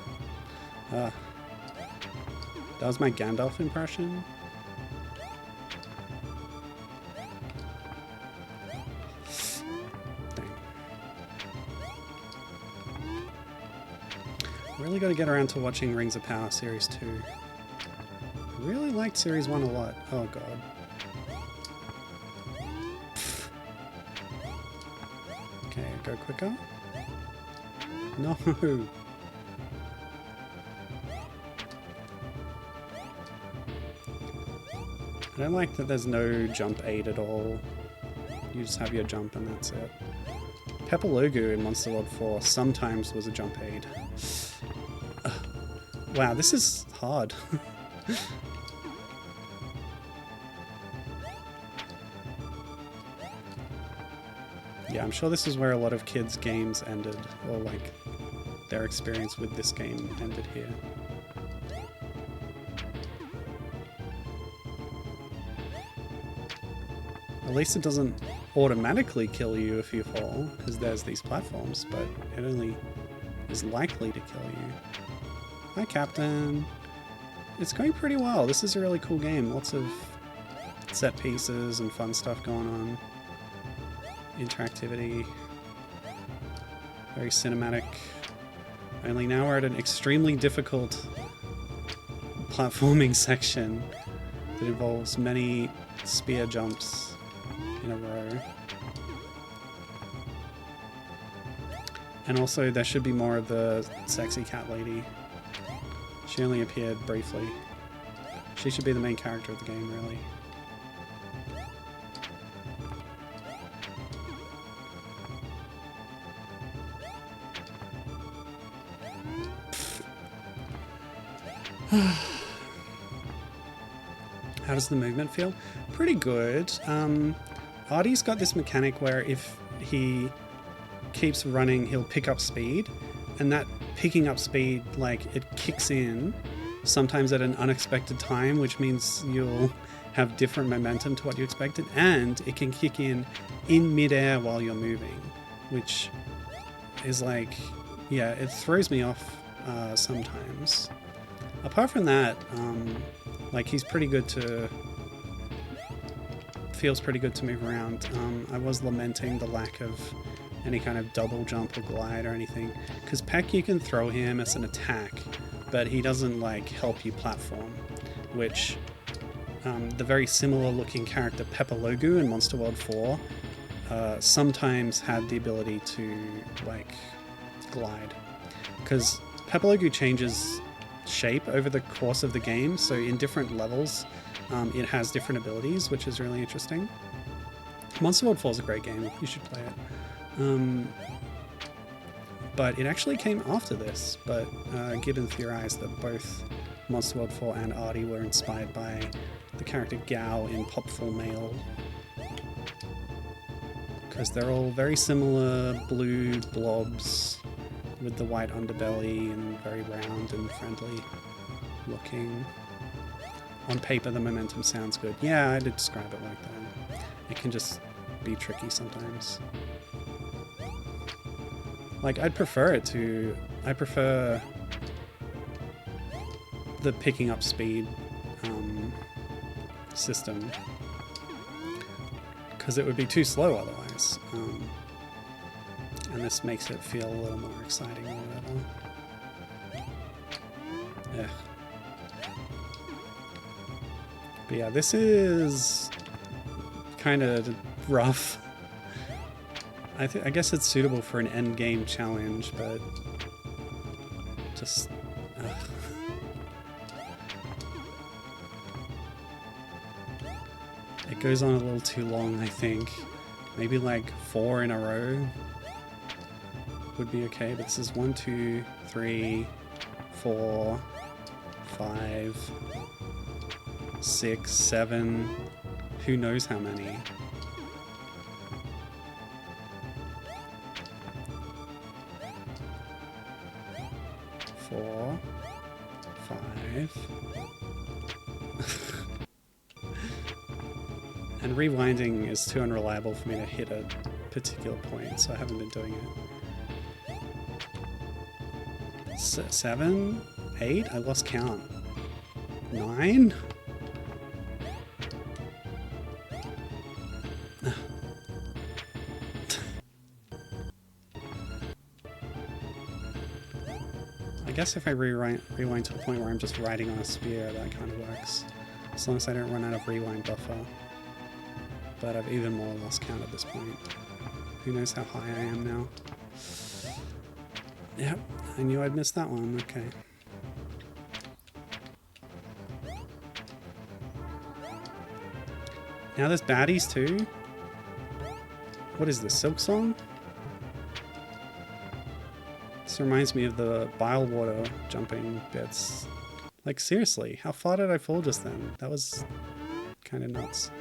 That was my Gandalf impression. Dang. Really got to get around to watching Rings of Power Series 2. I really liked Series 1 a lot. Oh god. Okay, go quicker. No! I don't like that there's no jump aid at all. You just have your jump and that's it. Pepelogoo in Monster World 4 sometimes was a jump aid. Wow, this is hard. Yeah, I'm sure this is where a lot of kids' games ended, or like their experience with this game ended here. At least it doesn't automatically kill you if you fall, because there's these platforms, but it only is likely to kill you. Hi, Captain. It's going pretty well. This is a really cool game. Lots of set pieces and fun stuff going on. Interactivity. Very cinematic. Only now we're at an extremely difficult platforming section that involves many spear jumps in a row. And also there should be more of the sexy cat lady. She only appeared briefly. She should be the main character of the game, really. How does the movement feel? Pretty good. Ardy's got this mechanic where if he keeps running, he'll pick up speed, and that picking up speed, like, it kicks in sometimes at an unexpected time, which means you'll have different momentum to what you expected, and it can kick in midair while you're moving, which is like, yeah, it throws me off sometimes. Apart from that, like, he's pretty good to... feels pretty good to move around. I was lamenting the lack of any kind of double jump or glide or anything, because Peck, you can throw him as an attack, but he doesn't, like, help you platform, which the very similar looking character Pepelogoo in Monster World 4 sometimes had the ability to, like, glide, because Pepelogoo changes shape over the course of the game, so in different levels it has different abilities, which is really interesting. Monster World 4 is a great game. You should play it. But it actually came after this. But Gibbon theorized that both Monster World 4 and Ardy were inspired by the character Gao in Pop Full Mail. Because they're all very similar blue blobs with the white underbelly and very round and friendly looking. On paper, the momentum sounds good. Yeah, I'd describe it like that. It can just be tricky sometimes. Like, I prefer the picking up speed system, because it would be too slow otherwise. And this makes it feel a little more exciting or whatever. Yeah. But yeah, this is kind of rough. I guess it's suitable for an end game challenge, but just it goes on a little too long, I think. Maybe like 4 in a row would be okay, but this is 1, 2, 3, 4, 5, 6, 7, who knows how many. Four, 5. And rewinding is too unreliable for me to hit a particular point, so I haven't been doing it. 7, 8, I lost count. 9? I guess if I rewind to the point where I'm just riding on a spear, that kind of works. As long as I don't run out of rewind buffer. But I've even more lost count at this point. Who knows how high I am now. Yep, I knew I'd missed that one, okay. Now there's baddies too? What is this, Silk Song? This reminds me of the bile water jumping bits. Like, seriously, how far did I fall just then? That was kind of nuts.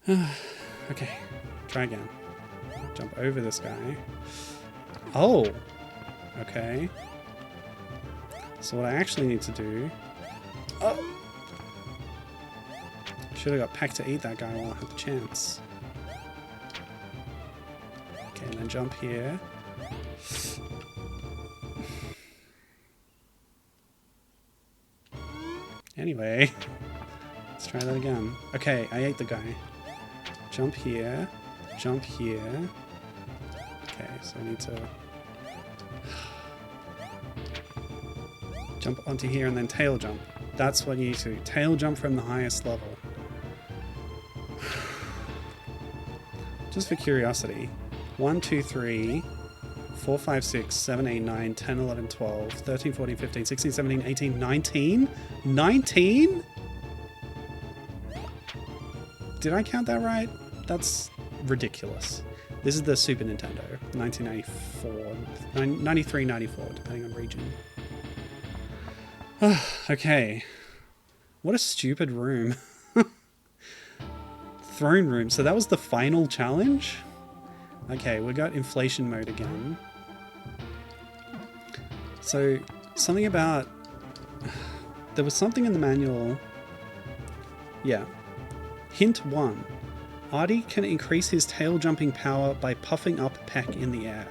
Okay, try again. Jump over this guy. Oh! Okay. So what I actually need to do... Oh! Should have got Peck to eat that guy while I had the chance. Okay, and then jump here. Anyway, let's try that again. Okay, I ate the guy. Jump here. Jump here. Okay, so I need to jump onto here and then tail jump. That's what you need to do. Tail jump from the highest level. Just for curiosity. 1, 2, 3, 4, 5, 6, 7, 8, 9, 10, 11, 12, 13, 14, 15, 16, 17, 18, 19? 19? Did I count that right? That's ridiculous. This is the Super Nintendo, 1994, 93, 94, depending on region. Okay. What a stupid room. Throne room. So that was the final challenge? Okay, we got inflation mode again. So, something about... There was something in the manual... Yeah. Hint 1. Ardy can increase his tail jumping power by puffing up Peck in the air.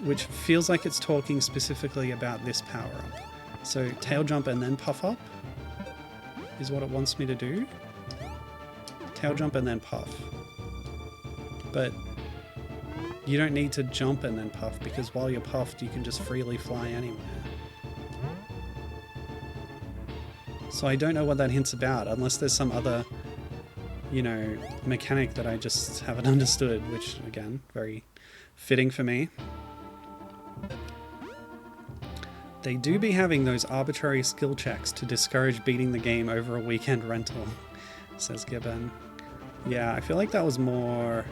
Which feels like it's talking specifically about this power-up. So, tail jump and then puff up is what it wants me to do. Tail jump and then puff. But you don't need to jump and then puff, because while you're puffed, you can just freely fly anywhere. So I don't know what that hint's about, unless there's some other, you know, mechanic that I just haven't understood, which, again, very fitting for me. They do be having those arbitrary skill checks to discourage beating the game over a weekend rental, says Gibbon. Yeah, I feel like that was more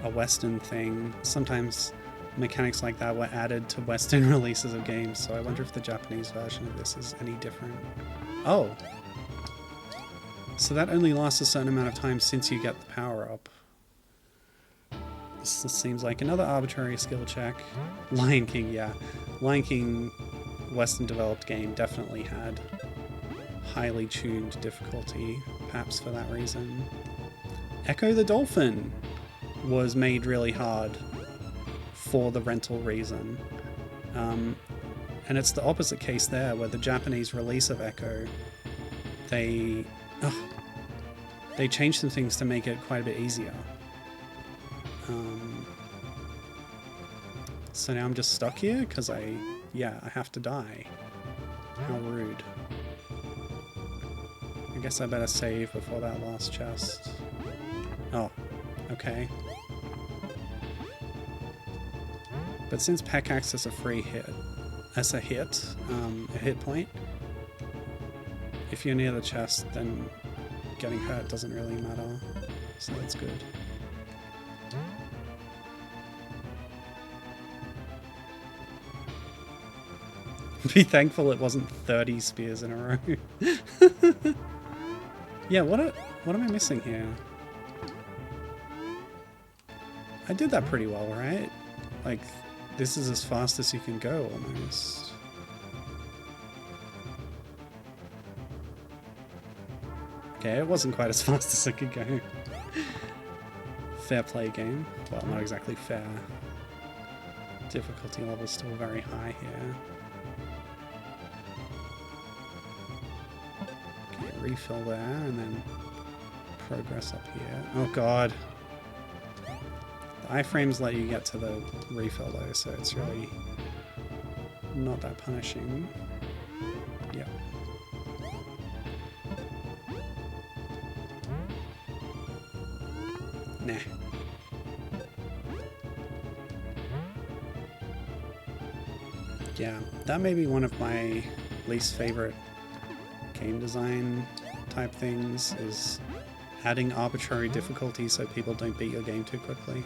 a Western thing. Sometimes mechanics like that were added to Western releases of games, so I wonder if the Japanese version of this is any different. Oh! So that only lasts a certain amount of time since you get the power up. This seems like another arbitrary skill check. Lion King, yeah. Lion King, Western developed game, definitely had highly tuned difficulty, perhaps for that reason. Echo the Dolphin was made really hard for the rental reason. And it's the opposite case there, where the Japanese release of Echo, they changed some things to make it quite a bit easier. So now I'm just stuck here because I have to die. How rude. I guess I better save before that last chest. Oh, okay. But since Peck acts as a free hit, a hit point, if you're near the chest, then getting hurt doesn't really matter. So that's good. Be thankful it wasn't 30 spears in a row. Yeah, what am I missing here? I did that pretty well, right? Like, this is as fast as you can go, almost. Okay, it wasn't quite as fast as I could go. Fair play game. Well, not exactly fair. Difficulty level's still very high here. Okay, refill there, and then progress up here. Oh god. The iframes let you get to the refill though, so it's really not that punishing. Yep. Nah. Yeah, that may be one of my least favorite game design type things, is adding arbitrary difficulty so people don't beat your game too quickly.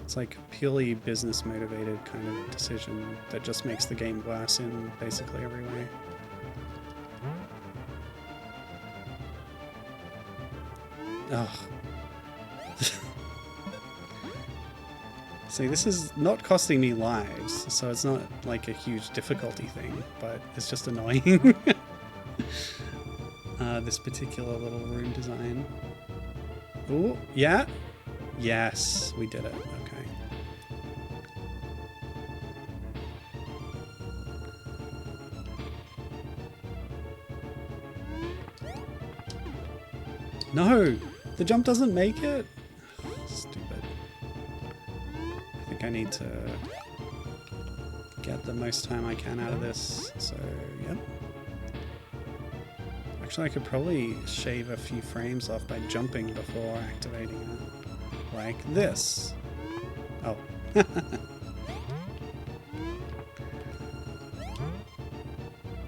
It's like purely business motivated kind of decision that just makes the game worse in basically every way. Ugh. See, this is not costing me lives, so it's not like a huge difficulty thing, but it's just annoying. This particular little room design. Ooh, yeah? Yes, we did it. Okay. No! The jump doesn't make it? Stupid. I think I need to get the most time I can out of this, so yep. Actually, I could probably shave a few frames off by jumping before activating it. Like this. Oh.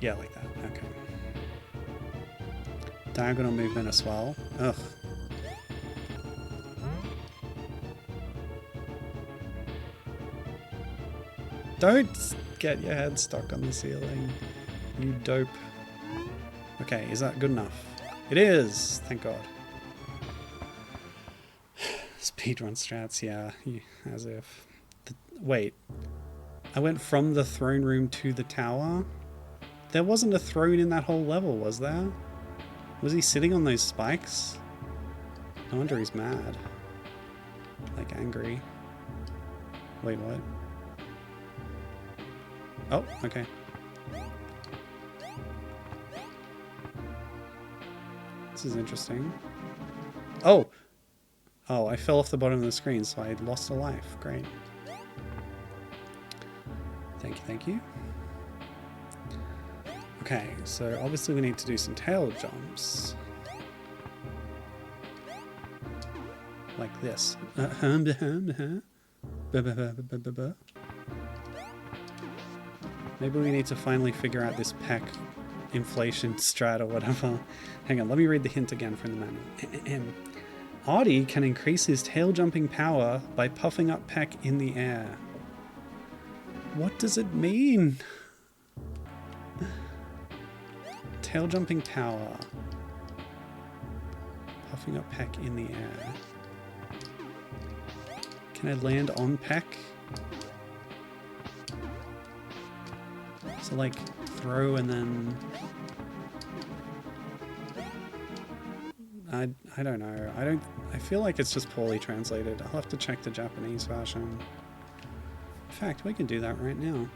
Yeah, like that. Okay. Diagonal movement as well. Ugh. Don't get your head stuck on the ceiling, you dope. Okay, is that good enough? It is! Thank God. Speedrun strats, yeah, as if. Wait, I went from the throne room to the tower? There wasn't a throne in that whole level, was there? Was he sitting on those spikes? No wonder he's mad. Like, angry. Wait, what? Oh, okay. This is interesting. Oh! Oh, I fell off the bottom of the screen, so I lost a life. Great. Thank you, thank you. Okay, so obviously we need to do some tail jumps. Like this. Maybe we need to finally figure out this peck inflation strat or whatever. Hang on, let me read the hint again from the manual. Ardy can increase his tail jumping power by puffing up peck in the air. What does it mean? Tail jumping power. Puffing up peck in the air. Can I land on peck? So like throw and then... I don't know. I feel like it's just poorly translated. I'll have to check the Japanese version. In fact, we can do that right now.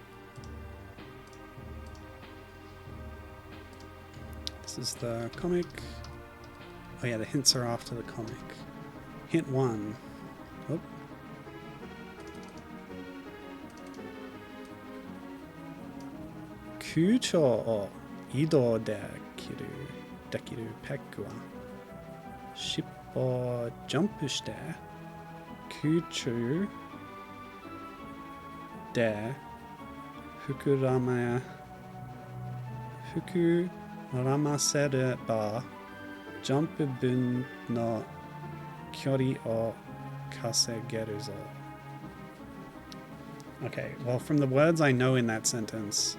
This is the comic. Oh yeah, the hints are after the comic. Hint 1. Oh. Kucho o ido dekiru pekku wa shippo jump shite kuchu de fukuramasereba jump bun no kyori o kasegeru zo. Okay, well, from the words I know in that sentence,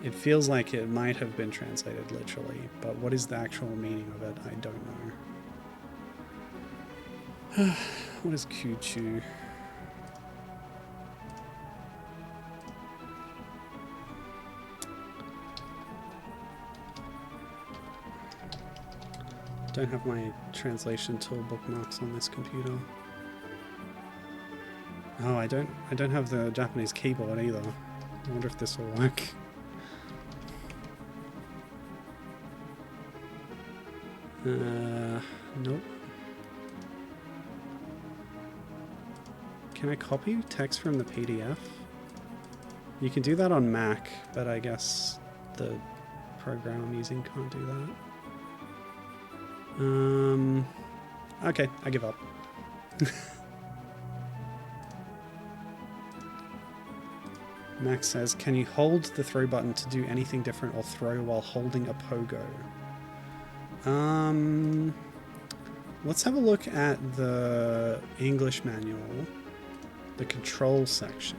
it feels like it might have been translated literally, but what is the actual meaning of it? I don't know. What is Kuchu? Don't have my translation tool bookmarks on this computer. Oh, I don't have the Japanese keyboard either. I wonder if this will work. Nope. Can I copy text from the PDF? You can do that on Mac, but I guess the program I'm using can't do that. Okay, I give up. Max says, can you hold the throw button to do anything different or throw while holding a pogo? Let's have a look at the English manual, the control section.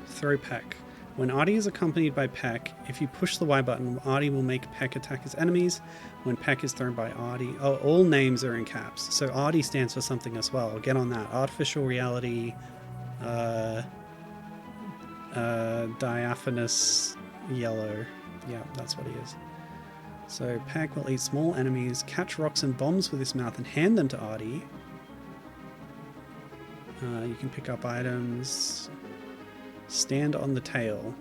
Throw peck. When Ardy is accompanied by peck, if you push the Y button, Ardy will make peck attack his enemies. When peck is thrown by Ardy... Oh, all names are in caps. So Ardy stands for something as well. Get on that. Artificial reality, diaphanous yellow. Yeah, that's what he is. So peck will eat small enemies, catch rocks and bombs with his mouth and hand them to Ardy. You can pick up items... Stand on the tail.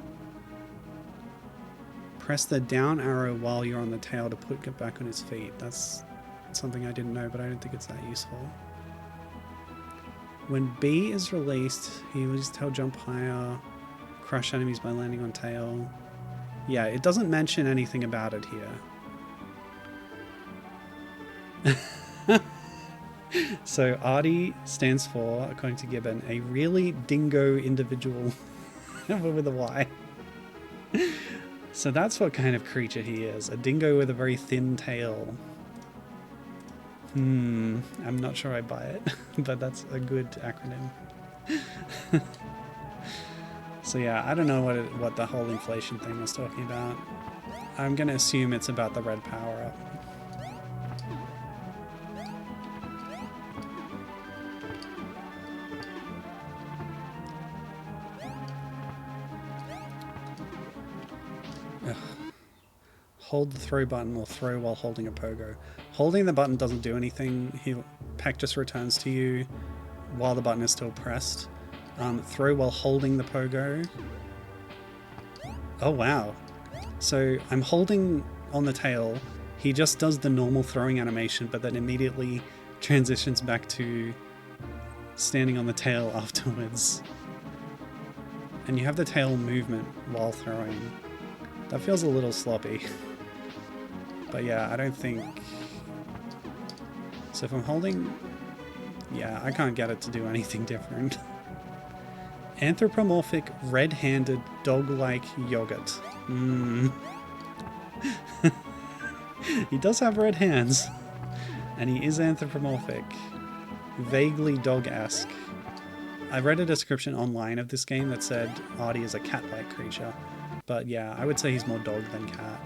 Press the down arrow while you're on the tail to put it back on his feet. That's something I didn't know, but I don't think it's that useful. When B is released, he will just tail jump higher, crush enemies by landing on tail. Yeah, it doesn't mention anything about it here. So Ardy stands for, according to Gibbon, a really dingo individual with a Y. So that's what kind of creature he is. A dingo with a very thin tail. I'm not sure I buy it, but that's a good acronym. So yeah, I don't know what the whole inflation thing was talking about. I'm going to assume it's about the red power-up. Hold the throw button or throw while holding a pogo. Holding the button doesn't do anything. Peck just returns to you while the button is still pressed. Throw while holding the pogo. Oh wow. So I'm holding on the tail. He just does the normal throwing animation, but then immediately transitions back to standing on the tail afterwards. And you have the tail movement while throwing. That feels a little sloppy. But yeah, I don't think... So if I'm holding... Yeah, I can't get it to do anything different. Anthropomorphic red-handed dog-like yogurt. He does have red hands, and he is anthropomorphic. Vaguely dog-esque. I read a description online of this game that said Ardy is a cat-like creature. But yeah, I would say he's more dog than cat.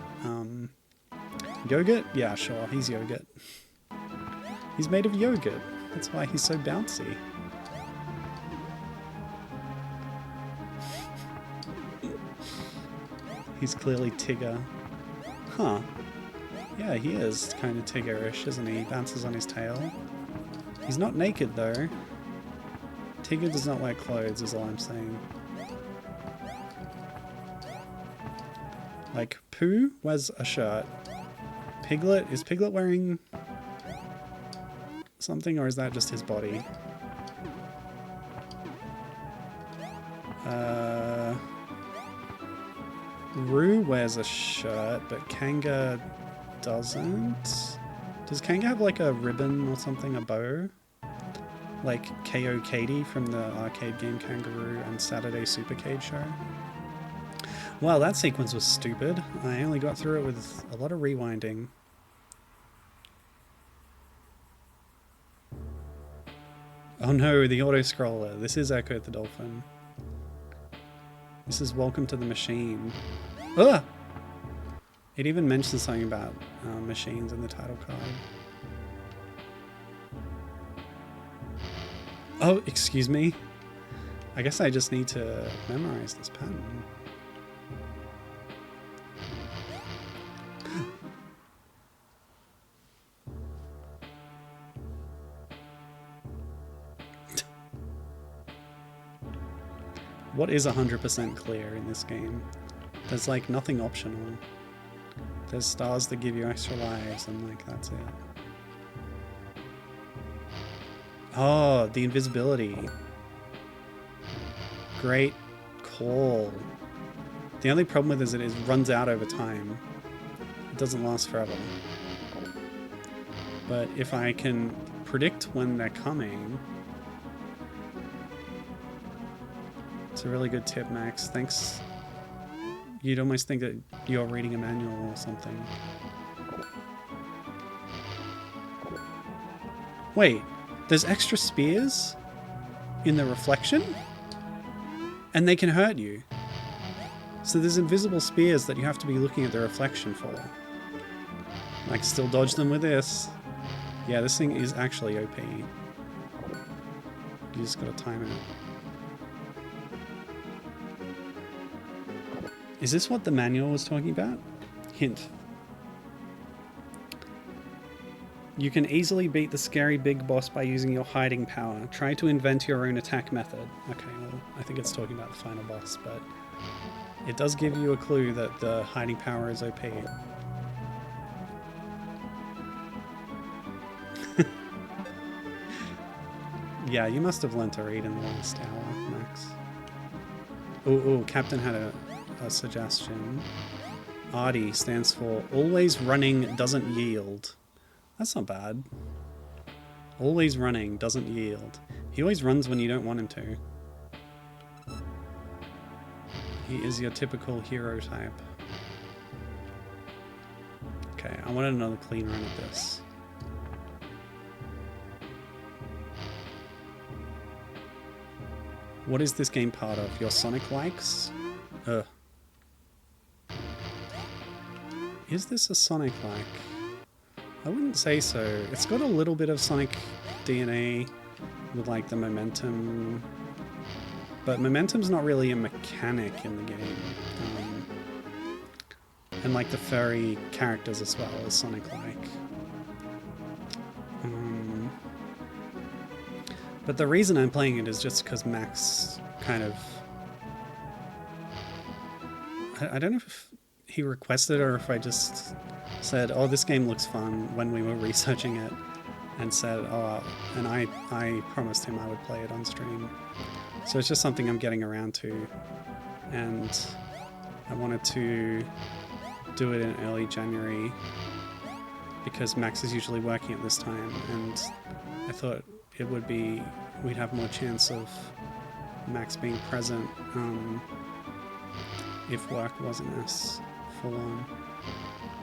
Yogurt? Yeah, sure, he's yogurt. He's made of yogurt. That's why he's so bouncy. He's clearly Tigger. Huh. Yeah, he is kind of Tiggerish, isn't he? He bounces on his tail. He's not naked, though. Tigger does not wear clothes, is all I'm saying. Like, Pooh wears a shirt. Piglet? Is Piglet wearing something, or is that just his body? Roo wears a shirt, but Kanga doesn't. Does Kanga have like a ribbon or something, a bow? Like K.O. Katie from the arcade game Kangaroo and Saturday Supercade show? Wow, that sequence was stupid. I only got through it with a lot of rewinding. Oh no, the auto-scroller. This is Echo the Dolphin. This is Welcome to the Machine. Ugh! It even mentions something about machines in the title card. Oh, excuse me. I guess I just need to memorize this pattern. What is 100% clear in this game? There's like nothing optional. There's stars that give you extra lives and like that's it. Oh, the invisibility. Great call. The only problem with it is it runs out over time. It doesn't last forever. But if I can predict when they're coming... It's a really good tip, Max. Thanks. You'd almost think that you're reading a manual or something. Wait, there's extra spears in the reflection? And they can hurt you. So there's invisible spears that you have to be looking at the reflection for. I can still dodge them with this. Yeah, this thing is actually OP. You just gotta time it. Is this what the manual was talking about? Hint. You can easily beat the scary big boss by using your hiding power. Try to invent your own attack method. Okay, well, I think it's talking about the final boss, but it does give you a clue that the hiding power is OP. Yeah, you must have learnt to read in the last hour, Max. Ooh, Captain had a suggestion. Ardy stands for Always Running Doesn't Yield. That's not bad. Always running doesn't yield. He always runs when you don't want him to. He is your typical hero type. Okay, I wanted another clean run of this. What is this game part of? Your Sonic likes? Ugh. Is this a Sonic like? I wouldn't say so. It's got a little bit of Sonic DNA with like the momentum, but momentum's not really a mechanic in the game. And like the furry characters as well as Sonic-like. But the reason I'm playing it is just because Max kind of... I don't know if he requested or if I just said, oh, this game looks fun when we were researching it, and said, oh, and I promised him I would play it on stream. So it's just something I'm getting around to, and I wanted to do it in early January because Max is usually working at this time, and I thought it would be, we'd have more chance of Max being present if work wasn't as full on.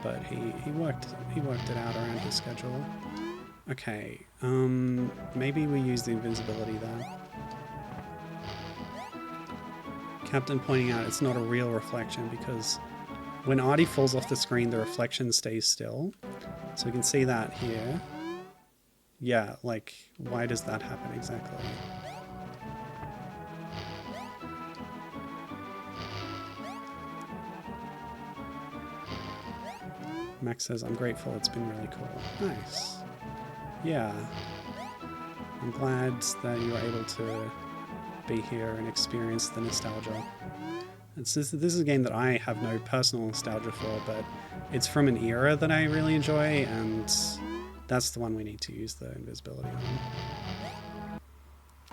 But he worked it out around his schedule. Okay, maybe we use the invisibility there. Captain pointing out it's not a real reflection because when Ardy falls off the screen, the reflection stays still. So we can see that here. Yeah, like, why does that happen exactly? Max says, I'm grateful, it's been really cool. Nice. Yeah. I'm glad that you were able to be here and experience the nostalgia. This is a game that I have no personal nostalgia for, but it's from an era that I really enjoy, and that's the one we need to use the invisibility on.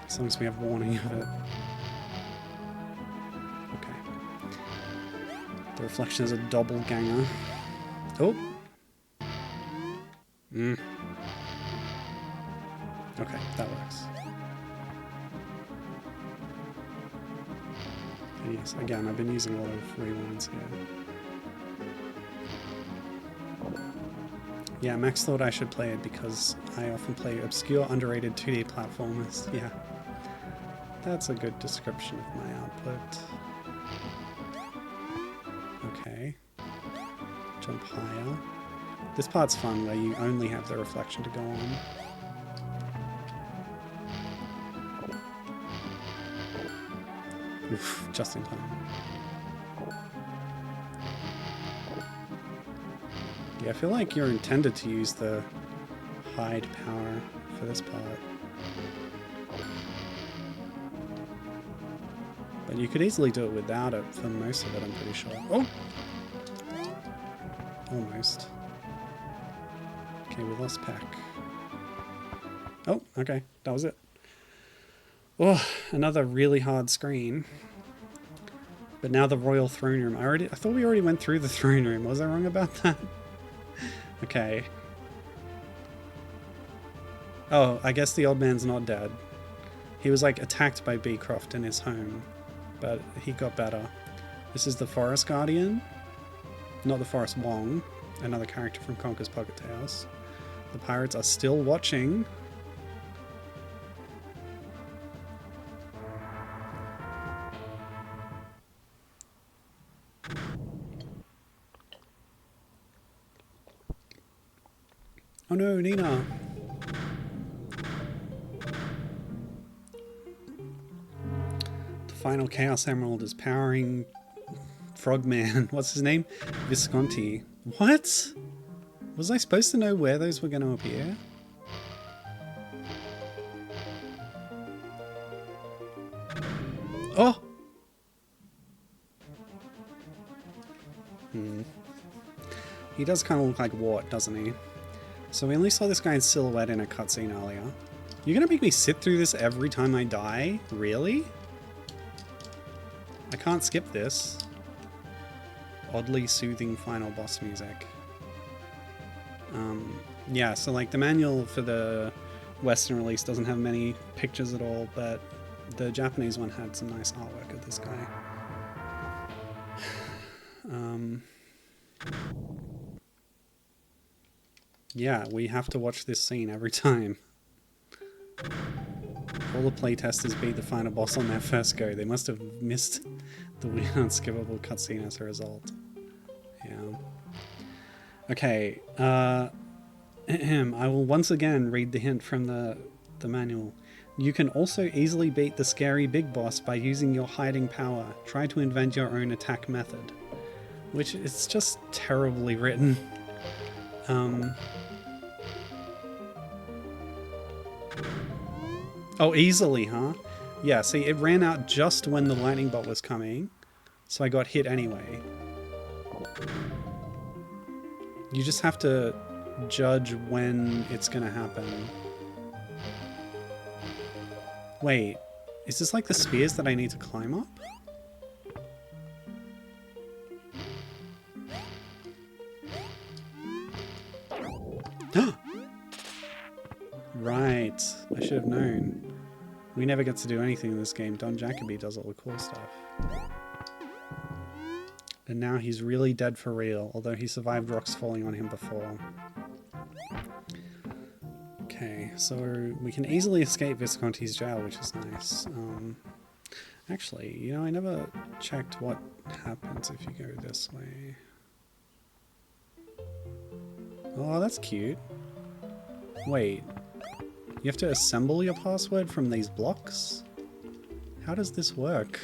As long as we have warning of it. Okay. The reflection is a doppelganger. Oh! Okay, that works. And yes, again, I've been using a lot of rewinds here. Yeah, Max thought I should play it because I often play obscure, underrated 2D platformers. Yeah. That's a good description of my output. Okay. Jump higher. This part's fun where you only have the reflection to go on. Oof, just in time. Yeah, I feel like you're intended to use the hide power for this part. But you could easily do it without it for most of it, I'm pretty sure. Oh! Almost. Okay, we lost Pack. Oh, okay, that was it. Oh, another really hard screen. But now the Royal Throne Room. I thought we already went through the Throne Room. Was I wrong about that? Okay. Oh, I guess the old man's not dead. He was like attacked by Beecroft in his home, but he got better. This is the Forest Guardian. Not the Forest Wong, another character from Conker's Pocket Tales. The pirates are still watching. Oh no, Nina! The final Chaos Emerald is powering Frogman. What's his name? Visconti. What? Was I supposed to know where those were going to appear? Oh! He does kind of look like Wart, doesn't he? So we only saw this guy in silhouette in a cutscene earlier. You're gonna make me sit through this every time I die? Really? I can't skip this. Oddly soothing final boss music. Yeah, so like the manual for the Western release doesn't have many pictures at all, but the Japanese one had some nice artwork of this guy. Yeah, we have to watch this scene every time. All the playtesters beat the final boss on their first go. They must have missed the weird unskippable cutscene as a result. Yeah. Okay, I will once again read the hint from the manual. You can also easily beat the scary big boss by using your hiding power. Try to invent your own attack method. Which is just terribly written. Oh, easily, huh? Yeah, see, it ran out just when the lightning bolt was coming, so I got hit anyway. You just have to judge when it's gonna happen. Wait, is this like the spears that I need to climb up? Right, I should have known. We never get to do anything in this game. Don Jacoby does all the cool stuff. And now he's really dead for real, although he survived rocks falling on him before. Okay, so we can easily escape Visconti's jail, which is nice. Actually, you know, I never checked what happens if you go this way. Oh, that's cute. Wait, you have to assemble your password from these blocks? How does this work?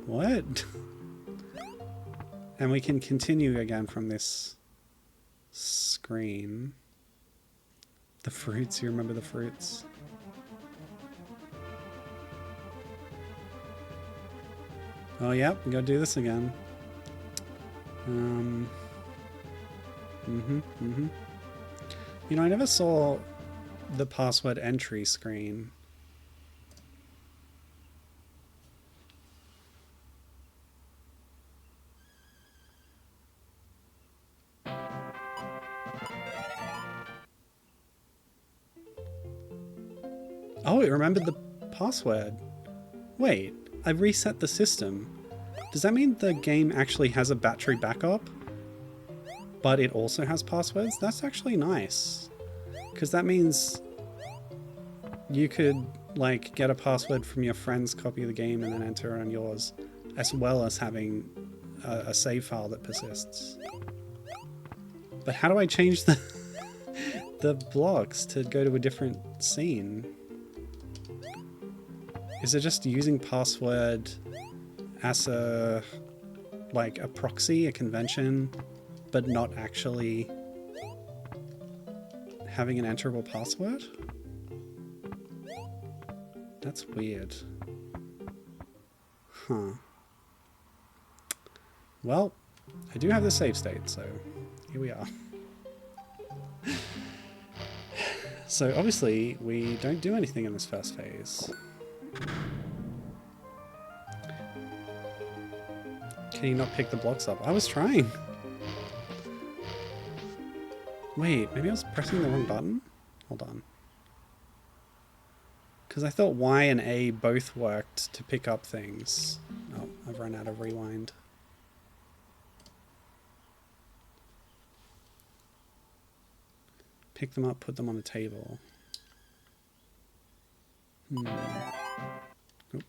What? And we can continue again from this screen. The fruits, you remember the fruits? Oh, yep, we gotta do this again. You know, I never saw the password entry screen. Oh, it remembered the password. Wait, I reset the system. Does that mean the game actually has a battery backup, but it also has passwords? That's actually nice. Because that means you could, like, get a password from your friend's copy of the game and then enter it on yours, as well as having a save file that persists. But how do I change the the blocks to go to a different scene? Is it just using password as a, like, a proxy, a convention, but not actually having an enterable password? That's weird. Huh. Well, I do have the save state, so here we are. So obviously we don't do anything in this first phase. Can you not pick the blocks up? I was trying. Wait, maybe I was pressing the wrong button? Hold on. Because I thought Y and A both worked to pick up things. Oh, I've run out of rewind. Pick them up, put them on a table. Oop.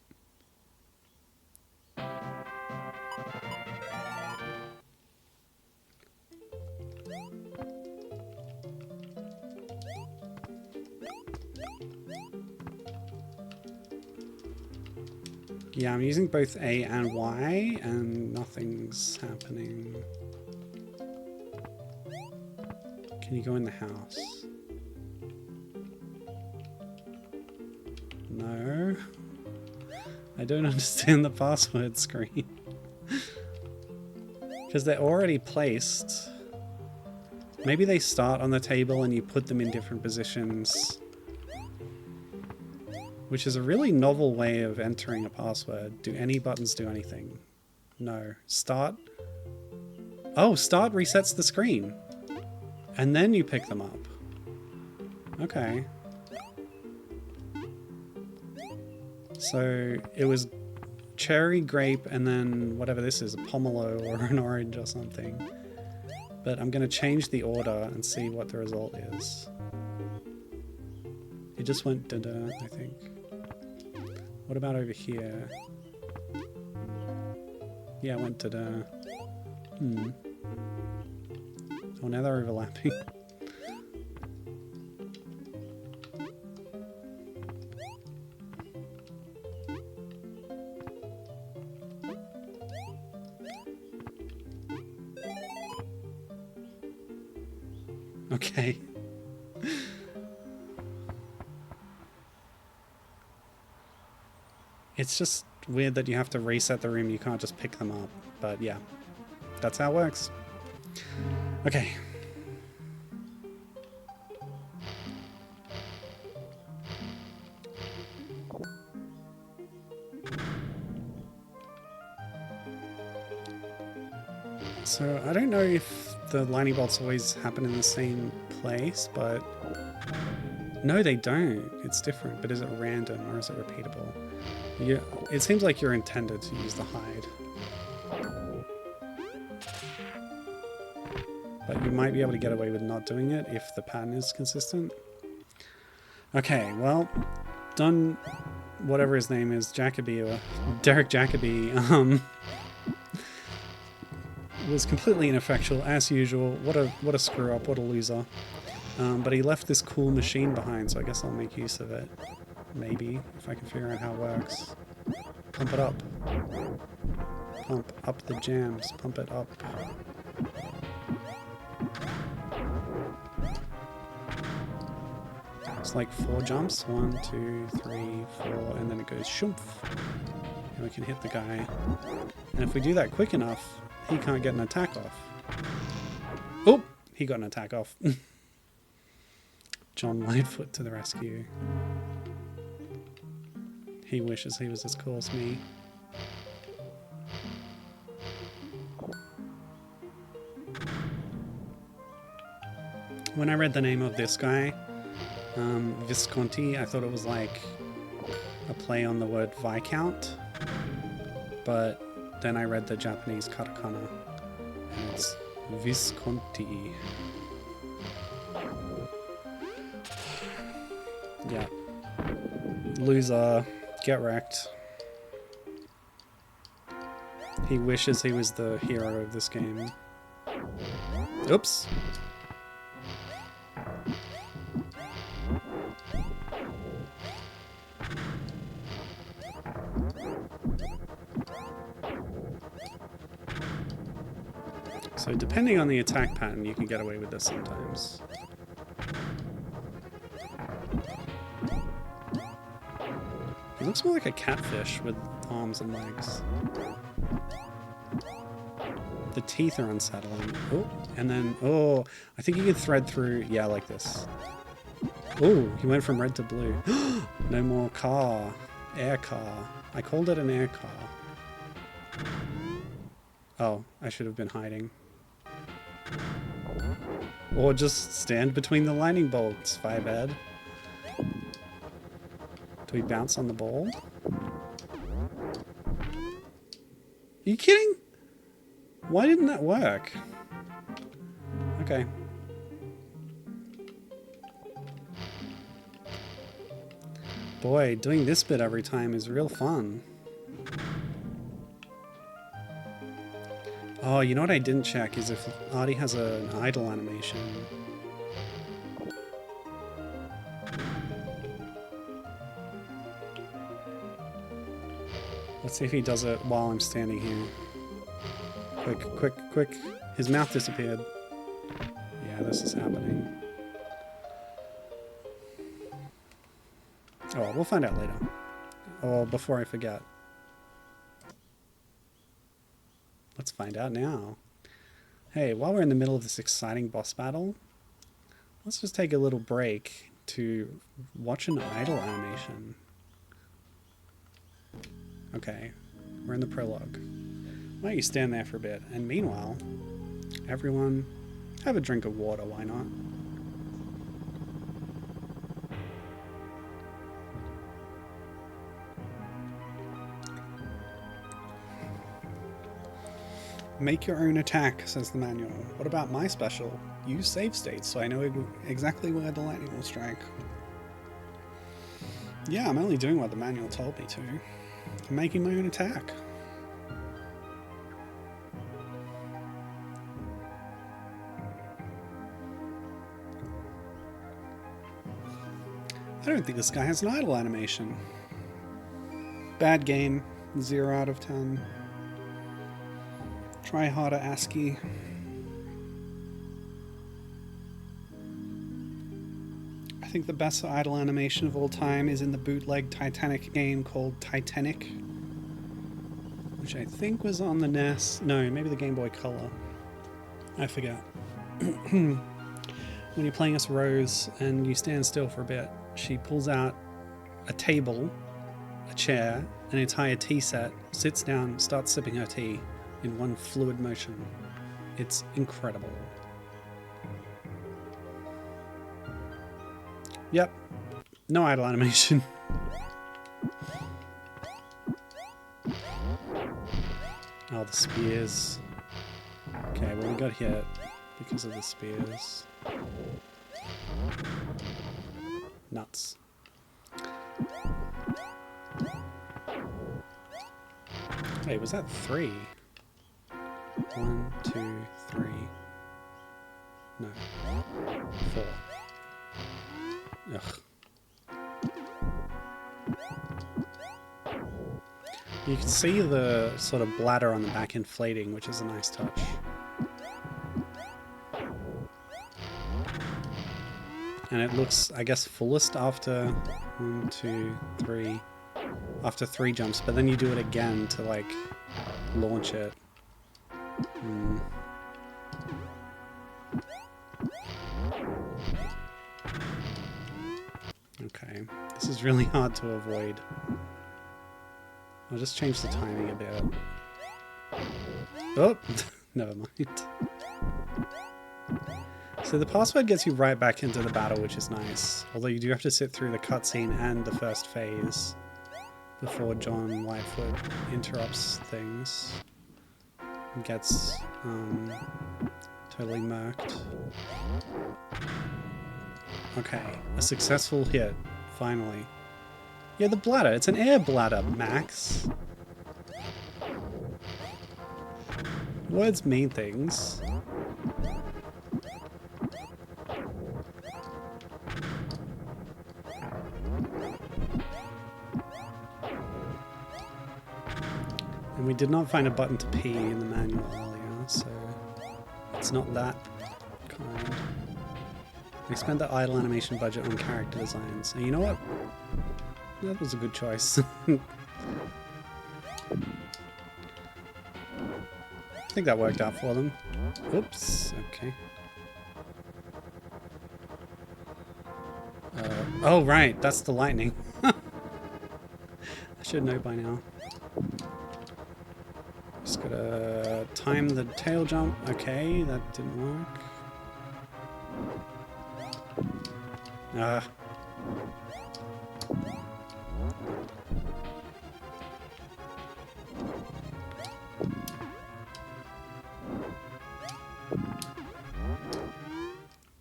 Yeah, I'm using both A and Y, and nothing's happening. Can you go in the house? No. I don't understand the password screen. Because they're already placed. Maybe they start on the table and you put them in different positions. Which is a really novel way of entering a password. Do any buttons do anything? No. Start? Oh, start resets the screen. And then you pick them up. Okay. So it was cherry, grape, and then whatever this is, a pomelo or an orange or something. But I'm going to change the order and see what the result is. It just went da-da, I think. What about over here? Yeah, it went da-da. Oh, now they're overlapping. Okay. It's just weird that you have to reset the room, you can't just pick them up. But yeah, that's how it works. Okay. So I don't know if the lightning bolts always happen in the same place, but no, they don't. It's different. But is it random or is it repeatable? Yeah, it seems like you're intended to use the hide. But you might be able to get away with not doing it if the pattern is consistent. Okay, well, done whatever his name is, Jacoby, or Derek Jacoby, was completely ineffectual as usual. What a screw up, what a loser. But he left this cool machine behind, so I guess I'll make use of it. Maybe, if I can figure out how it works. Pump it up. Pump up the jams. Pump it up. It's like 4 jumps. 1, 2, 3, 4, and then it goes shumph. And we can hit the guy. And if we do that quick enough, he can't get an attack off. Oh! He got an attack off. John Lightfoot to the rescue. He wishes he was as cool as me. When I read the name of this guy, Visconti, I thought it was like a play on the word Viscount, but then I read the Japanese katakana, and it's Visconti. Yeah. Loser. Get wrecked. He wishes he was the hero of this game. Oops. So depending on the attack pattern, you can get away with this sometimes. He looks more like a catfish with arms and legs. The teeth are unsettling. Oh, and then, oh, I think you can thread through, yeah, like this. Oh, he went from red to blue. No more car. Air car. I called it an air car. Oh, I should have been hiding. Or just stand between the lightning bolts, Firebed. Do we bounce on the ball? Are you kidding? Why didn't that work? Okay. Boy, doing this bit every time is real fun. Oh, you know what I didn't check is if Ardy has an idle animation. Let's see if he does it while I'm standing here. Quick, quick, quick. His mouth disappeared. Yeah, this is happening. Oh, we'll find out later. Oh, before I forget. Let's find out now. Hey, while we're in the middle of this exciting boss battle, let's just take a little break to watch an idle animation. Okay, we're in the prologue. Why don't you stand there for a bit? And meanwhile, everyone, have a drink of water, why not? Make your own attack, says the manual. What about my special? Use save states so I know exactly where the lightning will strike. Yeah, I'm only doing what the manual told me to. I'm making my own attack. I don't think this guy has an idle animation. Bad game. 0 out of 10. Try harder, ASCII. I think the best idle animation of all time is in the bootleg Titanic game called Titanic, which I think was on the NES. No, maybe the Game Boy Color. I forget. When you're playing as Rose and you stand still for a bit, she pulls out a table, a chair, an entire tea set, sits down, starts sipping her tea in one fluid motion. It's incredible. Yep. No idle animation. Oh, the spears. Okay, well, we got hit because of the spears. Nuts. Wait, was that 3? 1, 2, 3. No. 4. Ugh. You can see the sort of bladder on the back inflating, which is a nice touch. And it looks, I guess, fullest after 1, 2, 3. After 3 jumps, but then you do it again to, like, launch it. Okay, this is really hard to avoid. I'll just change the timing a bit. Oh, never mind. So the password gets you right back into the battle, which is nice. Although you do have to sit through the cutscene and the first phase before John Lightfoot interrupts things and gets totally murked. Okay, a successful hit, finally. Yeah, the bladder. It's an air bladder, Max. Words mean things. And we did not find a button to P in the manual earlier, so it's not that kind. We spent the idle animation budget on character designs. And you know what? That was a good choice. I think that worked out for them. Oops, okay. Oh, right, that's the lightning. I should know by now. Just gotta time the tail jump. Okay, that didn't work. Ah.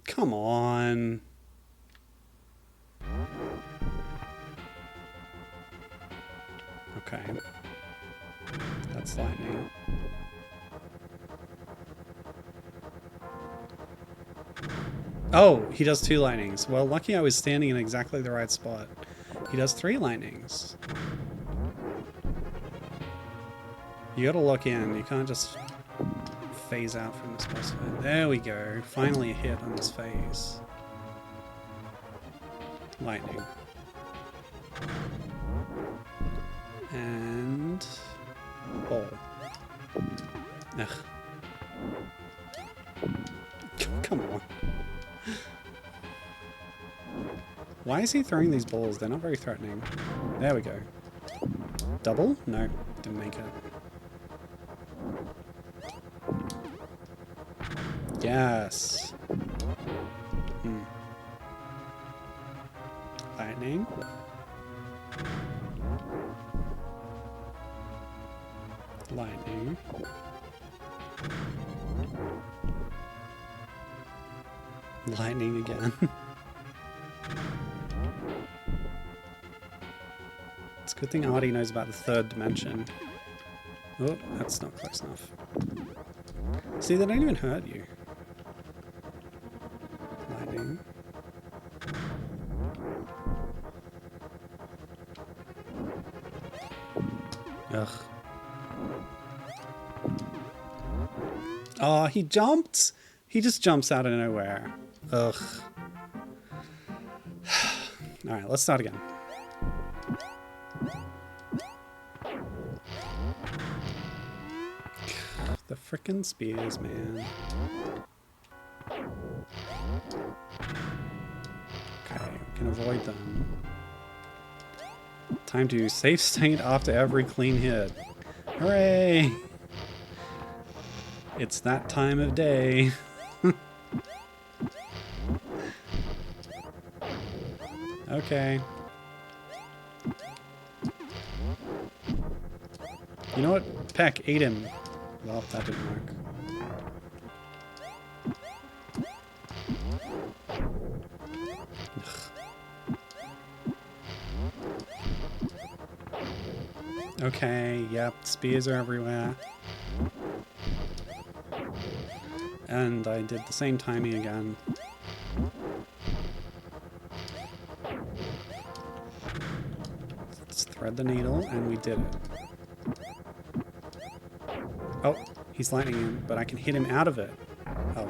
Come on. Okay. That's lightning. Oh, he does 2 lightnings. Well, lucky I was standing in exactly the right spot. He does 3 lightnings. You gotta lock in. You can't just phase out from this boss fight. There we go. Finally a hit on this phase. Lightning. And ball. Ugh. Come on. Why is he throwing these balls? They're not very threatening. There we go. Double? No, didn't make it. Yes. Lightning. Lightning. Lightning again. It's a good thing Ardy knows about the 3rd dimension. Oh, that's not close enough. See, they don't even hurt you. Lightning. Ugh. Oh, he jumped! He just jumps out of nowhere. Ugh. Alright, let's start again. The frickin' spears, man. Okay, we can avoid them. Time to save state after every clean hit. Hooray! It's that time of day. Okay. You know what? Peck, eat him. Well, that didn't work. Okay, yep, spears are everywhere. And I did the same timing again. Let's thread the needle, and we did it. Oh, he's lightning in, but I can hit him out of it. Oh.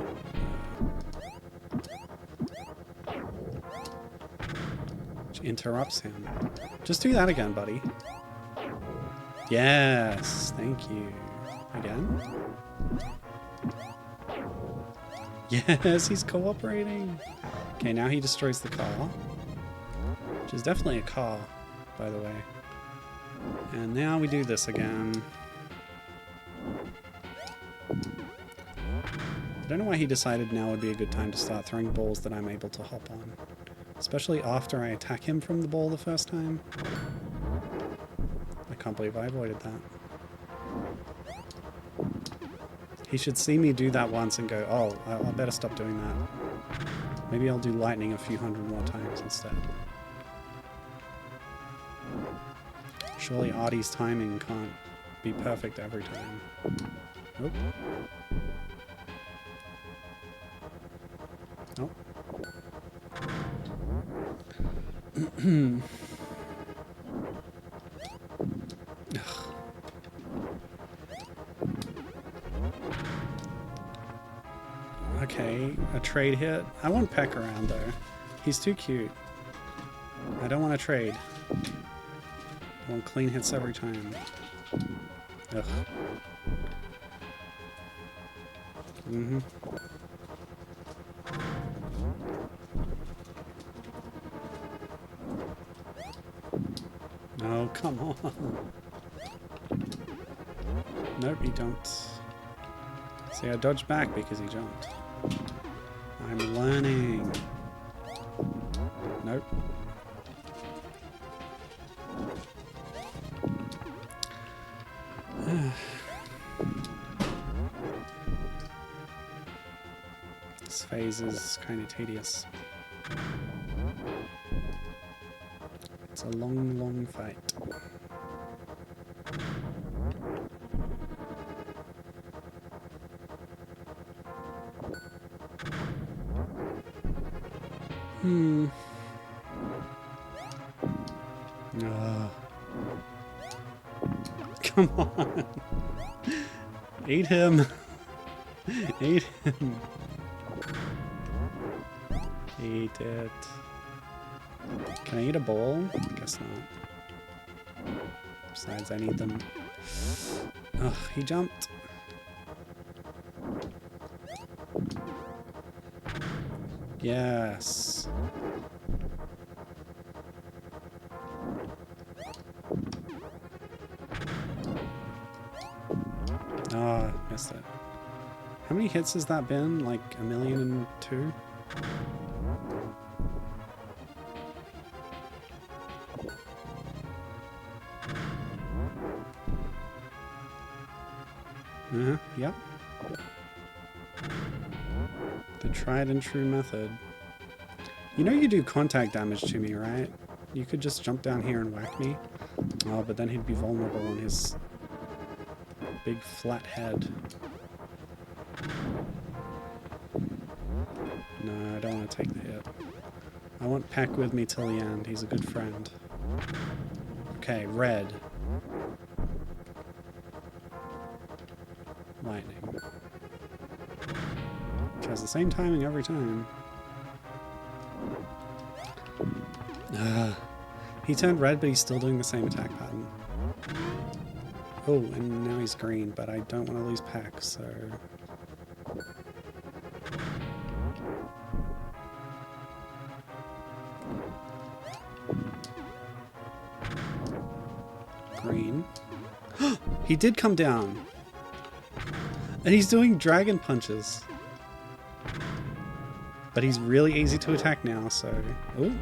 Which interrupts him. Just do that again, buddy. Yes, thank you. Again? Yes, he's cooperating. Okay, now he destroys the car. Which is definitely a car, by the way. And now we do this again. I don't know why he decided now would be a good time to start throwing balls that I'm able to hop on. Especially after I attack him from the ball the first time. I can't believe I avoided that. He should see me do that once and go, oh, I better stop doing that. Maybe I'll do lightning a few hundred more times instead. Surely Ardy's timing can't be perfect every time. Nope. Nope. Okay, a trade hit. I want Peck around though. He's too cute. I don't want to trade. I want clean hits every time. Ugh. Mm-hmm. Oh, come on. Nope, he don't. See, I dodged back because he jumped. I'm learning. Nope. This phase is kind of tedious. It's a long, long fight. Come on. Eat him. Eat him. Eat it. Can I eat a ball? I guess not. Besides, I need them. Ugh, he jumped. Yes. Oh, missed it. How many hits has that been? Like 1,000,002? Yep. The tried and true method. You know you do contact damage to me, right? You could just jump down here and whack me. Oh, but then he'd be vulnerable on his big flat head. No, I don't want to take the hit. I want Peck with me till the end. He's a good friend. Okay, red. Lightning. Which has the same timing every time. He turned red, but he's still doing the same attack pattern. Oh, and now he's green, but I don't want to lose Peck, so... Green. He did come down! And he's doing dragon punches. But he's really easy to attack now, so... Ooh.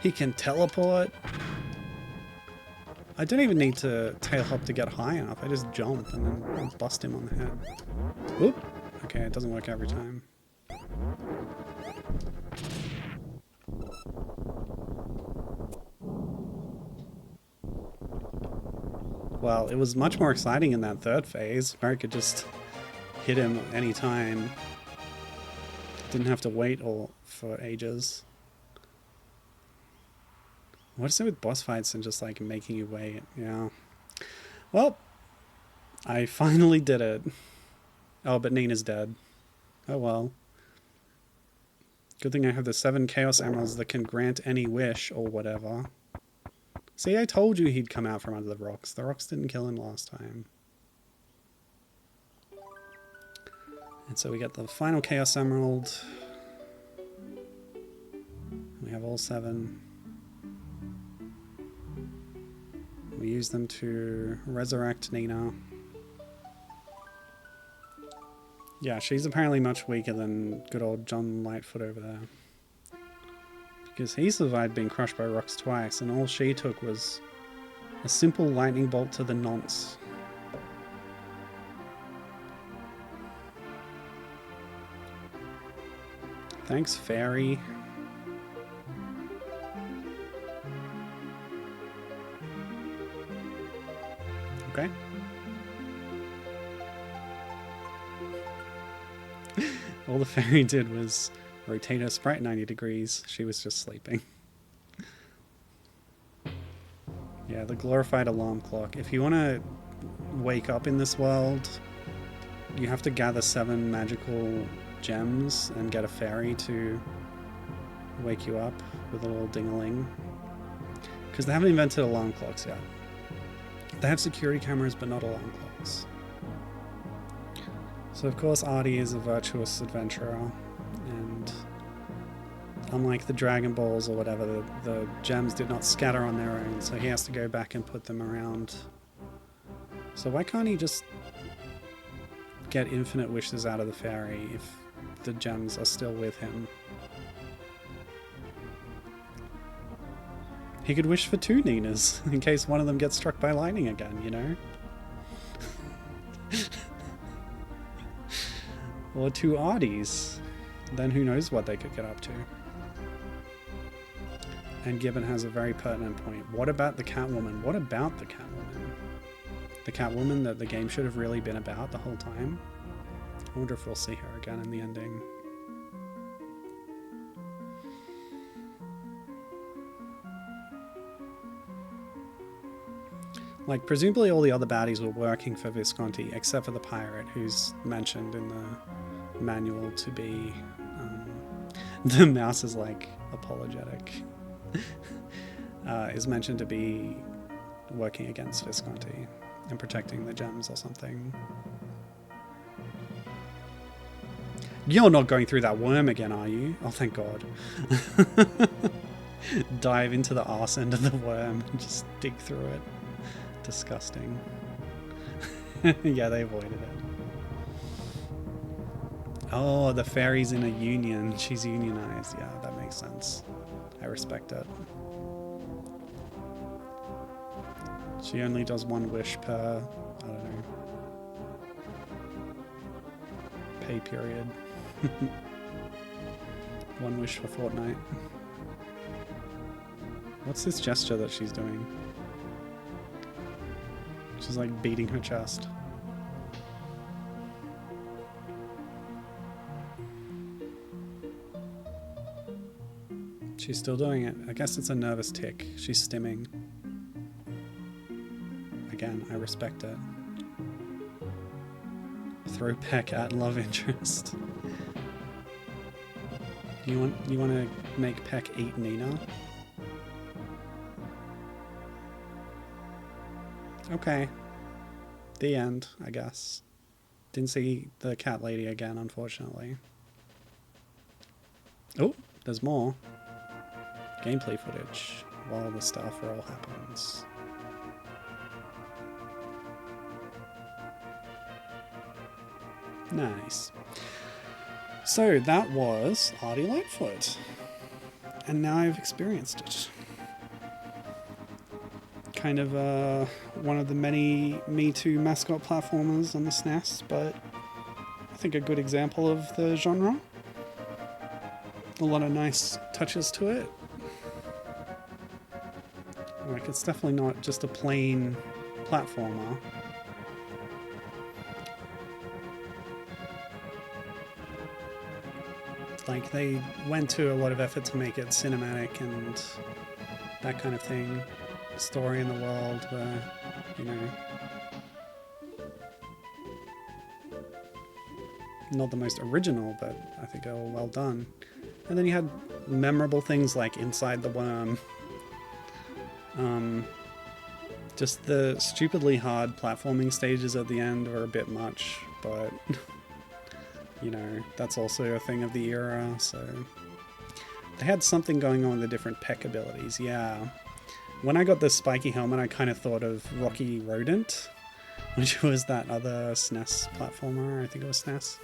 He can teleport! I don't even need to tail hop to get high enough. I just jump and then bust him on the head. Oop! Okay, it doesn't work every time. Well, it was much more exciting in that third phase, where I could just hit him any time. Didn't have to wait for ages. What is it with boss fights and just like making you wait? Yeah. Well, I finally did it. Oh, but Nina's dead. Oh well. Good thing I have the 7 Chaos Emeralds that can grant any wish or whatever. See, I told you he'd come out from under the rocks. The rocks didn't kill him last time. And so we get the final Chaos Emerald. We have all 7. We use them to resurrect Nina. Yeah, she's apparently much weaker than good old John Lightfoot over there. Because he survived being crushed by rocks twice, and all she took was a simple lightning bolt to the nonce. Thanks, fairy. Okay. All the fairy did was rotate her sprite 90 degrees. She was just sleeping. Yeah, the glorified alarm clock. If you want to wake up in this world, you have to gather 7 magical gems and get a fairy to wake you up with a little ding-a-ling. Because they haven't invented alarm clocks yet. They have security cameras, but not alarm clocks. So of course Ardy is a virtuous adventurer, and unlike the Dragon Balls or whatever, the gems did not scatter on their own, so he has to go back and put them around. So why can't he just get infinite wishes out of the fairy if the gems are still with him? He could wish for 2 Ninas, in case one of them gets struck by lightning again, you know? Or 2 Ardys. Then who knows what they could get up to. And Gibbon has a very pertinent point. What about the Catwoman? What about the Catwoman? The Catwoman that the game should have really been about the whole time? I wonder if we'll see her again in the ending. Like, presumably all the other baddies were working for Visconti, except for the pirate, who's mentioned in the manual to be... the mouse is, like, apologetic. Is mentioned to be working against Visconti and protecting the gems or something. You're not going through that worm again, are you? Oh, thank God. Dive into the arse end of the worm and just dig through it. Disgusting. Yeah, they avoided it. Oh, the fairy's in a union. She's unionized. Yeah, that makes sense. I respect it. She only does 1 wish per, I don't know, pay period. 1 wish for fortnight. What's this gesture that she's doing? She's like beating her chest. She's still doing it. I guess it's a nervous tick. She's stimming. Again, I respect it. Throw peck at love interest. You want to make Peck eat Nina? Okay. The end, I guess. Didn't see the cat lady again, unfortunately. Oh, there's more. Gameplay footage while the Starfall happens. Nice. So that was Ardy Lightfoot. And now I've experienced it. Kind of one of the many Me Too mascot platformers on the SNES, but I think a good example of the genre. A lot of nice touches to it. Like, it's definitely not just a plain platformer. Like, they went to a lot of effort to make it cinematic and that kind of thing. Story in the world where, you know, not the most original, but I think they were well done. And then you had memorable things like Inside the Worm. Just the stupidly hard platforming stages at the end were a bit much, but you know, that's also a thing of the era, so they had something going on with the different peck abilities. Yeah, when I got the spiky helmet, I kind of thought of Rocky Rodent, which was that other SNES platformer, I think it was SNES,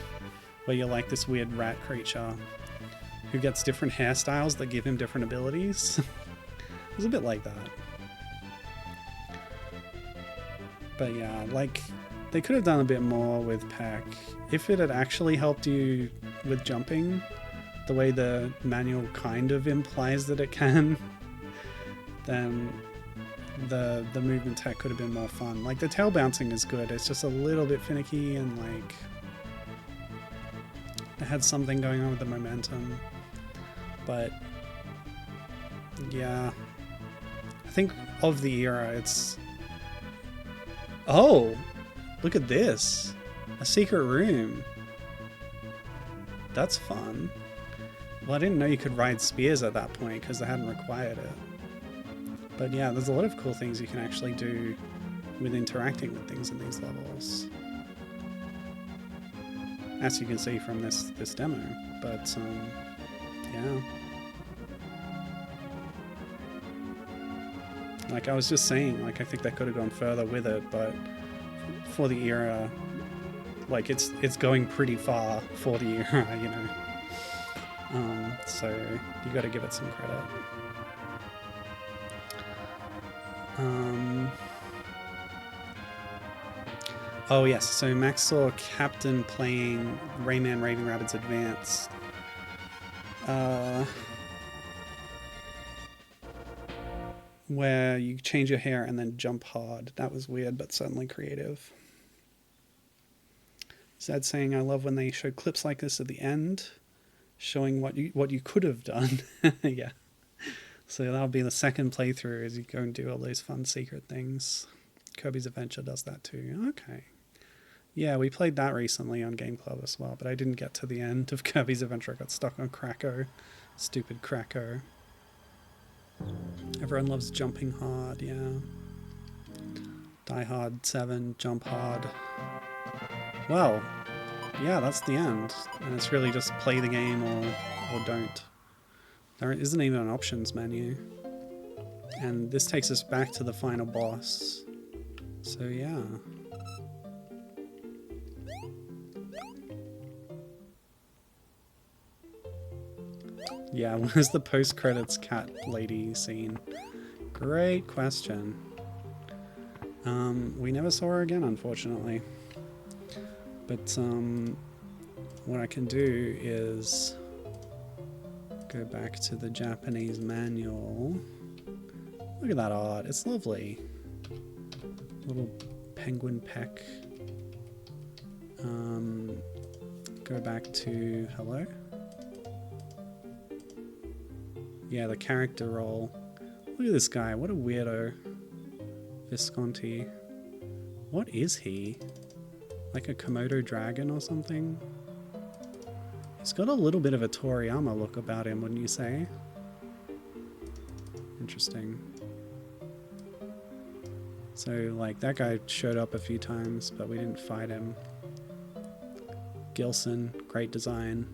where you're like this weird rat creature who gets different hairstyles that give him different abilities. It was a bit like that. But yeah, like, they could have done a bit more with Peck. If it had actually helped you with jumping, the way the manual kind of implies that it can, then the movement tech could have been more fun. Like, the tail bouncing is good, it's just a little bit finicky, and like, it had something going on with the momentum. But yeah, I think of the era, it's... Oh! Look at this! A secret room! That's fun. Well, I didn't know you could ride spears at that point because they hadn't required it. But yeah, there's a lot of cool things you can actually do with interacting with things in these levels. As you can see from this demo. But, yeah. Like I was just saying, like I think they could have gone further with it, but for the era, like it's going pretty far for the era, you know. So you got to give it some credit. Oh yes, so Max saw Captain playing Rayman Raving Rabbids Advanced. Where you change your hair and then jump hard. That was weird, but certainly creative. Zed saying, I love when they show clips like this at the end, showing what you could have done. Yeah. So that'll be the second playthrough as you go and do all those fun secret things. Kirby's Adventure does that too. Okay. Yeah, we played that recently on Game Club as well, but I didn't get to the end of Kirby's Adventure. I got stuck on Kracko. Stupid Kracko. Everyone loves jumping hard, yeah. Die Hard 7, jump hard. Well, yeah, that's the end. And it's really just play the game or don't. There isn't even an options menu. And this takes us back to the final boss. So yeah. Yeah, where's the post-credits cat lady scene? Great question. We never saw her again, unfortunately. But what I can do is go back to the Japanese manual. Look at that art, it's lovely. Little penguin peck. Go back to hello. Yeah, the character role. Look at this guy, what a weirdo. Visconti. What is he? Like a Komodo dragon or something? He's got a little bit of a Toriyama look about him, wouldn't you say? Interesting. So, like, that guy showed up a few times, but we didn't fight him. Gilson, great design.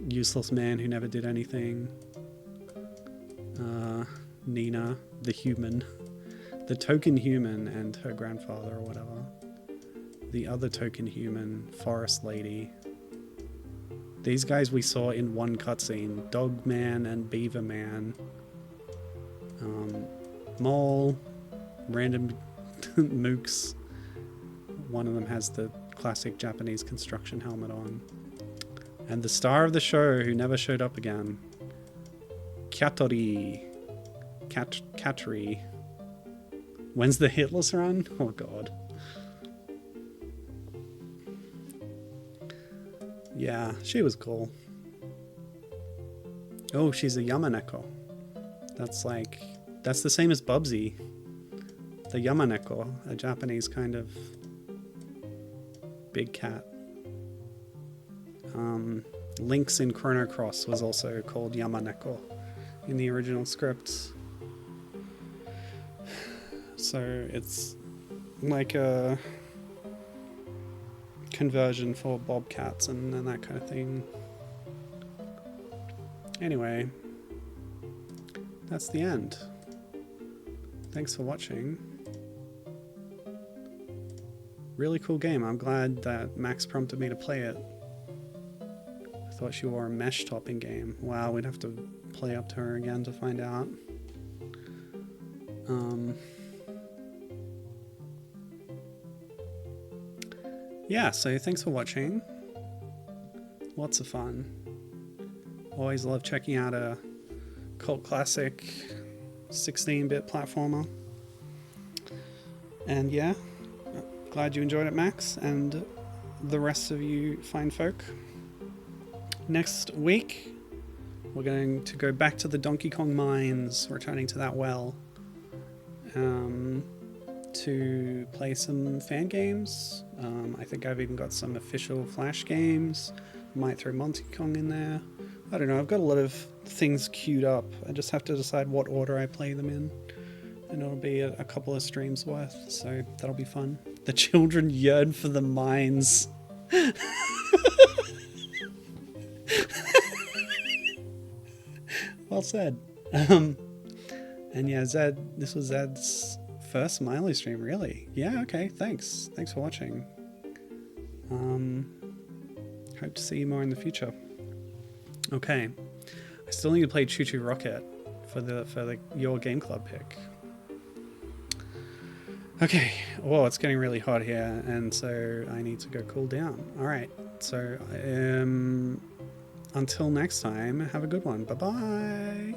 Useless man who never did anything. Nina, the human. The token human and her grandfather or whatever. the other token human, Forest Lady. These guys we saw in one cutscene, Dog Man and Beaver Man. Mole, random mooks. One of them has the classic Japanese construction helmet on. And the star of the show who never showed up again, Katori. Katri. When's the hitless run? Oh god. Yeah, she was cool. Oh, she's a Yamaneko. That's the same as Bubsy. The Yamaneko, a Japanese kind of big cat. Lynx in Chrono Cross was also called Yamaneko in the original script. So it's like a conversion for bobcats and that kind of thing. Anyway, that's the end. Thanks for watching. Really cool game. I'm glad that Max prompted me to play it. I thought she wore a mesh top in game. Wow, we'd have to play up to her again to find out. Yeah, so thanks for watching. Lots of fun. Always love checking out a cult classic 16-bit platformer. And yeah, glad you enjoyed it, Max, and the rest of you fine folk. Next week, we're going to go back to the Donkey Kong mines, returning to that well, to play some fan games. I think I've even got some official Flash games. Might throw Monty Kong in there. I don't know, I've got a lot of things queued up. I just have to decide what order I play them in. And it'll be a couple of streams worth, so that'll be fun. The children yearn for the mines. Well said. And yeah, Zed, this was Zed's first Milo stream, really? Yeah, okay, thanks. Thanks for watching. Hope to see you more in the future. Okay, I still need to play Choo Choo Rocket for the Your Game Club pick. Okay, well, it's getting really hot here, and so I need to go cool down. Alright, so until next time, have a good one. Bye-bye!